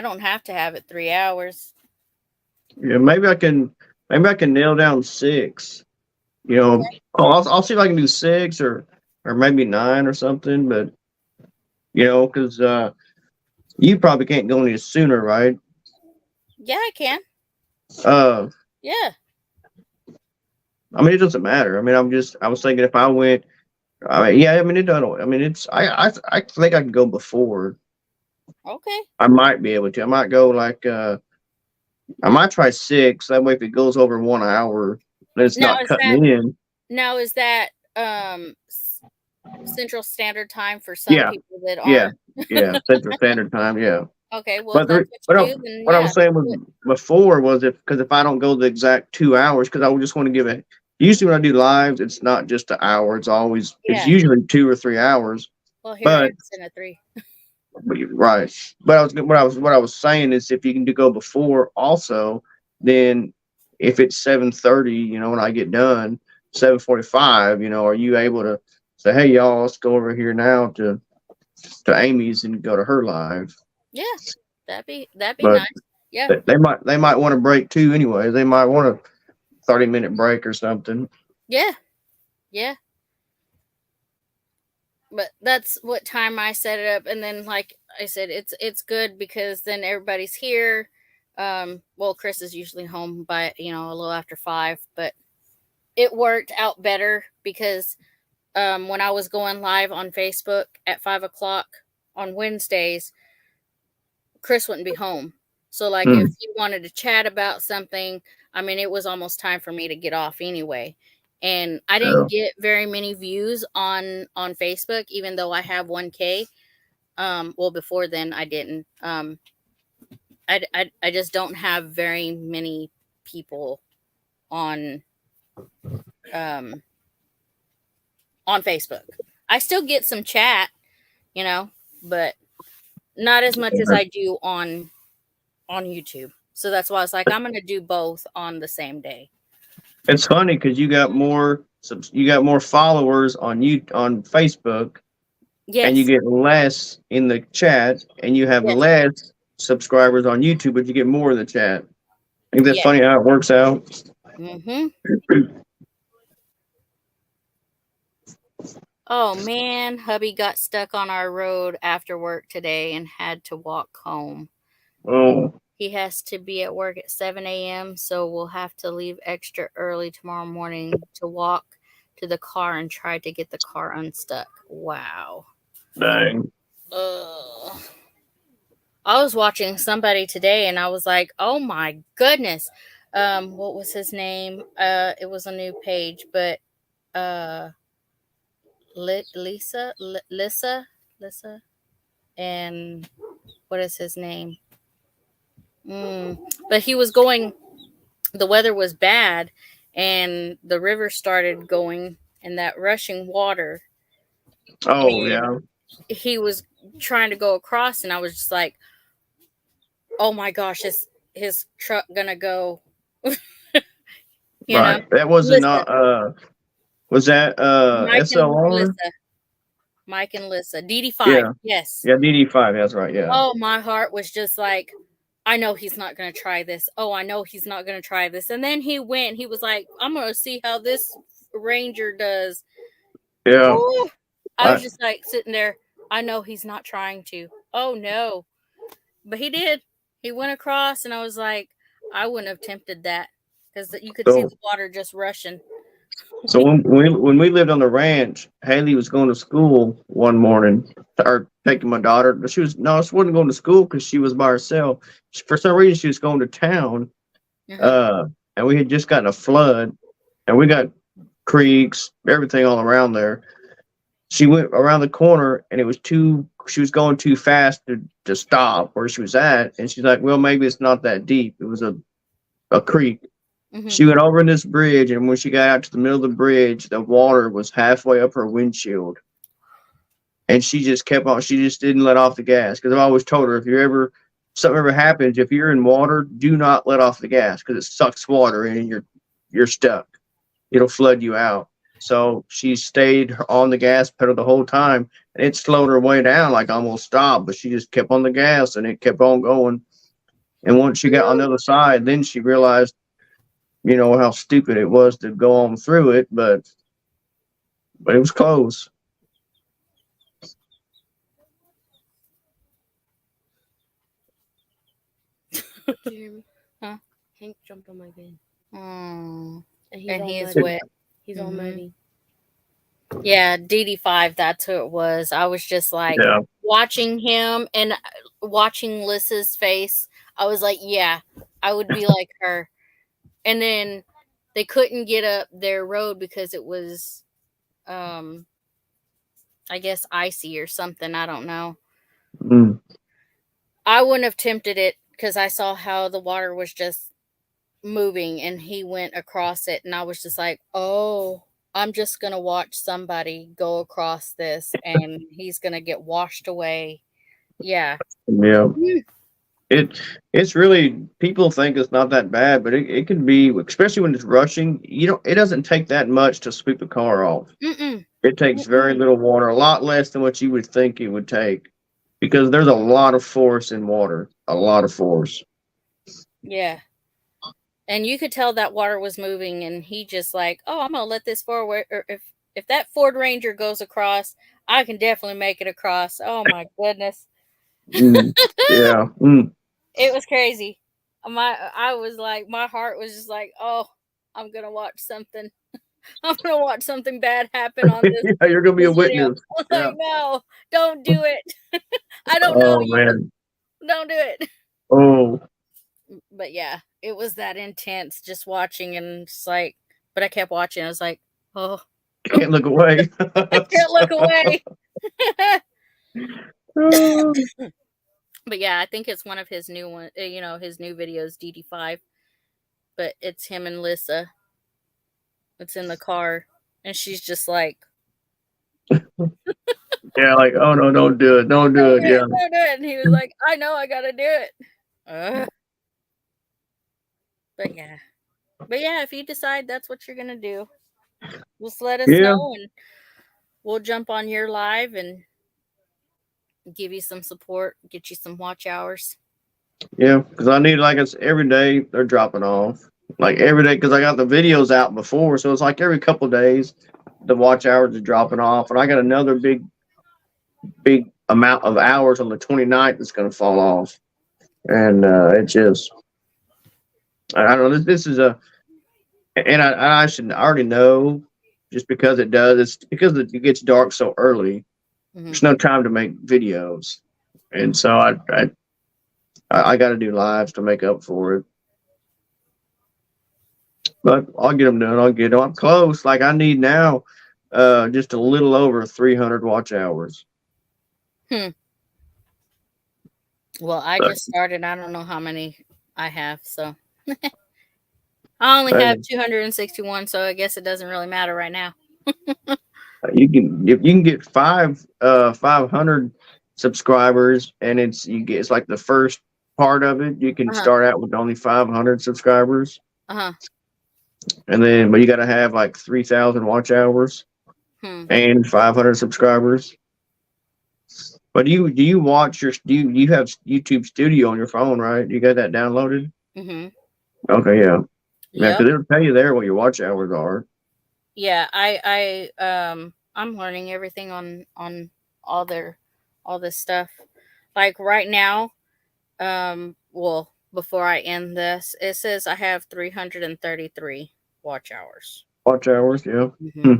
don't have to have it 3 hours. Yeah, maybe I can nail down 6, I'll see if I can do 6 or maybe 9 or something, but, cause, you probably can't go any sooner, right? Yeah, I can. Yeah. I mean, it doesn't matter. I mean, I was thinking if I went, it doesn't. I mean, I think I can go before. Okay. I might be able to. I might go like, I might try 6. That way, if it goes over 1 hour, then it's not cutting in. Now, is that Central Standard Time for some people that aren't? Yeah, Central Standard Time. Yeah. Okay. Well, what I was saying was before was if I don't go the exact 2 hours, because I would just want to give it. Usually when I do lives, it's not just an hour. It's always it's usually 2 or 3 hours. Well, here it's in a 3. Right. But what I was saying is if you can go before also, then if it's 7:30, when I get done, 7:45, are you able to say, hey y'all, let's go over here now to Amy's and go to her live. Yeah, that'd be But nice. Yeah. they might want to break too anyway. They might want a 30-minute break or something. Yeah. Yeah. But that's what time I set it up. And then, like I said, it's good because then everybody's here. Well, Chris is usually home by, a little after 5, but it worked out better because when I was going live on Facebook at 5:00 on Wednesdays, Chris wouldn't be home. So, like, if you wanted to chat about something, I mean, it was almost time for me to get off anyway. And I didn't get very many views on Facebook, even though I have 1K. Well, before then I didn't. I just don't have very many people on Facebook. I still get some chat, but not as much as I do on YouTube. So that's why I was like, I'm going to do both on the same day. It's funny because you got more followers on Facebook, yes, and you get less in the chat, and you have less subscribers on YouTube, but you get more in the chat. I think that's funny how it works out. Mm-hmm. Oh man, hubby got stuck on our road after work today and had to walk home. Oh. He has to be at work at 7 a.m., so we'll have to leave extra early tomorrow morning to walk to the car and try to get the car unstuck. Wow. Dang. I was watching somebody today and I was like, oh my goodness. What was his name? It was a new page, but Lisa, and what is his name? But he was going, the weather was bad and the river started going and that rushing water. Oh, yeah. He was trying to go across and I was just like, oh my gosh, is his truck gonna go? Right. Know? That wasn't not, was that SLR? Mike and Lissa. DD5. Yes. Yeah, DD5. That's right. Yeah. Oh, my heart was just like, I know he's not going to try this. Oh, I know he's not going to try this. And then he went, he was like, I'm going to see how this Ranger does. Yeah. Ooh. I was just like sitting there. I know he's not trying to. Oh, no. But he did. He went across and I was like, I wouldn't have tempted that because you could see the water just rushing. So when we lived on the ranch, Haley was going to school one morning, or taking my daughter. But she wasn't going to school because she was by herself. For some reason, she was going to town, and we had just gotten a flood, and we got creeks, everything all around there. She went around the corner, and she was going too fast to stop where she was at, and she's like, well, maybe it's not that deep. It was a creek. She went over this bridge, and when she got out to the middle of the bridge, the water was halfway up her windshield. And she just kept on. She just didn't let off the gas. Because I've always told her, if something ever happens, if you're in water, do not let off the gas because it sucks water in and you're stuck. It'll flood you out. So she stayed on the gas pedal the whole time, and it slowed her way down, like almost stopped. But she just kept on the gas, and it kept on going. And once she got on the other side, then she realized, how stupid it was to go on through it, but it was close. Jeremy, huh? Hank jumped on my bed. And he is wet. He's all muddy. Yeah, DD5, that's who it was. I was just like watching him and watching Lissa's face. I was like, yeah, I would be like her. And then they couldn't get up their road because it was, I guess, icy or something. I don't know. I wouldn't have tempted it because I saw how the water was just moving and he went across it. And I was just like, oh, I'm just going to watch somebody go across this and he's going to get washed away. Yeah. Yeah. It's really, people think it's not that bad, but it can be, especially when it's rushing. It doesn't take that much to sweep a car off. It takes very little water, a lot less than what you would think it would take, because there's a lot of force in water, a lot of force. Yeah. And you could tell that water was moving, and he just like, oh, I'm gonna let this forward. Or if that Ford Ranger goes across, I can definitely make it across. Oh my goodness. Yeah. It was crazy. I was like, my heart was just like, oh, I'm gonna watch something. I'm gonna watch something bad happen on this. Yeah, you're gonna be a this video. witness. I was Yeah. like, no, don't do it. I don't know Oh you. man. Don't do it. Oh. But yeah, it was that intense just watching, and just like, but I kept watching. I was like, oh, Can't look away. I can't look away. But yeah, I think it's one of his new one, his new videos, DD5. But it's him and Lissa. It's in the car, and she's just like, yeah, like, oh no, don't do it, don't do it. Yeah. Don't do it. And he was like, I know, I gotta do it. But yeah, if you decide that's what you're gonna do, just let us know, and we'll jump on your live and give you some support, get you some watch hours. Yeah, because I need, like, it's every day they're dropping off, like every day, because I got the videos out before, so it's like every couple of days the watch hours are dropping off, and I got another big amount of hours on the 29th that's going to fall off, and it just, I don't know. This is and I should already know, just because it does. It's because it gets dark so early. Mm-hmm. There's no time to make videos, and so I got to do lives to make up for it. But I'll get them done. I'll get them. I'm close. Like, I need now just a little over 300 watch hours. Well, I just started. I don't know how many I have, so I only have 261, so I guess it doesn't really matter right now. You can get 500 subscribers, and it's like the first part of it. You can start out with only 500 subscribers. And then, but you got to have like 3,000 watch hours and 500 subscribers. But do you watch do you have YouTube Studio on your phone, right? You got that downloaded? Mm-hmm. Okay, yeah. Yeah, because it'll tell you there what your watch hours are. Yeah, I'm learning everything on all this stuff. Like right now, well, before I end this, it says I have 333 watch hours. Watch hours, yeah. Mm-hmm.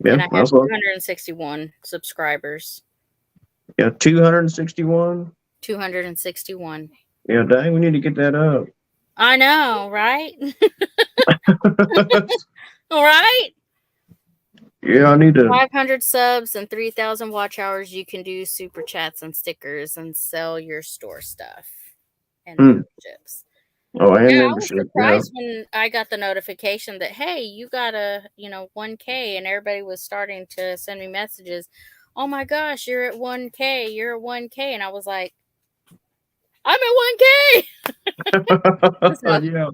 Yeah, and I have 261 subscribers. Yeah, 261. 261. Yeah, dang, we need to get that up. I know, right? All right. Yeah, I need to. 500 subs and 3,000 watch hours. You can do super chats and stickers and sell your store stuff and memberships. Oh, and yeah, membership. I was surprised when I got the notification that, hey, you got 1K, and everybody was starting to send me messages. Oh my gosh, you're at 1K. You're at 1K. And I was like, I'm at 1K. So, yeah.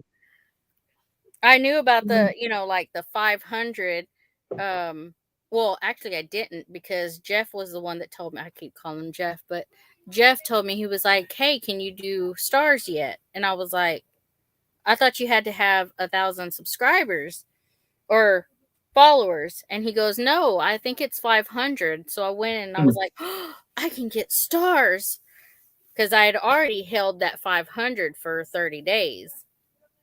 I knew about the, like the 500. Well, actually I didn't, because Jeff was the one that told me. I keep calling him Jeff, but Jeff told me, he was like, hey, can you do stars yet? And I was like, I thought you had to have 1,000 subscribers or followers. And he goes, no, I think it's 500. So I went and I was like, oh, I can get stars, because I had already held that 500 for 30 days.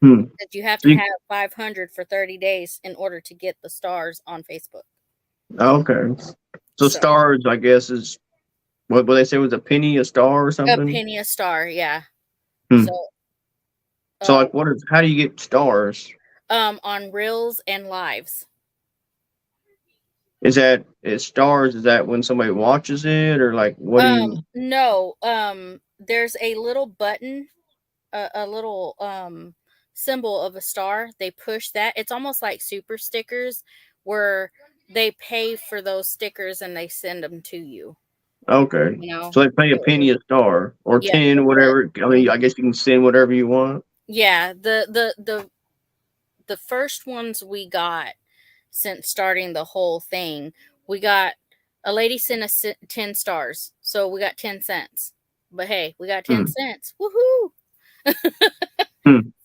That you have to have 500 for 30 days in order to get the stars on Facebook. Okay. So stars, I guess, is what they say was a penny a star or something? A penny a star, yeah. So like, how do you get stars? On reels and lives. Is stars? Is that when somebody watches it, or like what do you? No. There's a little button, a little symbol of a star. They push that. It's almost like super stickers, where they pay for those stickers and they send them to you. Okay. So they pay a penny a star, or 10, whatever. I mean, I guess you can send whatever you want. Yeah. The first ones we got, since starting the whole thing. We got a lady sent us 10 stars, so we got 10 cents. But hey, we got 10 cents. Woohoo!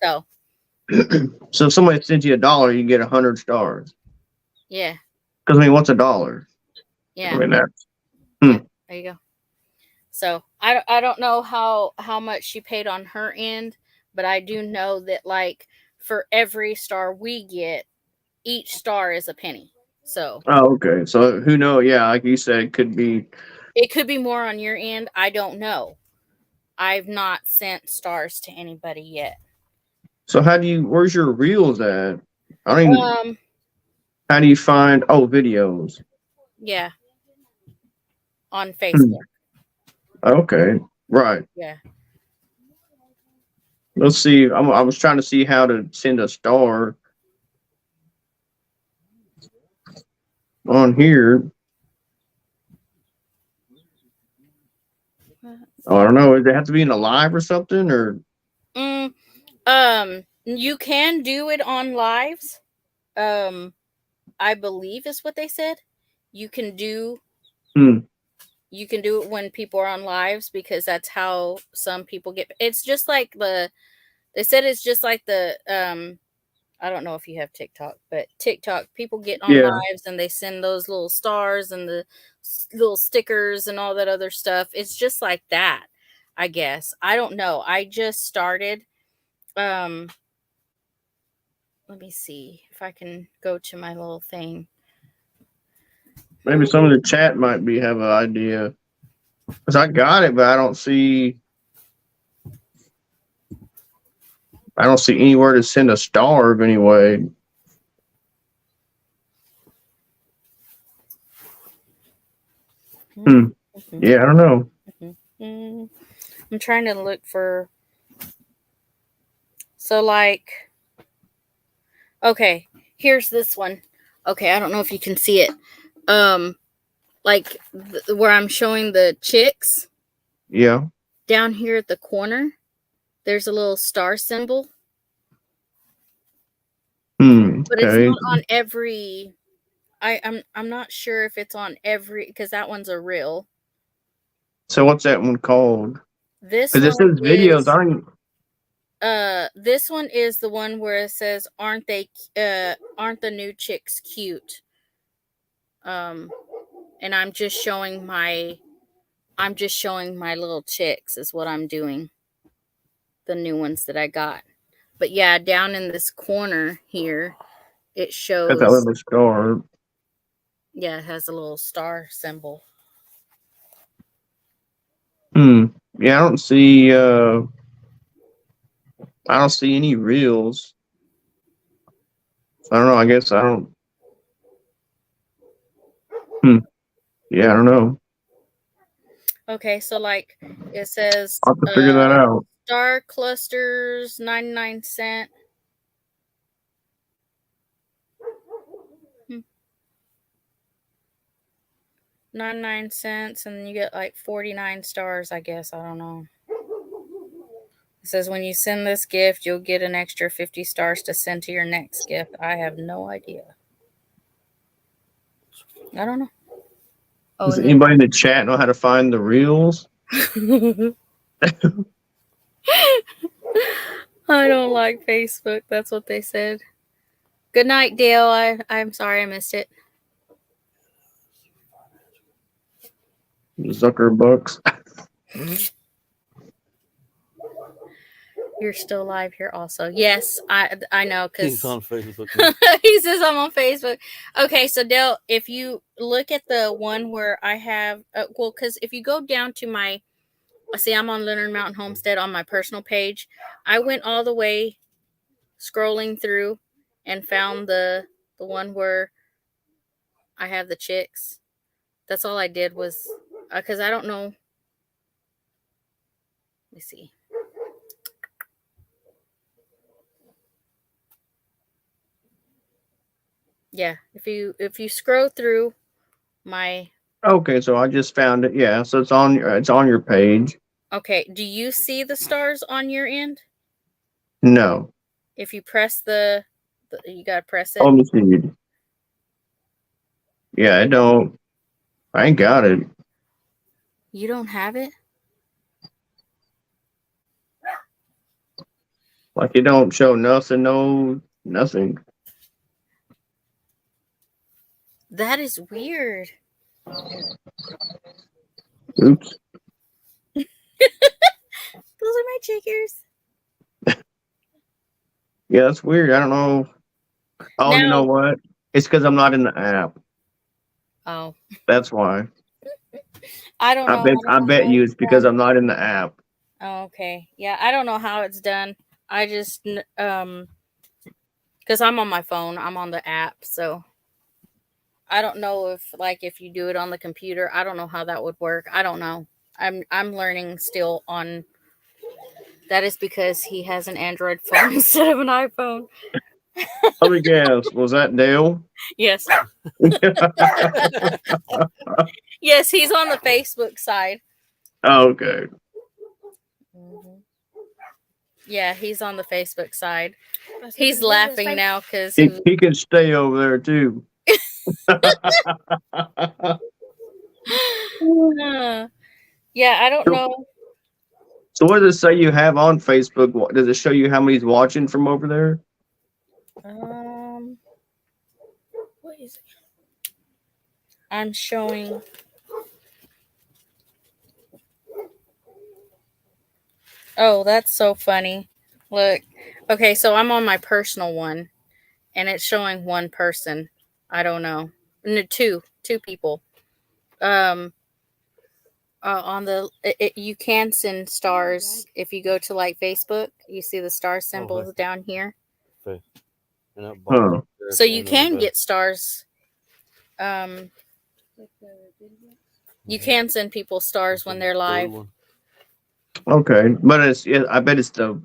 So, so if somebody sends you $1, you get 100 stars. yeah. Because I mean, what's $1? Yeah. I mean that's. There you go. So I don't know how much she paid on her end, but I do know that like for every star we get, each star is a penny. So. Oh, okay. So who knows? Yeah, like you said, it could be. It could be more on your end. I don't know. I've not sent stars to anybody yet. So where's your reels at? I don't even. How do you find videos? Yeah. On Facebook. Okay. Right. Yeah. Let's see. I was trying to see how to send a star on here. Oh, I don't know. Does it have to be in a live or something, or? You can do it on lives. I believe is what they said. You can do. You can do it when people are on lives because that's how some people get. It's just like they said it's just like the I don't know if you have TikTok, but TikTok people get on lives and they send those little stars and the little stickers and all that other stuff. It's just like that, I guess. I don't know. I just started. Let me see if I can go to my little thing. Maybe some of the chat might have an idea. Because I got it, but I don't see anywhere to send a star anyway. Yeah, I don't know. I'm trying to look for. So like, okay, here's this one. Okay, I don't know if you can see it. Like where I'm showing the chicks. Yeah. Down here at the corner, there's a little star symbol. But it's not on every. I'm not sure if it's on every because that one's a reel. So what's that one called? This because it says videos. This one is the one where it says, aren't the new chicks cute? And I'm just showing my little chicks is what I'm doing. The new ones that I got. But yeah, down in this corner here, it shows that little star. Yeah, it has a little star symbol. Yeah, I don't see any reels. I don't know. I guess I don't. Yeah, I don't know. Okay, so like it says I'll have to figure that out. Star clusters 99 cents. 99 cents, and you get like 49 stars, I guess. I don't know. It says when you send this gift, you'll get an extra 50 stars to send to your next gift. I have no idea. I don't know. Does anybody in the chat know how to find the reels? I don't like Facebook. That's what they said. Good night, Dale. I'm sorry I missed it. Zuckerbucks. You're still live here also. Yes, I know because he's on Facebook. He says I'm on Facebook. Okay, so Dale, if you look at the one where I have because if you go down to my I'm on Leonard Mountain Homestead on my personal page. I went all the way scrolling through and found the one where I have the chicks. That's all I did was because I don't know. Let me see. Yeah, if you scroll through my. Okay, so I just found it. Yeah, so it's on your page. Okay, do you see the stars on your end? No. If you press you gotta press it. Let me see. Yeah, I don't. I ain't got it. You don't have it? Like it don't show nothing, no nothing. That is weird. Oops. Those are my chickers. Yeah, that's weird. I don't know. Oh, you know Now, what? It's because I'm not in the app. oh, That's why. I don't I know. bet. I I don't know bet how you it's it's because done. I'm not in the app. Oh, okay. Yeah, I don't know how it's done. I just because I'm on my phone, I'm on the app, so I don't know if you do it on the computer, I don't know how that would work. I don't know. I'm learning still on. That is because he has an Android phone instead of an iPhone. Let me guess. Was that Dale? Yes. Yes, he's on the Facebook side. Okay. Mm-hmm. Yeah, he's on the Facebook side. He's laughing now because He can stay over there too. yeah, I don't know. So what does it say you have on Facebook? Does it show you how many's watching from over there? What is it? I'm showing. Oh, that's so funny. Look. Okay, so I'm on my personal one and it's showing one person. I don't know. No, two people. On the you can send stars if you go to like Facebook. You see the star symbols down here. Huh. So you can get stars. You can send people stars when they're live. Okay, but I bet it's the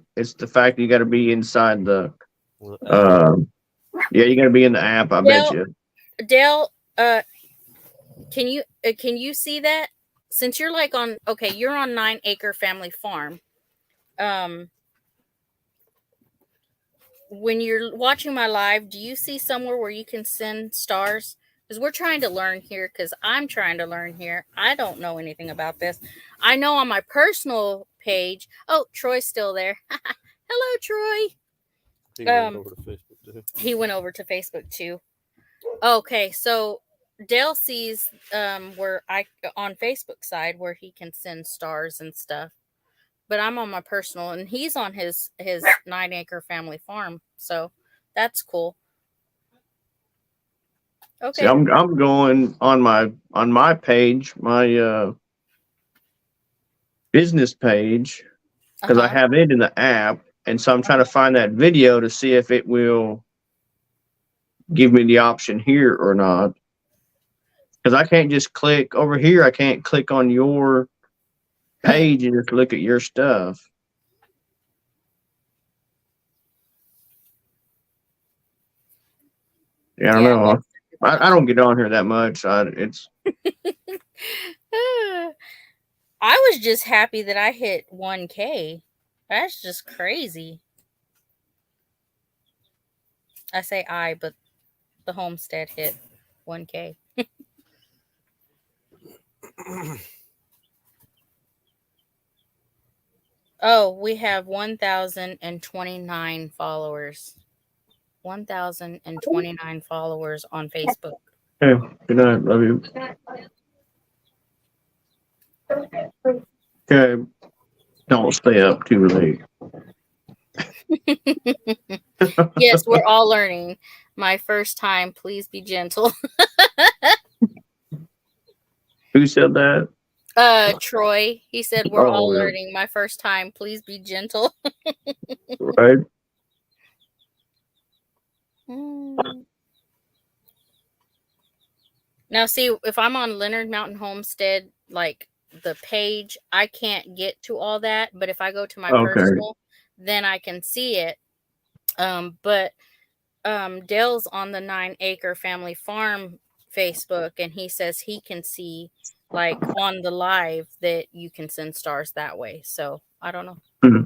fact that you got to be inside the yeah, you got to be in the app. I bet you. Dale, can you see that? Since you're like on, okay, you're on 9 Acre Family Farm. When you're watching my live, do you see somewhere where you can send stars? Because we're trying to learn here, because I'm trying to learn here. I don't know anything about this. I know on my personal page. Oh, Troy's still there. Hello, Troy. He went over to Facebook too. He went over to Facebook too. Okay, so Dale sees where I on Facebook side where he can send stars and stuff. But I'm on my personal, and he's on his 9 Acre Family Farm, so that's cool. Okay. See, I'm going on my page, my business page, because I have it in the app, and so I'm trying to find that video to see if it will give me the option here or not. Because I can't just click over here. I can't click on your page and just look at your stuff. Yeah, I don't know. I don't get on here that much. It's. I was just happy that I hit 1K. That's just crazy. I say I, but the homestead hit 1K. Oh, we have 1,029 followers. 1,029 followers on Facebook. Hey, good night. Love you. Okay. Don't stay up too late. Yes, we're all learning. My first time, please be gentle. Who said that? Troy. He said we're all learning. My first time, please be gentle. Right. Now, see, if I'm on Leonard Mountain Homestead, like the page, I can't get to all that. But if I go to my personal, then I can see it. But Dale's on the 9 Acre Family Farm Facebook, and he says he can see, like on the live, that you can send stars that way. So I don't know. Mm-hmm.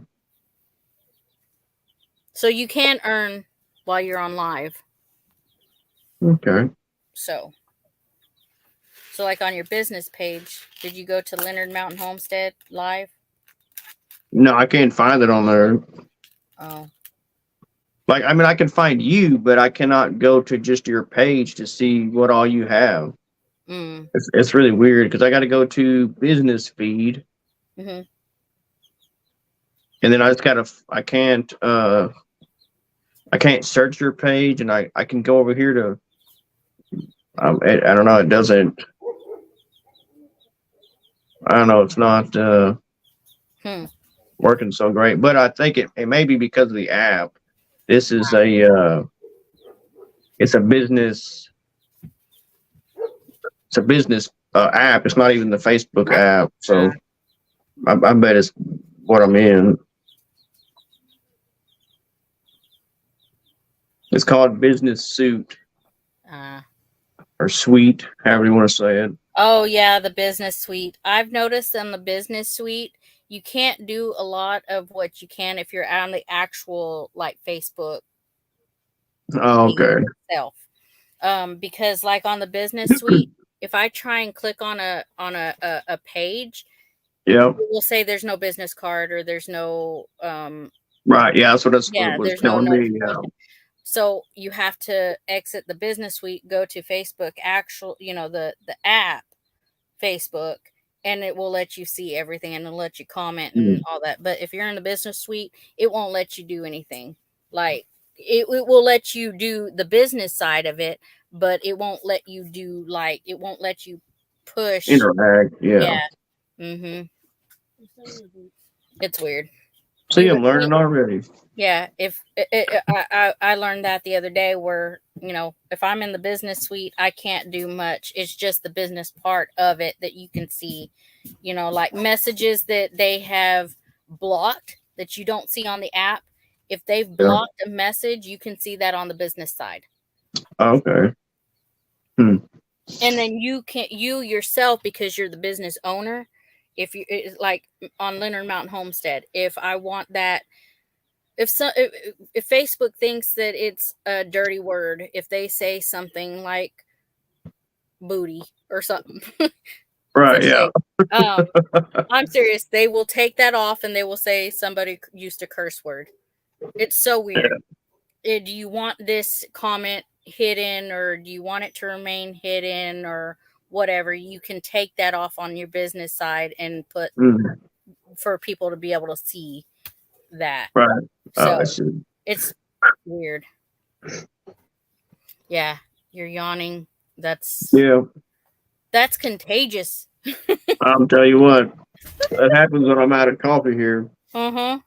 So you can earn while you're on live. Okay. So So, like on your business page, did you go to Leonard Mountain Homestead live? No, I can't find it on there. Oh, Like, I mean, I can find you, but I cannot go to just your page to see what all you have. mm. It's really weird because I got to go to business feed, Mm-hmm. and then I just gotta. I can't search your page, and I can go over here to. I don't know. It doesn't. I don't know. It's not working so great, but I think it may be because of the app. This is it's a business. It's a business app. It's not even the Facebook app. So I bet it's what I'm in. It's called Business Suite or Suite, however you want to say it. Oh, yeah, the business suite. I've noticed on the business suite, you can't do a lot of what you can if you're on the actual like Facebook Oh, okay. itself. Because like on the business suite, if I try and click on a page, Yeah. it will say there's no business card or there's no Right. Yeah. That's what it's yeah, was there's no telling me. notification. So you have to exit the business suite, go to Facebook, actual, the app, Facebook, and it will let you see everything and it'll let you comment and all that. But if you're in the business suite, it won't let you do anything. Like it will let you do the business side of it, but it won't let you do it won't let you push Interact. Yeah. Mm-hmm. It's weird. See, I'm learning already. Yeah, I learned that the other day where, if I'm in the business suite, I can't do much. It's just the business part of it that you can see, like messages that they have blocked that you don't see on the app. If they've blocked a message, you can see that on the business side. Okay. And then you yourself, because you're the business owner, if you like on Leonard Mountain Homestead, if I want that, if Facebook thinks that it's a dirty word, if they say something like booty or something, right? Yeah. I'm serious. They will take that off and they will say somebody used a curse word. It's so weird. Do you want this comment hidden, or do you want it to remain hidden, or whatever? You can take that off on your business side and put for people to be able to see that. Right. So it's weird. Yeah, you're yawning. That's contagious. I'll tell you what. That happens when I'm out of coffee here. Uh-huh.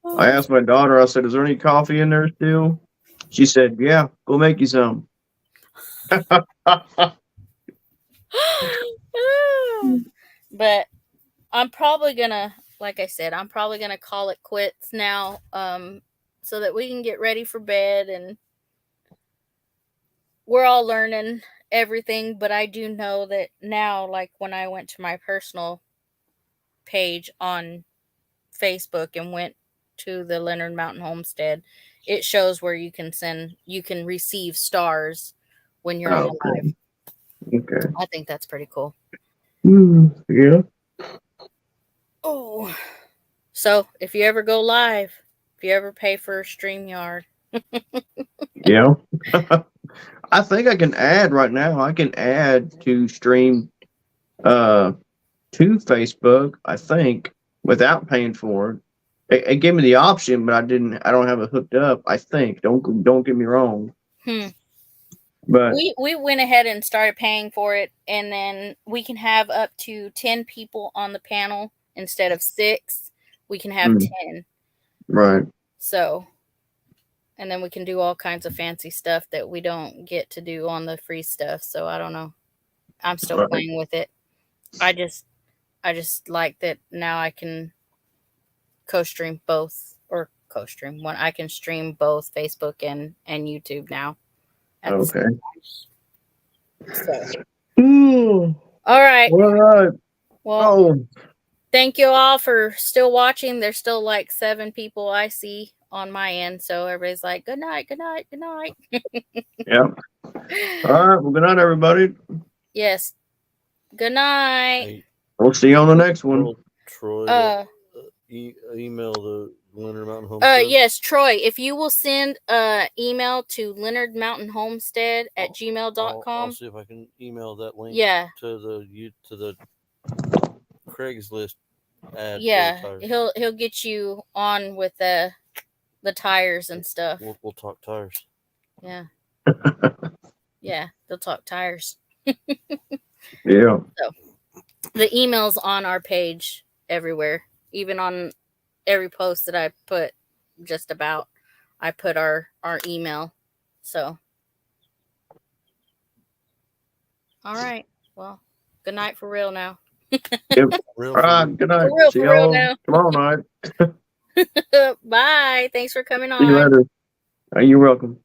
I asked my daughter, I said, is there any coffee in there still? She said, yeah, go make you some. But I'm probably gonna, like I said, I'm probably gonna call it quits now, so that we can get ready for bed, and we're all learning everything. But I do know that now, like when I went to my personal page on Facebook and went to the Leonard Mountain Homestead, it shows where you can receive stars when you're on live. Okay. I think that's pretty cool. Yeah. Oh, so if you ever go live, if you ever pay for StreamYard, yeah. I think I can add right now. I can add to stream to Facebook, I think, without paying for it. It gave me the option, but I don't have it hooked up, I think. Don't get me wrong. But we went ahead and started paying for it, and then we can have up to 10 people on the panel instead of 6. We can have 10. Right. So, and then we can do all kinds of fancy stuff that we don't get to do on the free stuff. So I don't know. I'm still playing with it. I just like that now I can co-stream both, or co-stream when I can stream both Facebook and YouTube now. Okay. So. All right. All right. Well, thank you all for still watching. There's still like 7 people I see on my end. So everybody's like, good night, good night, good night. Yeah. All right. Well, good night, everybody. Yes. Good night. Hey, We'll see you on the next one. well, Troy, email the Leonard Mountain Home. Yes, Troy, if you will send email to Leonard Mountain Homestead at gmail.com. I'll see if I can email that link. Yeah. To the Craigslist ad. Yeah, he'll get you on with the tires and stuff. We'll talk tires. Yeah. Yeah, they'll talk tires. Yeah. So the email's on our page everywhere, even on every post that I put. Just about, I put our email. So, all right. Well, good night for real now. Yep. All right. Good night. For See real y'all now. tomorrow night. Bye. Thanks for coming on. See you later. You're welcome.